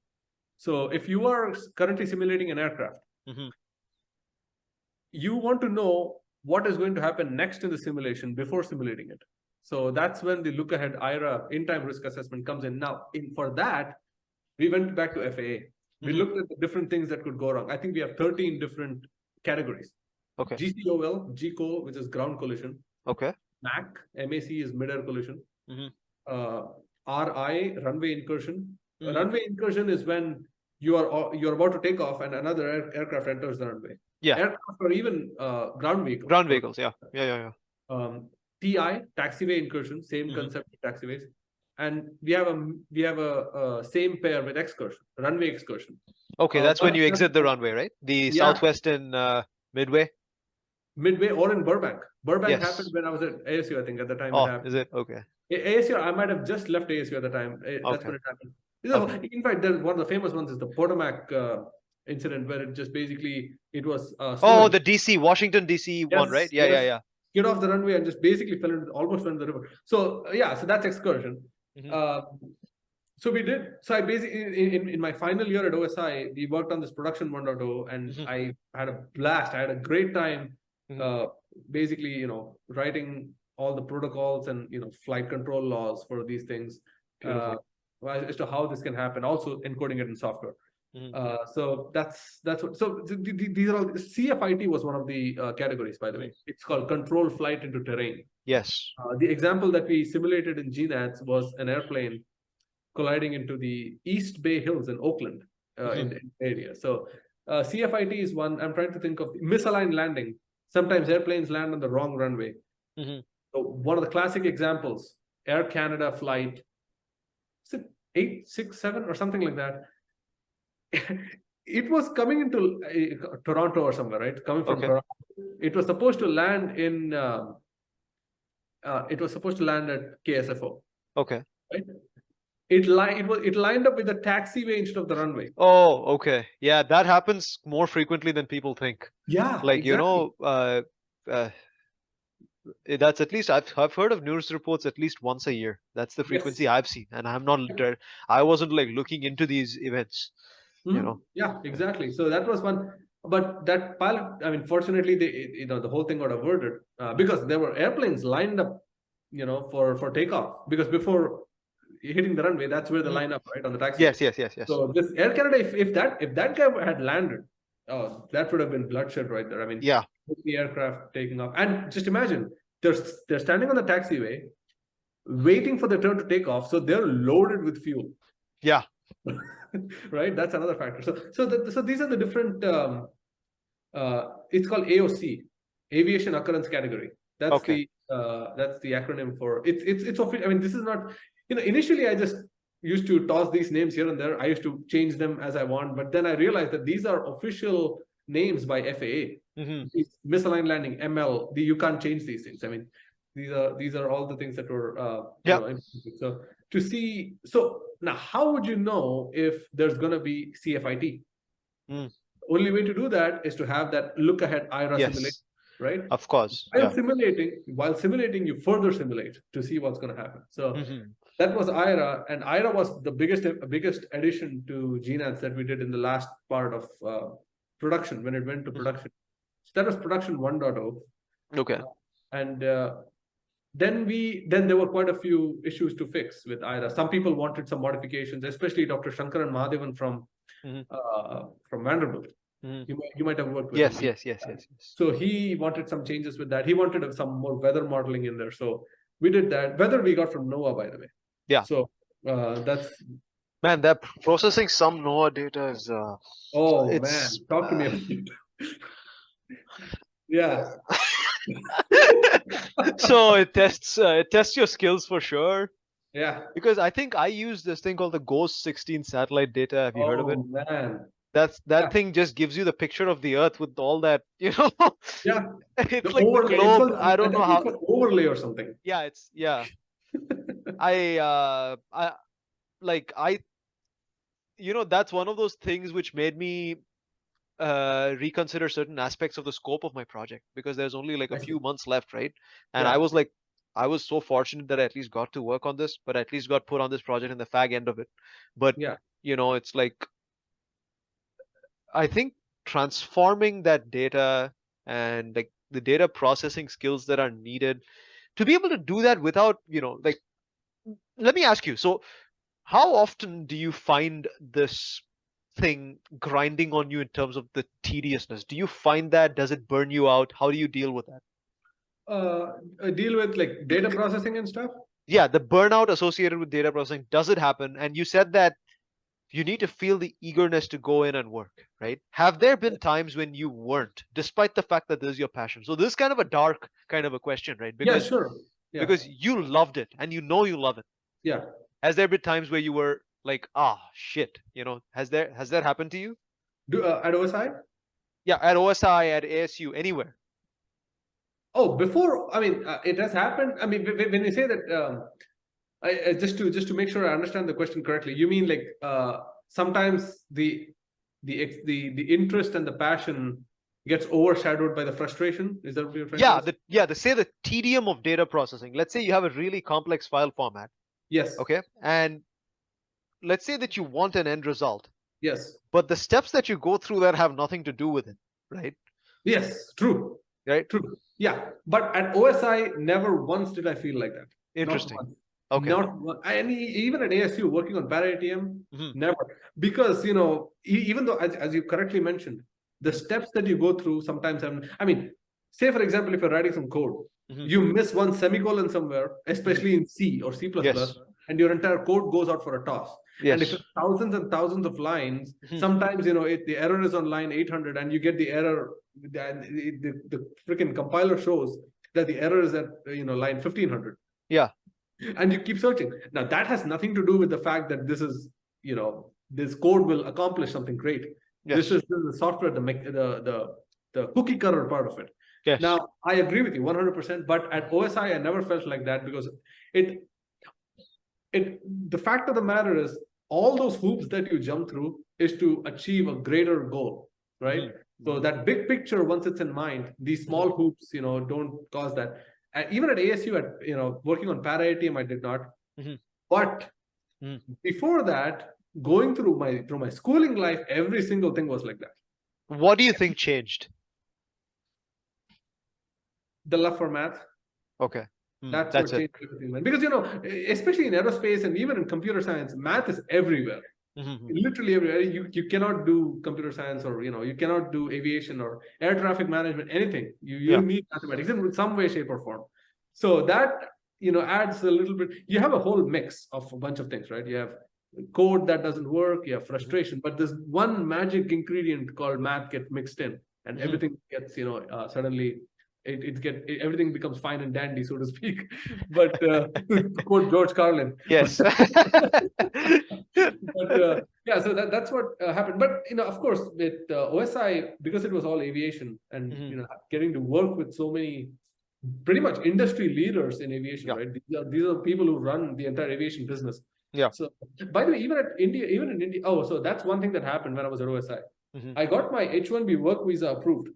So if you are currently simulating an aircraft, you want to know what is going to happen next in the simulation before simulating it. So that's when the look-ahead IRA in-time risk assessment comes in. Now, for that, we went back to FAA. We looked at the different things that could go wrong. I think we have 13 different categories. Okay. GCOL, GCO, which is ground collision. Okay. MAC is mid-air collision. RI, runway incursion. Runway incursion is when you're about to take off and another aircraft enters the runway. Yeah. Aircraft or even ground vehicles. Ground vehicles, yeah. TI, taxiway incursion, same concept with taxiways. And we have a same pair with excursion, runway excursion. Okay, that's when you exit the runway, right? The Southwest and Midway? Midway or in Burbank. Burbank happened when I was at ASU, I think, at the time. Oh, is it? Okay. ASU, I might have just left ASU at the time. That's when it happened. In fact, one of the famous ones is the Potomac incident, where it just basically, it was... the DC, Washington, DC one, right? Yeah. Get off the runway and just basically almost fell in the river. So, so that's excursion. So we did. So I basically, in my final year at OSI, we worked on this production 1.0, and I had a blast. I had a great time, basically, writing all the protocols and, flight control laws for these things, as to how this can happen, also encoding it in software. So that's what. So these are all. CFIT was one of the categories, by the way. It's called control flight into terrain. Yes. The example that we simulated in GNATS was an airplane colliding into the East Bay Hills in Oakland, in the area. So CFIT is one. I'm trying to think of misaligned landing. Sometimes airplanes land on the wrong runway. So one of the classic examples, Air Canada flight, is it 867 or something like that? It was coming into Toronto or somewhere, right? Coming from Toronto. It was supposed to land in. It was supposed to land at KSFO. Okay. Right. It lined up with the taxiway instead of the runway. Oh, okay. Yeah, that happens more frequently than people think. Yeah. Like exactly. That's at least I've heard of news reports at least once a year. That's the frequency I've seen, and I wasn't like looking into these events. Yeah, exactly. So that was one. But that pilot, I mean, fortunately, the whole thing got averted because there were airplanes lined up, for takeoff. Because before hitting the runway, that's where the lineup, right, on the taxi. Yes. So this Air Canada, if that guy had landed, oh, that would have been bloodshed right there. I mean, Yeah. the aircraft taking off, and just imagine they're standing on the taxiway, waiting for the turn to take off. So they're loaded with fuel. Yeah. Right. That's another factor. So these are the different. It's called AOC, Aviation Occurrence Category. That's the acronym for it's official. I mean, this is not. Initially I just used to toss these names here and there. I used to change them as I want, but then I realized that these are official names by FAA. Misaligned landing, ML. You can't change these things. I mean, these are all the things that were so to see. So now, how would you know if there's going to be CFIT? Only way to do that is to have that look ahead IRA simulation, right? Of course. While simulating, you further simulate to see what's going to happen. So that was IRA, and IRA was the biggest addition to GNATS that we did in the last part of production when it went to production. So that was production 1.0. Okay. And then there were quite a few issues to fix with IRA. Some people wanted some modifications, especially Dr. Shankar and Mahadevan from Vanderbilt. You might have worked with him. Yes. So he wanted some changes with that. He wanted some more weather modeling in there. So we did that. Weather we got from NOAA, by the way. Yeah. So that's. Man, that processing some NOAA data is. Man, talk to me about it. Yeah. So it tests your skills for sure. Yeah. Because I think I use this thing called the GHOST 16 satellite data. Have you heard of it? Oh man. That thing just gives you the picture of the Earth with all that, Yeah. It's the like overlay. the globe. I don't know how. Overlay or something. Yeah, that's one of those things which made me reconsider certain aspects of the scope of my project, because there's only like a few months left, right? And I was so fortunate that I at least got to work on this, but at least got put on this project in the fag end of it. But it's like, I think transforming that data and like the data processing skills that are needed to be able to do that without, let me ask you, so how often do you find this thing grinding on you in terms of the tediousness? Do you find that? Does it burn you out? How do you deal with that? Deal with like data processing and stuff? Yeah, the burnout associated with data processing, does it happen? And you said that you need to feel the eagerness to go in and work, right? Have there been times when you weren't, despite the fact that this is your passion? So this is kind of a dark kind of a question, right? Because, sure. Yeah. Because you loved it and you love it. Yeah. Has there been times where you were like, shit, has that happened to you? At OSI? Yeah, at OSI, at ASU, anywhere. Oh, before, I mean, it has happened. I mean, when you say that, just to make sure I understand the question correctly, you mean like sometimes the interest and the passion gets overshadowed by the frustration? Is that what you're trying to say? The tedium of data processing. Let's say you have a really complex file format. Yes. Okay. And let's say that you want an end result. Yes. But the steps that you go through that have nothing to do with it, right? Yes, true. Right? True. Yeah. But at OSI, never once did I feel like that. Interesting. Okay. And even at ASU, working on para-ATM, never. Because, even though, as you correctly mentioned, the steps that you go through sometimes, I mean, say, for example, if you're writing some code, you miss one semicolon somewhere, especially in C or C++, and your entire code goes out for a toss. Yes. And if it's thousands and thousands of lines, sometimes, the error is on line 800 and you get the error, the freaking compiler shows that the error is at, line 1500. Yeah. And you keep searching. Now, that has nothing to do with the fact that this is, this code will accomplish something great. Yes. This is the software, the cookie cutter part of it. Yes. Now, I agree with you 100%, but at OSI, I never felt like that, because the fact of the matter is, all those hoops that you jump through is to achieve a greater goal, right? So that big picture, once it's in mind, these small hoops, don't cause that. Even at ASU, working on para-ATM, I did not. But before that, going through my schooling life, every single thing was like that. What do you think changed? The love for math. Okay. That's That's what changed everything, man. Because, especially in aerospace and even in computer science, math is everywhere. Literally everywhere. You cannot do computer science, or you cannot do aviation or air traffic management, anything. You need mathematics in some way, shape, or form. So that adds a little bit. You have a whole mix of a bunch of things, right? You have code that doesn't work, you have frustration, but there's one magic ingredient called math gets mixed in, and everything gets suddenly everything becomes fine and dandy, so to speak. But to quote George Carlin. Yes. But yeah, so that's what happened. But of course, with OSI, because it was all aviation, and getting to work with so many pretty much industry leaders in aviation, right? These are people who run the entire aviation business. Yeah. So, by the way, even in India, so that's one thing that happened when I was at OSI. I got my H-1B work visa approved.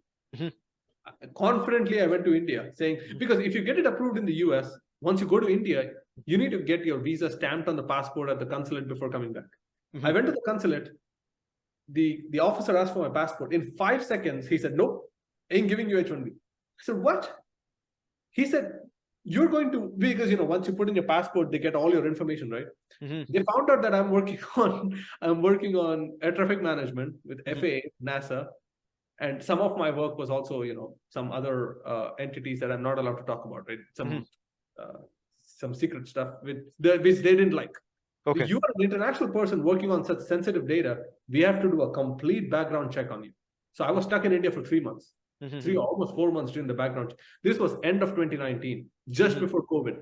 Confidently, I went to India, saying, because if you get it approved in the US, once you go to India, you need to get your visa stamped on the passport at the consulate before coming back. I went to the consulate. The officer asked for my passport. In 5 seconds, he said, "Nope, ain't giving you H-1B." I said, "What?" He said, "You're going to," because once you put in your passport, they get all your information, right? They found out that I'm working on air traffic management with FAA, NASA, and some of my work was also some other entities that I'm not allowed to talk about, right? Some secret stuff which they didn't like. Okay. You are an international person working on such sensitive data. We have to do a complete background check on you. So I was stuck in India for 3 months. Almost 4 months doing the background check. This was end of 2019, just before COVID.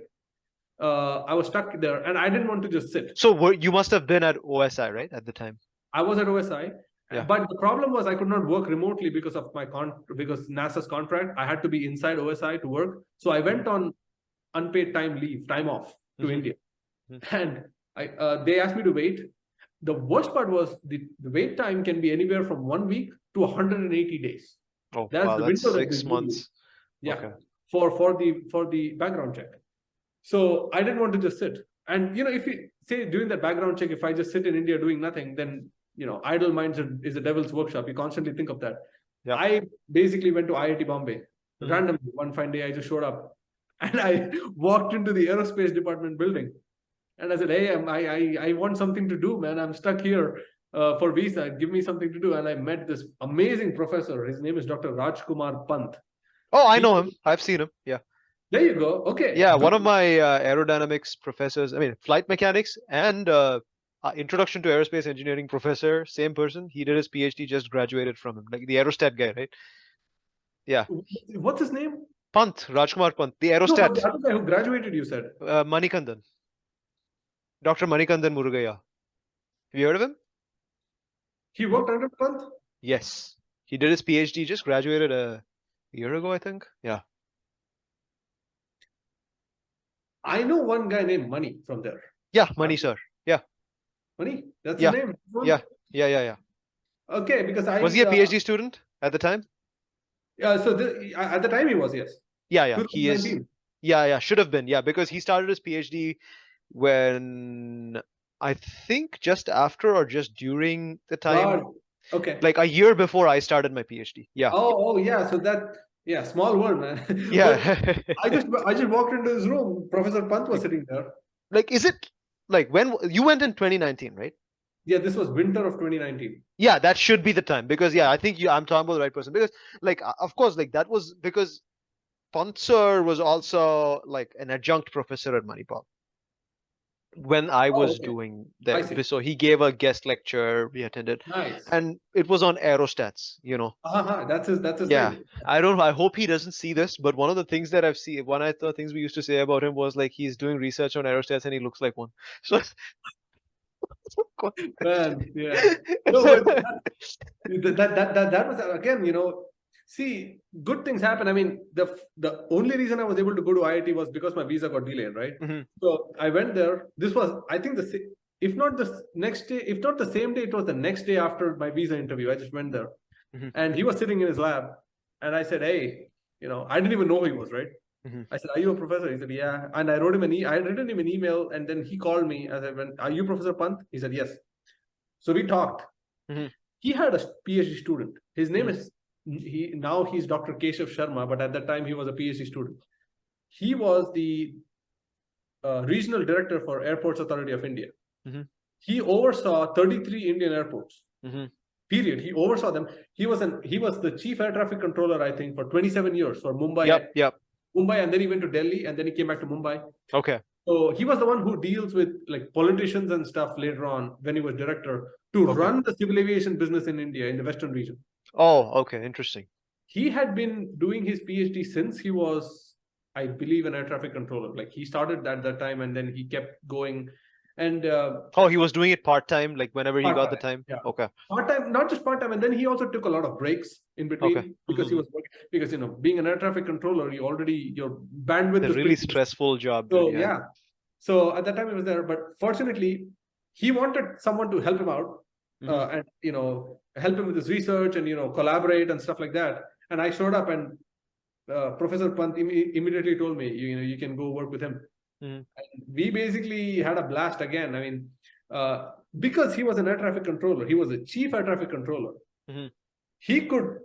I was stuck there, and I didn't want to just sit. So you must have been at OSI, right, at the time? I was at OSI, but the problem was I could not work remotely because of because NASA's contract. I had to be inside OSI to work. So I went on unpaid time off to India, and they asked me to wait. The worst part was the wait time can be anywhere from 1 week to 180 days. Oh, that's wow, the that's window 6 months. Yeah, okay. for the background check. So I didn't want to just sit. And if you say during that background check, if I just sit in India doing nothing, then idle minds is a devil's workshop. You constantly think of that. Yeah. I basically went to IIT Bombay randomly. One fine day, I just showed up, and I walked into the aerospace department building, and I said, "Hey, I want something to do, man. I'm stuck here for visa. Give me something to do." And I met this amazing professor. His name is Dr. Rajkumar Pant. Oh, I know him. I've seen him. Yeah. There you go. Okay. Yeah, one of my aerodynamics professors, flight mechanics and introduction to aerospace engineering professor, same person. He did his PhD, just graduated from him, like the aerostat guy, right? Yeah. What's his name? Pant, Rajkumar Pant, the aerostat. No, the other guy who graduated, you said. Manikandan. Dr. Manikandan Murugaya. Have you heard of him? He worked under Pant? Yes. He did his PhD, just graduated a year ago, I think. Yeah. I know one guy named Mani from there. Yeah, Mani, sir. Yeah. Mani? That's the name? Yeah. Okay, because Was he a PhD student at the time? Yeah, so at the time he was, yes. Yeah, he is. Yeah, should have been. Yeah, because he started his PhD when I think just after or just during the time. Okay. Like a year before I started my PhD. Yeah. Oh, yeah. So yeah, small world, man. Yeah. I just walked into his room. Professor Pant was sitting there. Like, is it like when you went in 2019, right? Yeah, this was winter of 2019. Yeah, that should be the time, because I think I'm talking about the right person, because of course, that was because Pant sir was also like an adjunct professor at Manipal when I was doing that. So he gave a guest lecture, we attended. Nice. And it was on aerostats, That's his yeah thing. I hope he doesn't see this, but one of the things that I've seen, one of the things we used to say about him was like, he's doing research on aerostats and he looks like one. So man, yeah. No, but that was again, see, good things happen. The only reason I was able to go to IIT was because my visa got delayed, right? So I went there. This was, I think, if not the next day, if not the same day, it was the next day after my visa interview. I just went there, and he was sitting in his lab, and I said, "Hey, I didn't even know who he was, right?" I said, "Are you a professor?" He said, "Yeah." And I wrote him I had written him an email, and then he called me. I said, "Are you Professor Pant?" He said, "Yes." So we talked. He had a PhD student. His name is, he's Dr. Keshav Sharma, but at that time he was a PhD student. He was the regional director for Airports Authority of India. He oversaw 33 Indian airports. Period. He oversaw them. He was the chief air traffic controller, I think, for 27 years for Mumbai. Mumbai, and then he went to Delhi, and then he came back to Mumbai. Okay. So he was the one who deals with like politicians and stuff later on when he was director to run the civil aviation business in India in the Western region. Oh, okay. Interesting. He had been doing his PhD since he was, I believe, an air traffic controller. Like he started at that time and then he kept going. And he was doing it part-time, like whenever he got the time. Yeah. Okay. Part-time, not just part-time, and then he also took a lot of breaks in between because he was working. Because being an air traffic controller, your bandwidth is a really stressful job. So so at that time he was there, but fortunately, he wanted someone to help him out and help him with his research and collaborate and stuff like that. And I showed up, and Professor Pant immediately told me, you can go work with him. And we basically had a blast again. I mean, because he was an air traffic controller, he was a chief air traffic controller. He could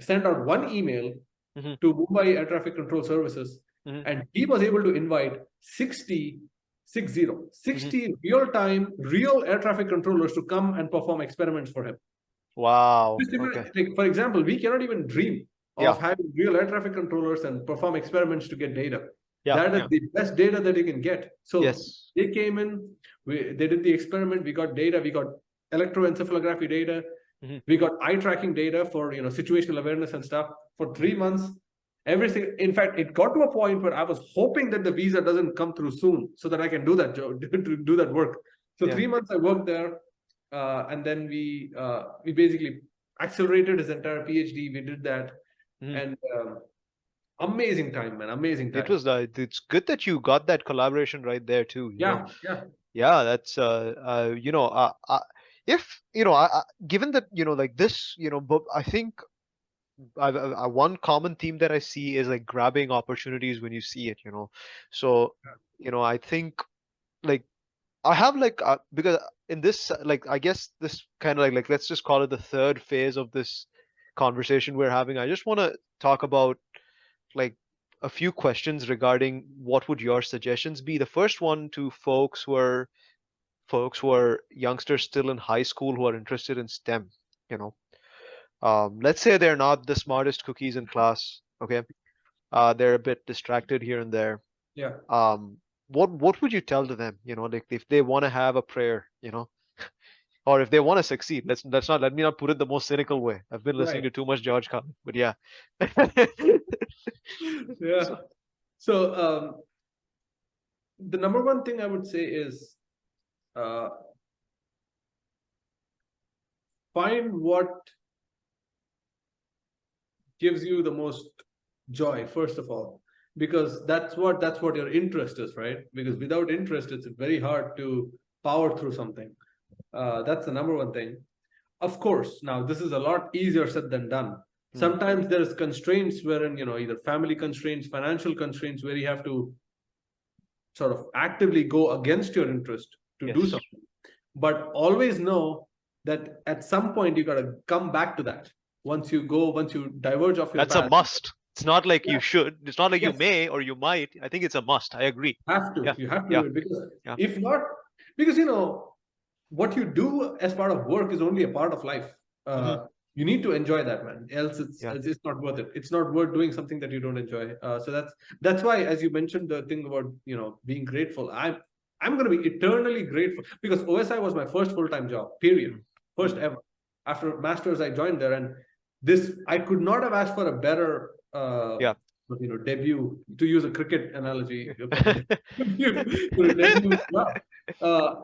send out one email to Mumbai Air Traffic Control Services, and he was able to invite 60 real-time, real air traffic controllers to come and perform experiments for him. Wow. Like, for example, we cannot even dream of having real air traffic controllers and perform experiments to get data. That is the best data that you can get. So they came in, they did the experiment, we got data, we got electroencephalography data, we got eye tracking data for situational awareness and stuff for 3 months. Everything. In fact, it got to a point where I was hoping that the visa doesn't come through soon so that I can do that job, do that work. So 3 months I worked there, and then we basically accelerated his entire PhD. We did that, and amazing time, man. Amazing time. It was. It's good that you got that collaboration right there too. Yeah. That's given that like this, but I think one common theme that I see is like grabbing opportunities when you see it. So I think like I have like because in this like I guess this kind of like let's just call it the third phase of this conversation we're having. I just want to talk about like a few questions regarding what would your suggestions be. The first one to folks who are youngsters still in high school who are interested in STEM. Let's say they're not the smartest cookies in class. Okay, they're a bit distracted here and there. What would you tell to them? Like if they want to have a prayer, or if they want to succeed. Let me not put it the most cynical way. I've been listening to too much George Carlin, but yeah. So the number one thing I would say is find what gives you the most joy, first of all, because that's what your interest is, right? Because without interest, it's very hard to power through something. That's the number one thing. Of course, now this is a lot easier said than done. Sometimes there's constraints wherein, either family constraints, financial constraints, where you have to sort of actively go against your interest to do something. But always know that at some point you got to come back to that. Once you diverge off your path. That's a must. It's not like you should. It's not like you may or you might. I think it's a must. I agree. You have to do it, because if not, because what you do as part of work is only a part of life. You need to enjoy that, man. Else it's not worth it. It's not worth doing something that you don't enjoy. So that's why, as you mentioned, the thing about being grateful. I'm going to be eternally grateful, because OSI was my first full-time job. Period. First ever. After masters, I joined there, and I could not have asked for a better debut, to use a cricket analogy.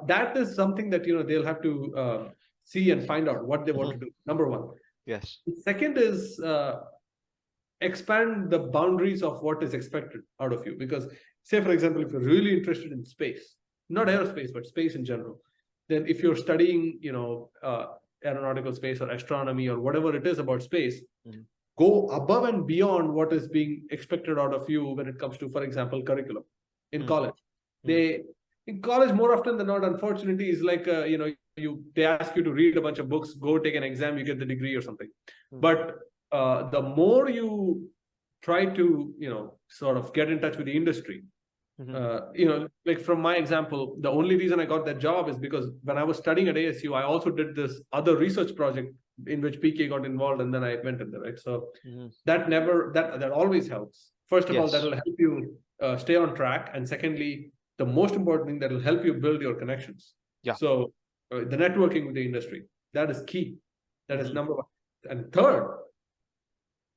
That is something that they'll have to see and find out what they want to do. Number one. Yes. Second is expand the boundaries of what is expected out of you. Because, say for example, if you're really interested in space, not aerospace but space in general, then if you're studying aeronautical space or astronomy or whatever it is about space, go above and beyond what is being expected out of you when it comes to, for example, curriculum in college. In college, more often than not, unfortunately, is like you they ask you to read a bunch of books, go take an exam, you get the degree or something. But the more you try to, sort of get in touch with the industry, like from my example, the only reason I got that job is because when I was studying at ASU, I also did this other research project in which PK got involved, and then I went in there, right? So that always helps. First of all, that will help you stay on track, and secondly, the most important thing, that will help you build your connections. So the networking with the industry, that is key. That is number one. And third,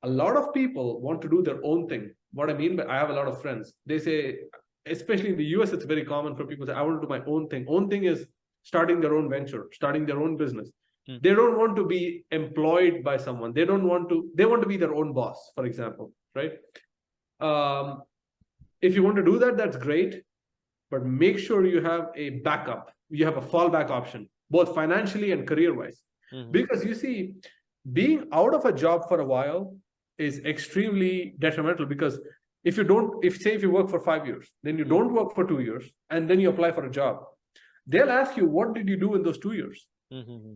a lot of people want to do their own thing. What I mean by, I have a lot of friends, they say, especially in the US, it's very common for people to say, I want to do my own thing. Own thing is starting their own venture, starting their own business. They don't want to be employed by someone. They want to be their own boss, for example, right? If you want to do that, that's great, but make sure you have a backup. You have a fallback option, both financially and career-wise. Because you see, being out of a job for a while is extremely detrimental, because if you work for 5 years, then you don't work for 2 years, and then you apply for a job, they'll ask you, what did you do in those 2 years?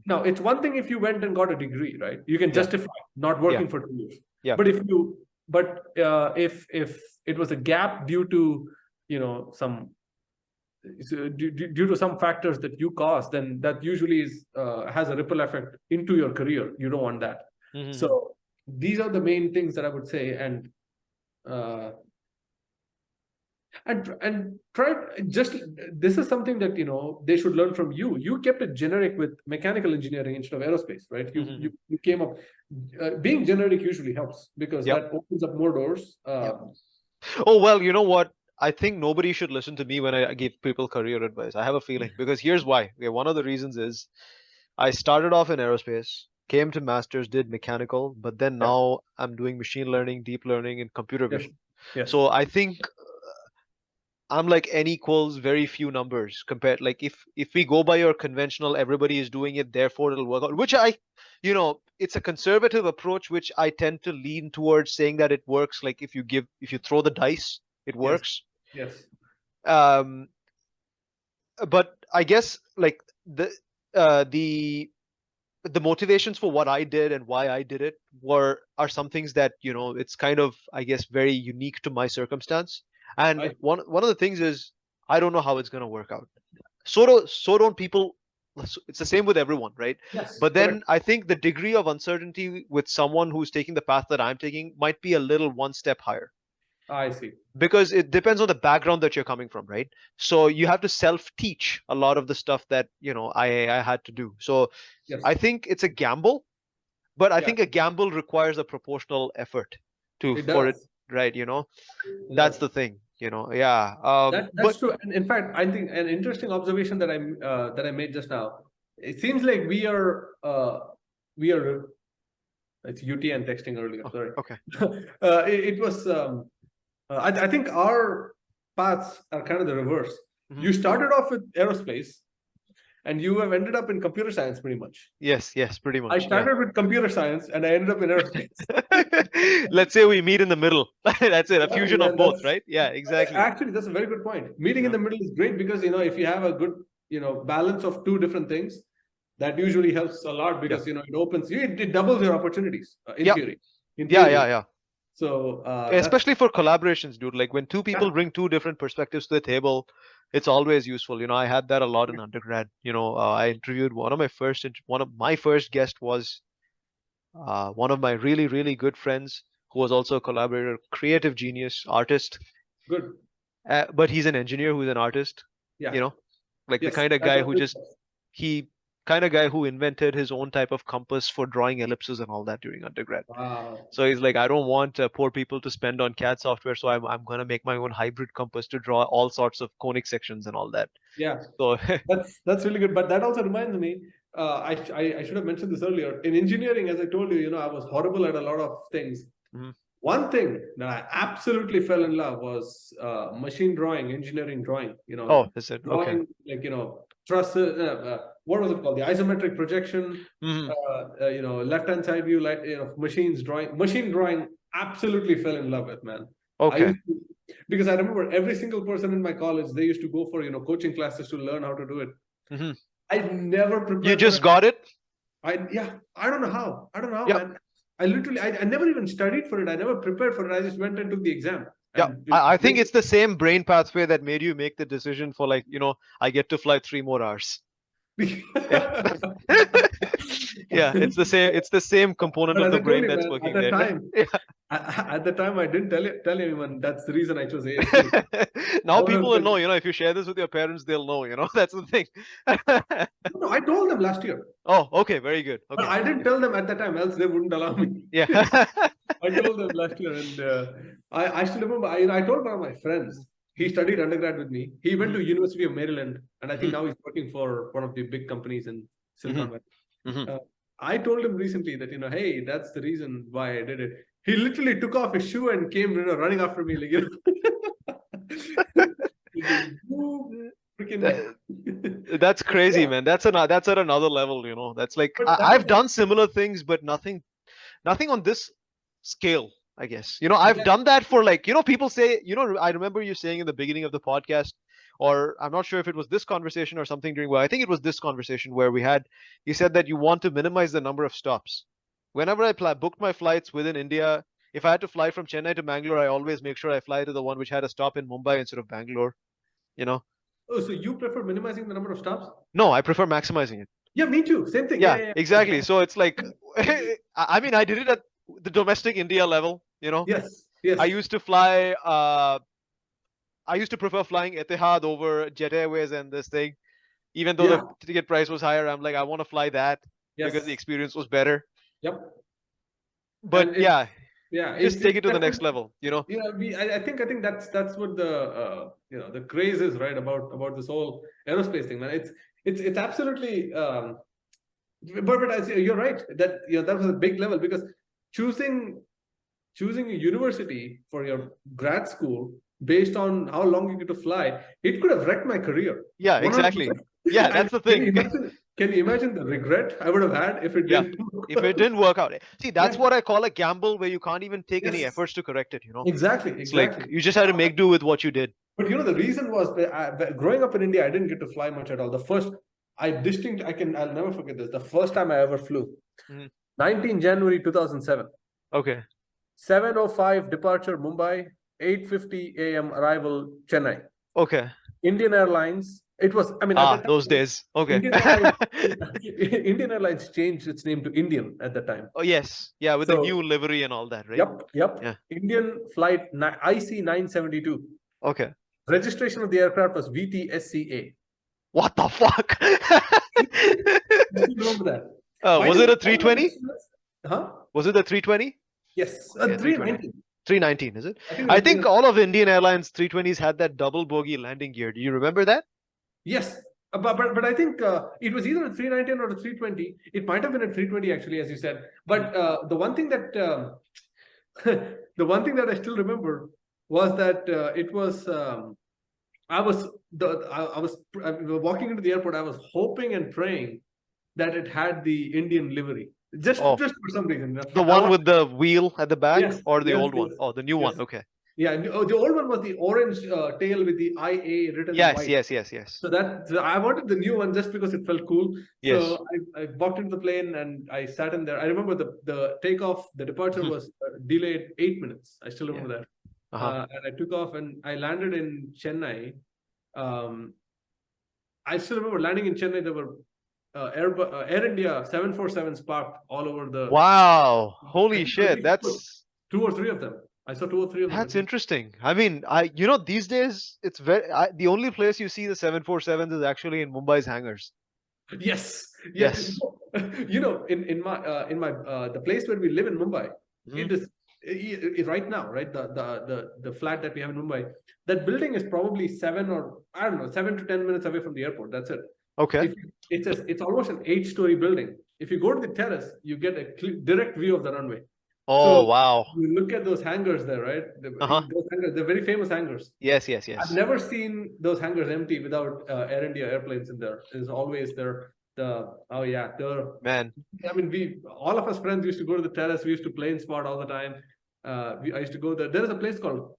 Now, it's one thing if you went and got a degree, right? You can justify not working for 2 years. But if it was a gap due to some factors that you caused, then that usually has a ripple effect into your career. You don't want that. So these are the main things that I would say, and try this is something that they should learn from you. You kept it generic with mechanical engineering instead of aerospace, right? You came up being generic usually helps, because that opens up more doors. Oh, well, you know what? I think nobody should listen to me when I give people career advice. I have a feeling, because here's why. One of the reasons is I started off in aerospace, came to masters, did mechanical, but then now I'm doing machine learning, deep learning, and computer vision. So I think I'm like n equals very few numbers compared. Like if we go by your conventional, everybody is doing it, therefore it'll work out, which it's a conservative approach, which I tend to lean towards saying that it works. Like if you throw the dice, it works. But I guess like the motivations for what I did and why I did it are some things that it's kind of, I guess, very unique to my circumstance. And one of the things is, I don't know how it's going to work out. So don't people. It's the same with everyone, right? But then I think the degree of uncertainty with someone who's taking the path that I'm taking might be a little one step higher. I see. Because it depends on the background that you're coming from, right? So you have to self-teach a lot of the stuff that I had to do. So I think it's a gamble, but I think a gamble requires a proportional effort for it, right? That's the thing. That's true. And in fact, I think an interesting observation that I made just now. It seems like we are. It's UTN texting earlier. Sorry. Okay. It was. I think our paths are kind of the reverse. You started off with aerospace, and you have ended up in computer science pretty much. Yes, pretty much. I started with computer science, and I ended up in aerospace. Let's say we meet in the middle. That's it, a fusion of both, right? Yeah, exactly. Actually, that's a very good point. Meeting in the middle is great, because if you have a good balance of two different things, that usually helps a lot, because it opens you, it doubles your opportunities in theory. Yeah. So especially for collaborations, dude, like when two people bring two different perspectives to the table, it's always useful. I had that a lot in undergrad. I interviewed one of my first guests was one of my really, really good friends who was also a collaborator, creative genius, artist. Good. But he's an engineer who's an artist. Like the kind of guy who invented his own type of compass for drawing ellipses and all that during undergrad. Wow. So he's like, I don't want poor people to spend on CAD software, so I'm going to make my own hybrid compass to draw all sorts of conic sections and all that. Yeah. So that's really good. But that also reminds me, I should have mentioned this earlier. In engineering, as I told you, I was horrible at a lot of things. One thing that I absolutely fell in love was machine drawing, engineering drawing. Oh, is it? Drawing, okay. Like truss. What was it called? The isometric projection. Left-hand side view, machine drawing. Absolutely fell in love with, man. Okay. Because I remember every single person in my college, they used to go for coaching classes to learn how to do it. I never prepared. You just got it? I don't know how. I don't know how, Yep. man. I literally, I never even studied for it. I never prepared for it. I just went and took the exam. Yeah, And I think it's the same brain pathway that made you make the decision for like, I get to fly 3 more hours. Yeah. Yeah, it's the same component But of as the I told brain you, that's man, working at the there. time, Yeah. at the time, I didn't tell anyone. That's the reason I chose ASU. Now I would people have will said, know, if you share this with your parents, they'll know, that's the thing. no, I told them last year. Oh, okay, very good. But Okay. I didn't tell them at the time, else they wouldn't allow me. Yeah. I told them last year, and I still remember. I told one of my friends. He studied undergrad with me. He went to University of Maryland, and I think now he's working for one of the big companies in Silicon Valley. I told him recently that hey, that's the reason why I did it. He literally took off his shoe and came, running after me, like That's crazy, man. That's at another level, That's like I've done similar things, but nothing on this scale, I guess. I've done that for like, people say, I remember you saying in the beginning of the podcast, or I'm not sure if it was this conversation or something I think it was this conversation where you said that you want to minimize the number of stops. Whenever I booked my flights within India, if I had to fly from Chennai to Bangalore, I always make sure I fly to the one which had a stop in Mumbai instead of Bangalore, Oh, so you prefer minimizing the number of stops? No, I prefer maximizing it. Yeah, me too. Same thing. Yeah, exactly. So it's like, I mean, I did it at the domestic India level, Yes. I used to fly, I used to prefer flying Etihad over Jet Airways and this thing. Even though the ticket price was higher, I'm like, I want to fly that because the experience was better. Yep. But just take it to the next level, Yeah, I think that's what the the craze is, right, about this whole aerospace thing, man. It's absolutely but you're right that that was a big level, because choosing a university for your grad school based on how long you get to fly, it could have wrecked my career. Yeah, exactly. Yeah, that's the thing. Can you imagine the regret I would have had if it didn't work if it didn't work out? See, that's what I call a gamble, where you can't even take any efforts to correct it, Exactly. It's like you just had to make do with what you did. But the reason was growing up in India, I didn't get to fly much at all. The first, I'll never forget this. The first time I ever flew, 19 January 2007. Okay. 7:05 departure Mumbai, 8:50 a.m. arrival Chennai. Okay. Indian Airlines. It was, at the time, those days. Okay. Indian Airlines changed its name to Indian at the time. Oh, yes. Yeah, with the new livery and all that, right? Yep. Yeah. Indian flight IC 972. Okay. Registration of the aircraft was VTSCA. What the fuck? Remember that? Was it a 320? Huh? Was it a 320? Yes, 319. 319, is it? I think all of Indian Airlines 320s had that double bogey landing gear. Do you remember that? Yes, but I think it was either a 319 or a 320. It might have been a 320 actually, as you said. But the one thing that I still remember was that it was I was walking into the airport. I was hoping and praying that it had the Indian livery. Just for some reason. The one with the wheel at the back, or the old one? Oh, the new one. Okay. Yeah, the old one was the orange tail with the IA written in white. Yes. So I wanted the new one just because it felt cool. Yes. So I walked into the plane and I sat in there. I remember the takeoff, the departure was delayed 8 minutes. I still remember that. And I took off and I landed in Chennai. I still remember landing in Chennai. There were Air India 747s parked all over the. Wow! Holy shit! That's 2 or 3 of them. I saw 2 or 3 of them. That's interesting. I mean, these days it's the only place you see the 747s is actually in Mumbai's hangars. Yes. Yes. In my the place where we live in Mumbai, it is right now, right? The flat that we have in Mumbai, that building is probably 7 to 10 minutes away from the airport. That's it. Okay. It's almost an 8-story building. If you go to the terrace, you get a direct view of the runway. Oh, wow. You look at those hangars there, right? Those hangars, they're very famous hangars. Yes. I've never seen those hangars empty without Air India airplanes in there. There's always Man. I mean, all of us friends used to go to the terrace. We used to plane spot all the time. I used to go there. There is a place called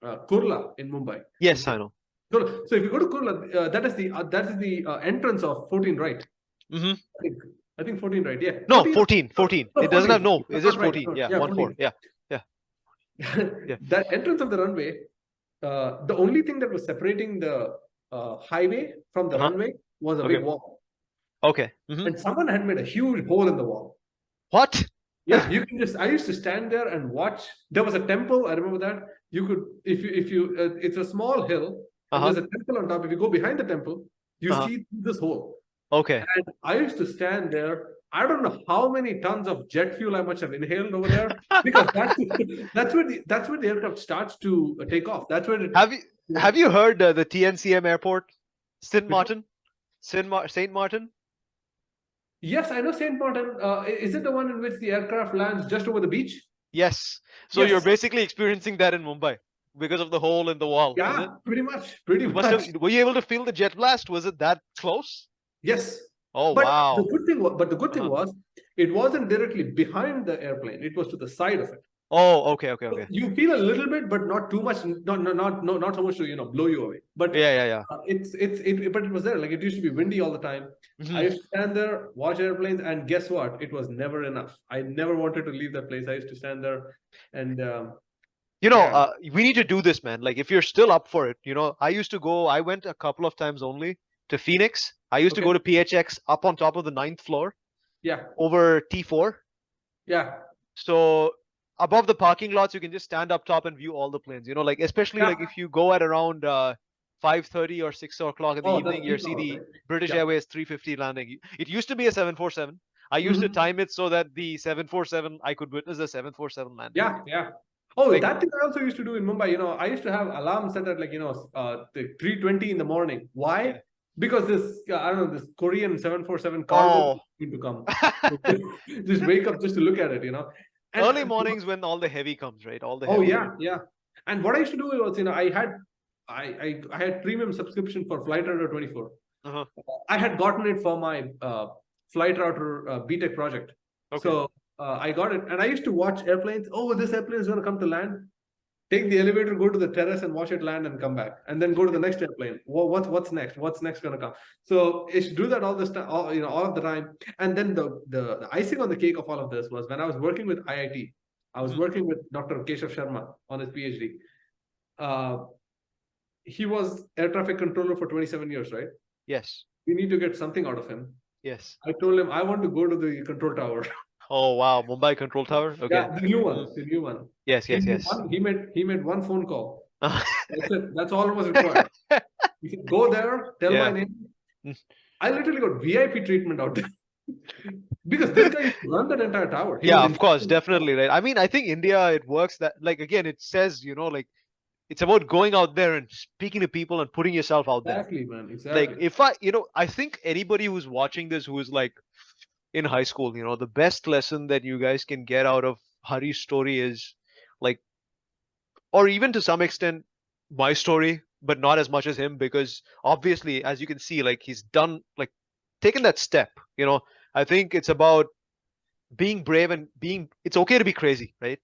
Kurla in Mumbai. Yes, I know. So if you go to Kurla, that is the entrance of 14, right? Mm-hmm. I think 14, right? Yeah. No, 14. No, It doesn't 14. have no. That's It's just not right. 14. No, Yeah, yeah, 14. 14. Yeah. Yeah. That entrance of the runway, the only thing that was separating the highway from the Uh-huh. runway was a Okay. big wall. Okay. Mm-hmm. And someone had made a huge hole in the wall. What? Yeah, you can just. I used to stand there and watch. There was a temple. I remember that. You could, if you, it's a small hill, and Uh-huh. there's a temple on top. If you go behind the temple, you Uh-huh. see this hole. Okay. And I used to stand there. I don't know how many tons of jet fuel I must have inhaled over there, because that's where the aircraft starts to take off. That's where it. Have you heard the TNCM airport, Saint Which one? Martin, Saint Martin? Yes, I know Saint Martin. Is it the one in which the aircraft lands just over the beach? Yes. So Yes. you're basically experiencing that in Mumbai because of the hole in the wall, is Yeah, it? pretty much. Pretty You much. must have. Were you able to feel the jet blast? Was it that close? Yes. Oh But wow. the good thing Uh-huh. was, it wasn't directly behind the airplane. It was to the side of it. Oh, okay. So you feel a little bit, but not too much. Not so much to blow you away. But Yeah. but it was there. Like, it used to be windy all the time. Mhm. I used to stand there, watch airplanes, and guess what? It was never enough. I never wanted to leave that place. I used to stand there, and yeah. We need to do this, man. Like, if you're still up for it, I used to go. I went a couple of times only to Phoenix. I used to go to PHX up on top of the 9th floor Yeah, over T4. yeah, So above the parking lots, you can just stand up top and view all the planes. Like, especially yeah. like if you go at around 5:30 or 6 o'clock in the Oh, evening, that's you peak see hour, the right? British Yeah. Airways 350 landing. It used to be a 747. I used to Mhm. time it so that the 747, I could witness the 747 landing. Yeah. Oh, Like, that thing I also used to do in Mumbai. I used to have alarms set at, like, the 3:20 in the morning. Why? Yeah. Because this, I don't know, this Korean 747 cargo oh, need to come. Just wake up just to look at it. And early mornings when all the heavy comes, right? All the oh heavy. yeah. And what I used to do was, I had premium subscription for Flight Router 24. Uh-huh. I had gotten it for my Flight Router BTech project. Okay. So I got it, and I used to watch airplanes. Oh, this airplane is going to come to land. Take the elevator, go to the terrace, and watch it land, and come back, and then go to the next airplane. What's next? What's next going to come? So I used to do that all this time, all of the time. And then the icing on the cake of all of this was when I was working with IIT. I was working with Dr. Keshav Sharma on his PhD. He was air traffic controller for 27 years, right? Yes. We need to get something out of him. Yes. I told him I want to go to the control tower. Oh wow, Mumbai Control Tower. Okay. Yeah, the new one. Yes. He made one phone call. That's it. That's all it was required. You can go there, tell my name. I literally got VIP treatment out there. Because this guy used to run that entire tower. Yeah, of course, definitely, right. I mean, I think India, it works that, like, again, it says, like, it's about going out there and speaking to people and putting yourself out there. Exactly, man. Exactly. Like, if I think anybody who's watching this who is like in high school, the best lesson that you guys can get out of Hari's story is like, or even to some extent, my story, but not as much as him, because obviously, as you can see, like, he's done, like, taken that step. I think it's about being brave and it's okay to be crazy, right?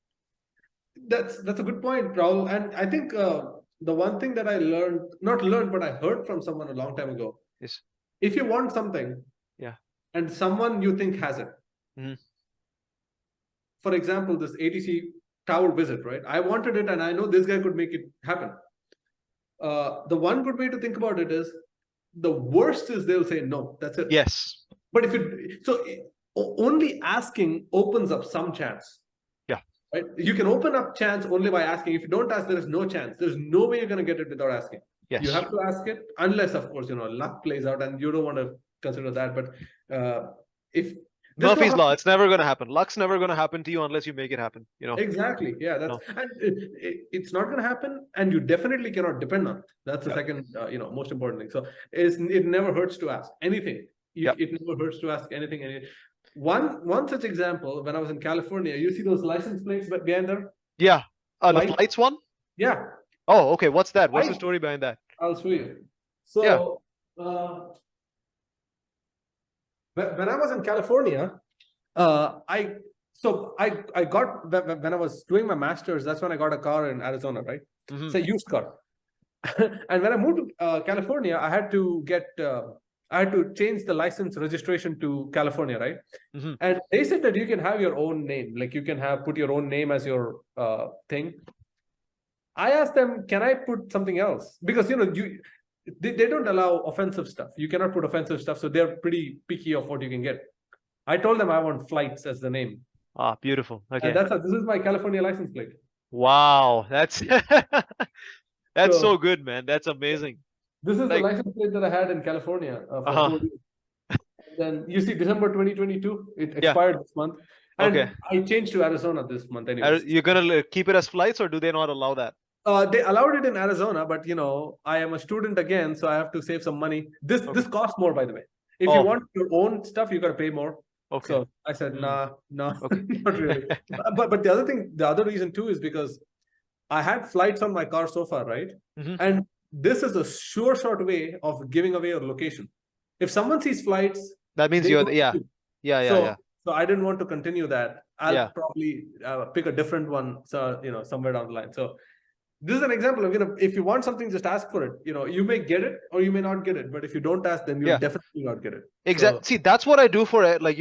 That's a good point, Raul. And I think the one thing that I not learned, but I heard from someone a long time ago is, if you want something, and someone you think has it. For example, this ATC tower visit, right? I wanted it, and I know this guy could make it happen. The one good way to think about it is, the worst is they'll say no. That's it. Yes. But only asking opens up some chance. Yeah. Right? You can open up chance only by asking. If you don't ask, there is no chance. There's no way you're going to get it without asking. Yes. You have to ask it, unless, of course, luck plays out, and you don't want to consider that. But if Murphy's law, it's never going to happen. Luck's never going to happen to you unless you make it happen. Exactly. Yeah, and it's not going to happen, and you definitely cannot depend on it. That's the second, most important thing. So it never hurts to ask anything. It never hurts to ask anything. One such example, when I was in California, you see those license plates behind there? Yeah. The flights one? Yeah. Oh, okay. What's that? What's the story behind that? I'll show you. So, when I was in California, I got, when I was doing my master's, that's when I got a car in Arizona, right? It's a used car. And when I moved to California, I had to change the license registration to California, right? And they said that you can have your own name, like you can put your own name as your thing. I asked them, can I put something else? Because they don't allow offensive stuff. You cannot put offensive stuff, so they're pretty picky of what you can get. I told them I want flights as the name. Ah, beautiful. Okay. And this is my California license plate. Wow, that's so good, man. That's amazing. This is the license plate that I had in California for 4 years. And then you see December 2022, it expired this month. And I changed to Arizona this month anyway. You're gonna keep it as flights, or do they not allow that? They allowed it in Arizona, but I am a student again, so I have to save some money. This costs more, by the way. If you want your own stuff, you got to pay more. Okay. So I said, nah, okay. Not really. But the other reason too is because I had flights on my car so far, right? And this is a short way of giving away your location. If someone sees flights, that means you're So I didn't want to continue that. I'll probably pick a different one, so somewhere down the line. So this is an example of if you want something, just ask for it. You may get it or you may not get it, but if you don't ask, then you'll definitely not get it. Exactly. See, that's what I do for it. Like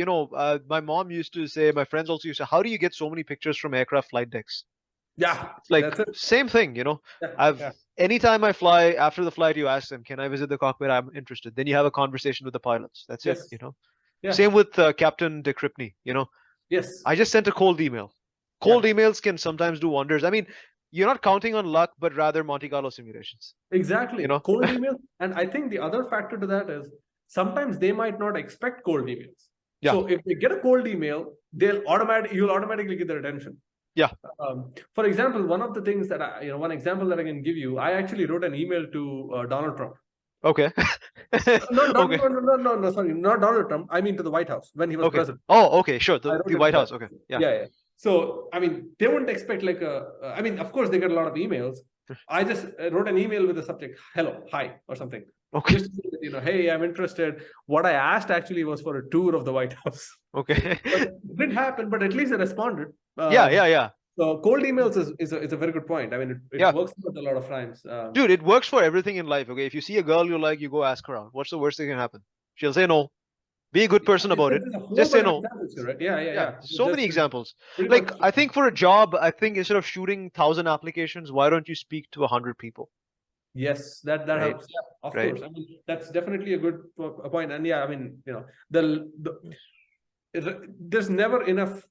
my mom used to say, my friends also used to say, how do you get so many pictures from aircraft flight decks? Yeah, like same thing. Anytime I fly, after the flight, you ask them, can I visit the cockpit? I'm interested. Then you have a conversation with the pilots. That's it. Same with Captain De Cripney. Yes. I just sent a cold email. Cold emails can sometimes do wonders. I mean, you're not counting on luck, but rather Monte Carlo simulations. Exactly. Cold email. And I think the other factor to that is sometimes they might not expect cold emails. Yeah. So if they get a cold email, you'll automatically get their attention. Yeah. For example, one of the things that one example that I can give you, I actually wrote an email to Donald Trump. Okay. No, sorry, not Donald Trump. I mean to the White House when he was president. Oh, okay, sure. The White House. Okay. Yeah. So, I mean, they wouldn't expect of course they get a lot of emails. I just wrote an email with the subject, hello, hi, or something. Okay. Just to say, hey, I'm interested. What I asked actually was for a tour of the White House. Okay. It didn't happen, but at least I responded. Yeah. So cold emails is a very good point. I mean, it works a lot of times. Dude, it works for everything in life. Okay, if you see a girl you like, you go ask her out. What's the worst thing can happen? She'll say no. Be a good person about it. Just say no. Right? Yeah. So many examples. Like I think for a job, instead of shooting 1,000 applications, why don't you speak to 100 people? Yes, that helps. Yeah, of course. I mean, that's definitely a good point. And I mean, there's never enough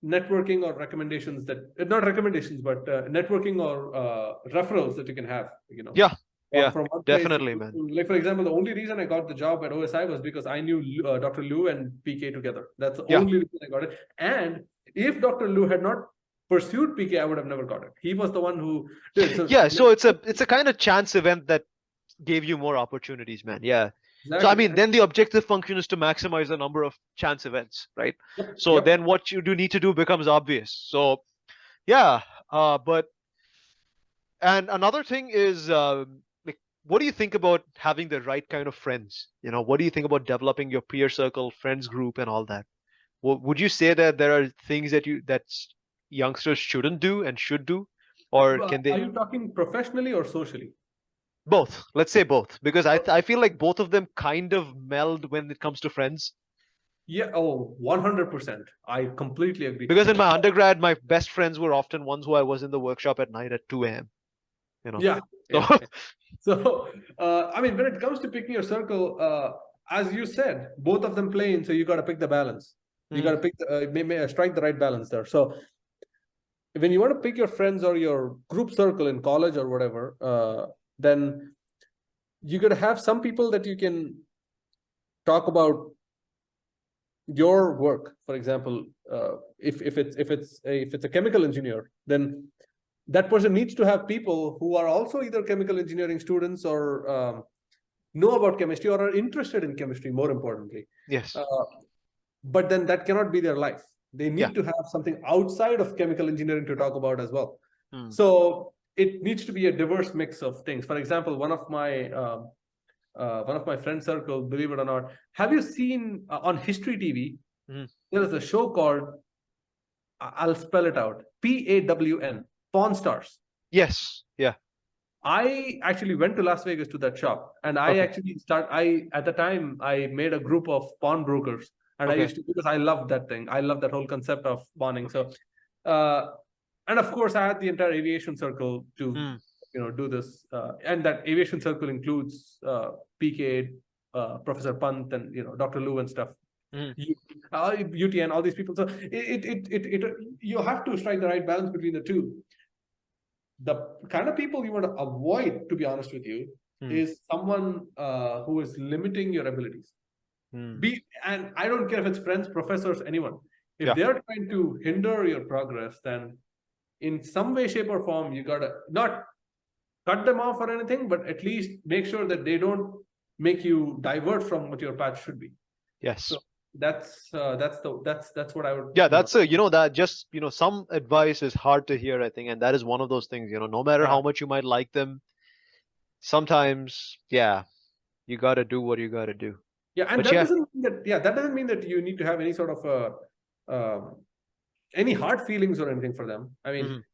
networking or recommendations networking or referrals that you can have. From definitely, man. Like for example, the only reason I got the job at OSI was because I knew Dr. Liu and PK together. That's the only reason I got it. And if Dr. Liu had not pursued PK, I would have never got it. He was the one who did. So it's a kind of chance event that gave you more opportunities, man. Yeah. Exactly. So I mean, then the objective function is to maximize the number of chance events, right? So then what you need to do becomes obvious. So and another thing is what do you think about having the right kind of friends? What do you think about developing your peer circle, friends group, and all that? Would you say that there are things that youngsters shouldn't do and should do, or can they? Are you talking professionally or socially? Both. Let's say both, because I feel like both of them kind of meld when it comes to friends. Yeah. Oh, 100%. I completely agree. Because in my undergrad, my best friends were often ones who I was in the workshop at night at 2 a.m. Yeah. So, I mean, when it comes to picking your circle, as you said, both of them playing, so you got to pick the balance. You got to pick strike the right balance there. So when you want to pick your friends or your group circle in college or whatever, then you got to have some people that you can talk about your work. For example, if it's a chemical engineer, then that person needs to have people who are also either chemical engineering students or know about chemistry or are interested in chemistry, more importantly. Yes. But then that cannot be their life. They need to have something outside of chemical engineering to talk about as well. So it needs to be a diverse mix of things. For example, one of my friend circle, believe it or not, have you seen on History TV, there is a show called, I'll spell it out, PAWN, Pawn Stars. Yes. Yeah. I actually went to Las Vegas to that shop, and I actually at the time I made a group of pawnbrokers, and I used to, because I love that thing. I love that whole concept of pawning. So, and of course, I had the entire aviation circle to do this, and that aviation circle includes PK, Professor Pant, and Dr. Lou and stuff. UTN, all these people. So you have to strike the right balance between the two. The kind of people you want to avoid, to be honest with you, is someone who is limiting your abilities. And I don't care if it's friends, professors, anyone. If they're trying to hinder your progress, then in some way, shape, or form, you gotta not cut them off or anything, but at least make sure that they don't make you divert from what your path should be. Yes. So that's what I would. Yeah, that's that just some advice is hard to hear, I think, and that is one of those things. No matter how much you might like them, sometimes you got to do what you got to do. Yeah, and that doesn't mean that you need to have any sort of any hard feelings or anything for them. I mean,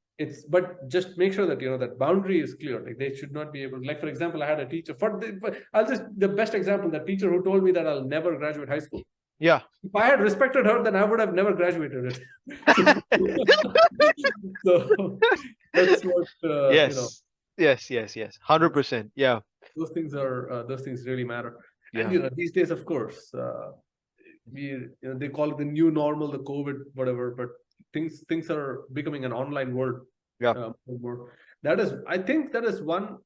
but just make sure that that boundary is clear. Like they should not be able. Like for example, I had a teacher the best example, that teacher who told me that I'll never graduate high school. Yeah. If I had respected her, then I would have never graduated it. So that's what. Yes. Yes. 100%. Yeah. Those things really matter. Yeah. And these days, of course, they call it the new normal, the COVID, whatever. But things are becoming an online world. Yeah. I think that is one.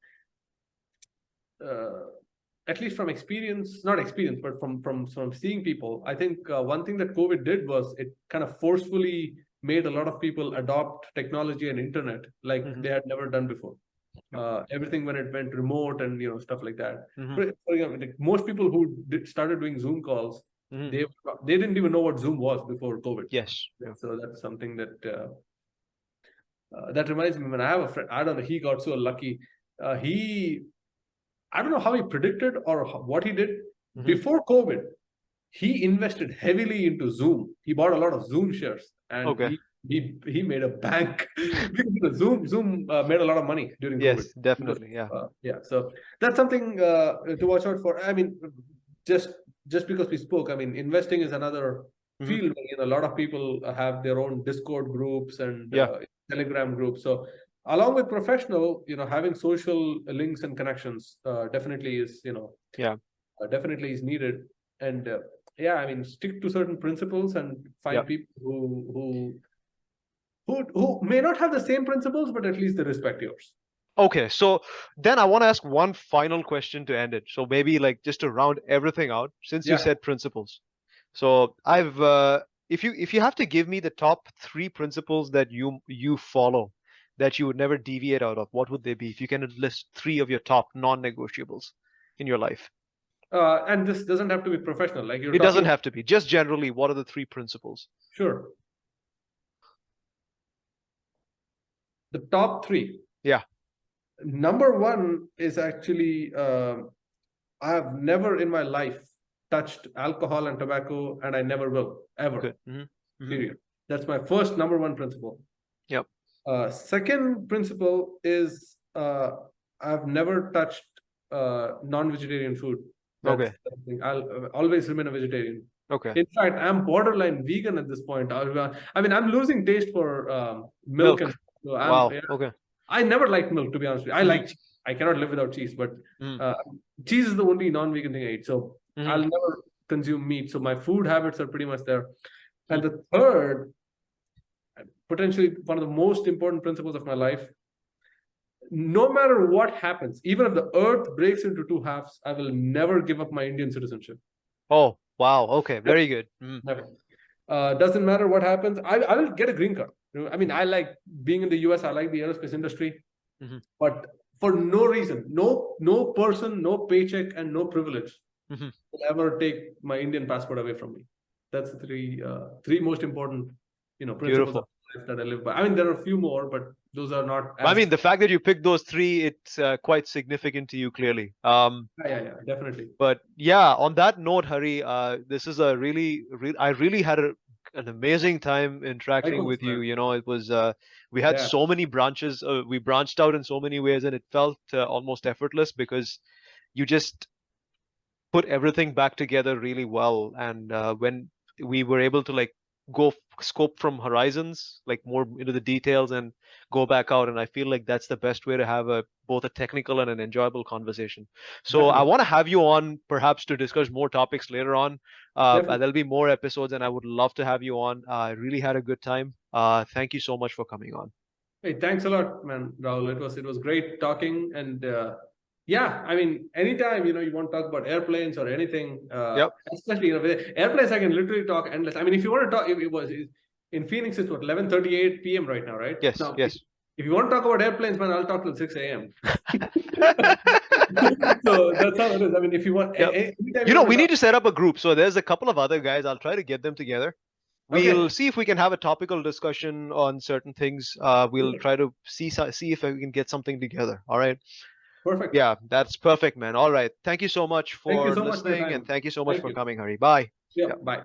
At least from not experience, but from seeing people, I think one thing that COVID did was it kind of forcefully made a lot of people adopt technology and internet like they had never done before. Everything when it went remote and stuff like that. For example, like most people who started doing Zoom calls, they didn't even know what Zoom was before COVID. Yes. So that's something that that reminds me, when I have a friend, I don't know, he got so lucky. I don't know how he predicted or what he did. Before COVID, he invested heavily into Zoom. He bought a lot of Zoom shares, and he made a bank. Because Zoom made a lot of money during COVID. Yes, definitely. Yeah. So that's something to watch out for. I mean, just because we spoke, I mean, investing is another field where a lot of people have their own Discord groups and Telegram groups. So along with professional, having social links and connections definitely is, definitely is needed. And I mean, stick to certain principles and find people who may not have the same principles, but at least they respect yours. Okay, so then I want to ask one final question to end it. So maybe like just to round everything out, since you said principles. So if you have to give me the top 3 principles that you follow, that you would never deviate out of, what would they be? If you can list 3 of your top non-negotiables in your life. And this doesn't have to be professional. Like it doesn't have to be. Just generally, what are the 3 principles? Sure. The top 3. Yeah. Number 1 is actually, I have never in my life touched alcohol and tobacco, and I never will, ever. Period. That's my first number 1 principle. Yep. Second principle is I've never touched non-vegetarian food. I'll always remain a vegetarian. Okay. In fact, I'm borderline vegan at this point. I mean, I'm losing taste for milk. And so wow. Okay. I never liked milk, to be honest with you. I like cheese. I cannot live without cheese, but cheese is the only non-vegan thing I eat. So I'll never consume meat. So my food habits are pretty much there. And the third, potentially one of the most important principles of my life, no matter what happens, even if the earth breaks into 2 halves, I will never give up my Indian citizenship. Oh, wow. Okay. Very good. Never. Doesn't matter what happens. I will get a green card. I mean, I like being in the US. I like the aerospace industry, but for no reason, no person, no paycheck, and no privilege will ever take my Indian passport away from me. That's the 3 most important, principles of life that I live by. I mean, there are a few more, but those are not. I mean, the fact that you picked those 3, it's quite significant to you, clearly. Yeah, definitely. But yeah, on that note, Hari, this is a I really had a an amazing time interacting Likewise, with you. man. You know, it was we had Yeah, so many branches. We branched out in so many ways, and it felt almost effortless because you just put everything back together really well. And when we were able to like go scope from horizons, like more into the details and go back out, and I feel like that's the best way to have a both a technical and an enjoyable conversation. So I definitely. want to have you on perhaps to discuss more topics later on. Definitely. There'll be more episodes, and I would love to have you on. I really had a good time. Thank you so much for coming on. Hey, thanks a lot, man, Rahul. It was great talking, and yeah, I mean, anytime you want to talk about airplanes or anything, Yep. especially with airplanes, I can literally talk endless. I mean, if you want to talk, it was in Phoenix, it's what 11:38 p.m. right now, right? Yes. Now, Yes. if you want to talk about airplanes, man, I'll talk till 6 a.m. So that's how it is. I mean, if you want, Yep. anytime You know, want we to need talk. to set up a group. So there's a couple of other guys. I'll try to get them together. We'll Okay, see if we can have a topical discussion on certain things. We'll try to see if we can get something together. All right. perfect. Yeah, that's perfect, man. All right. Thank you so much Thank you for so much for your listening, and time. thank you so much Thank for you. coming, Hari. Bye. Yeah, Yeah. bye.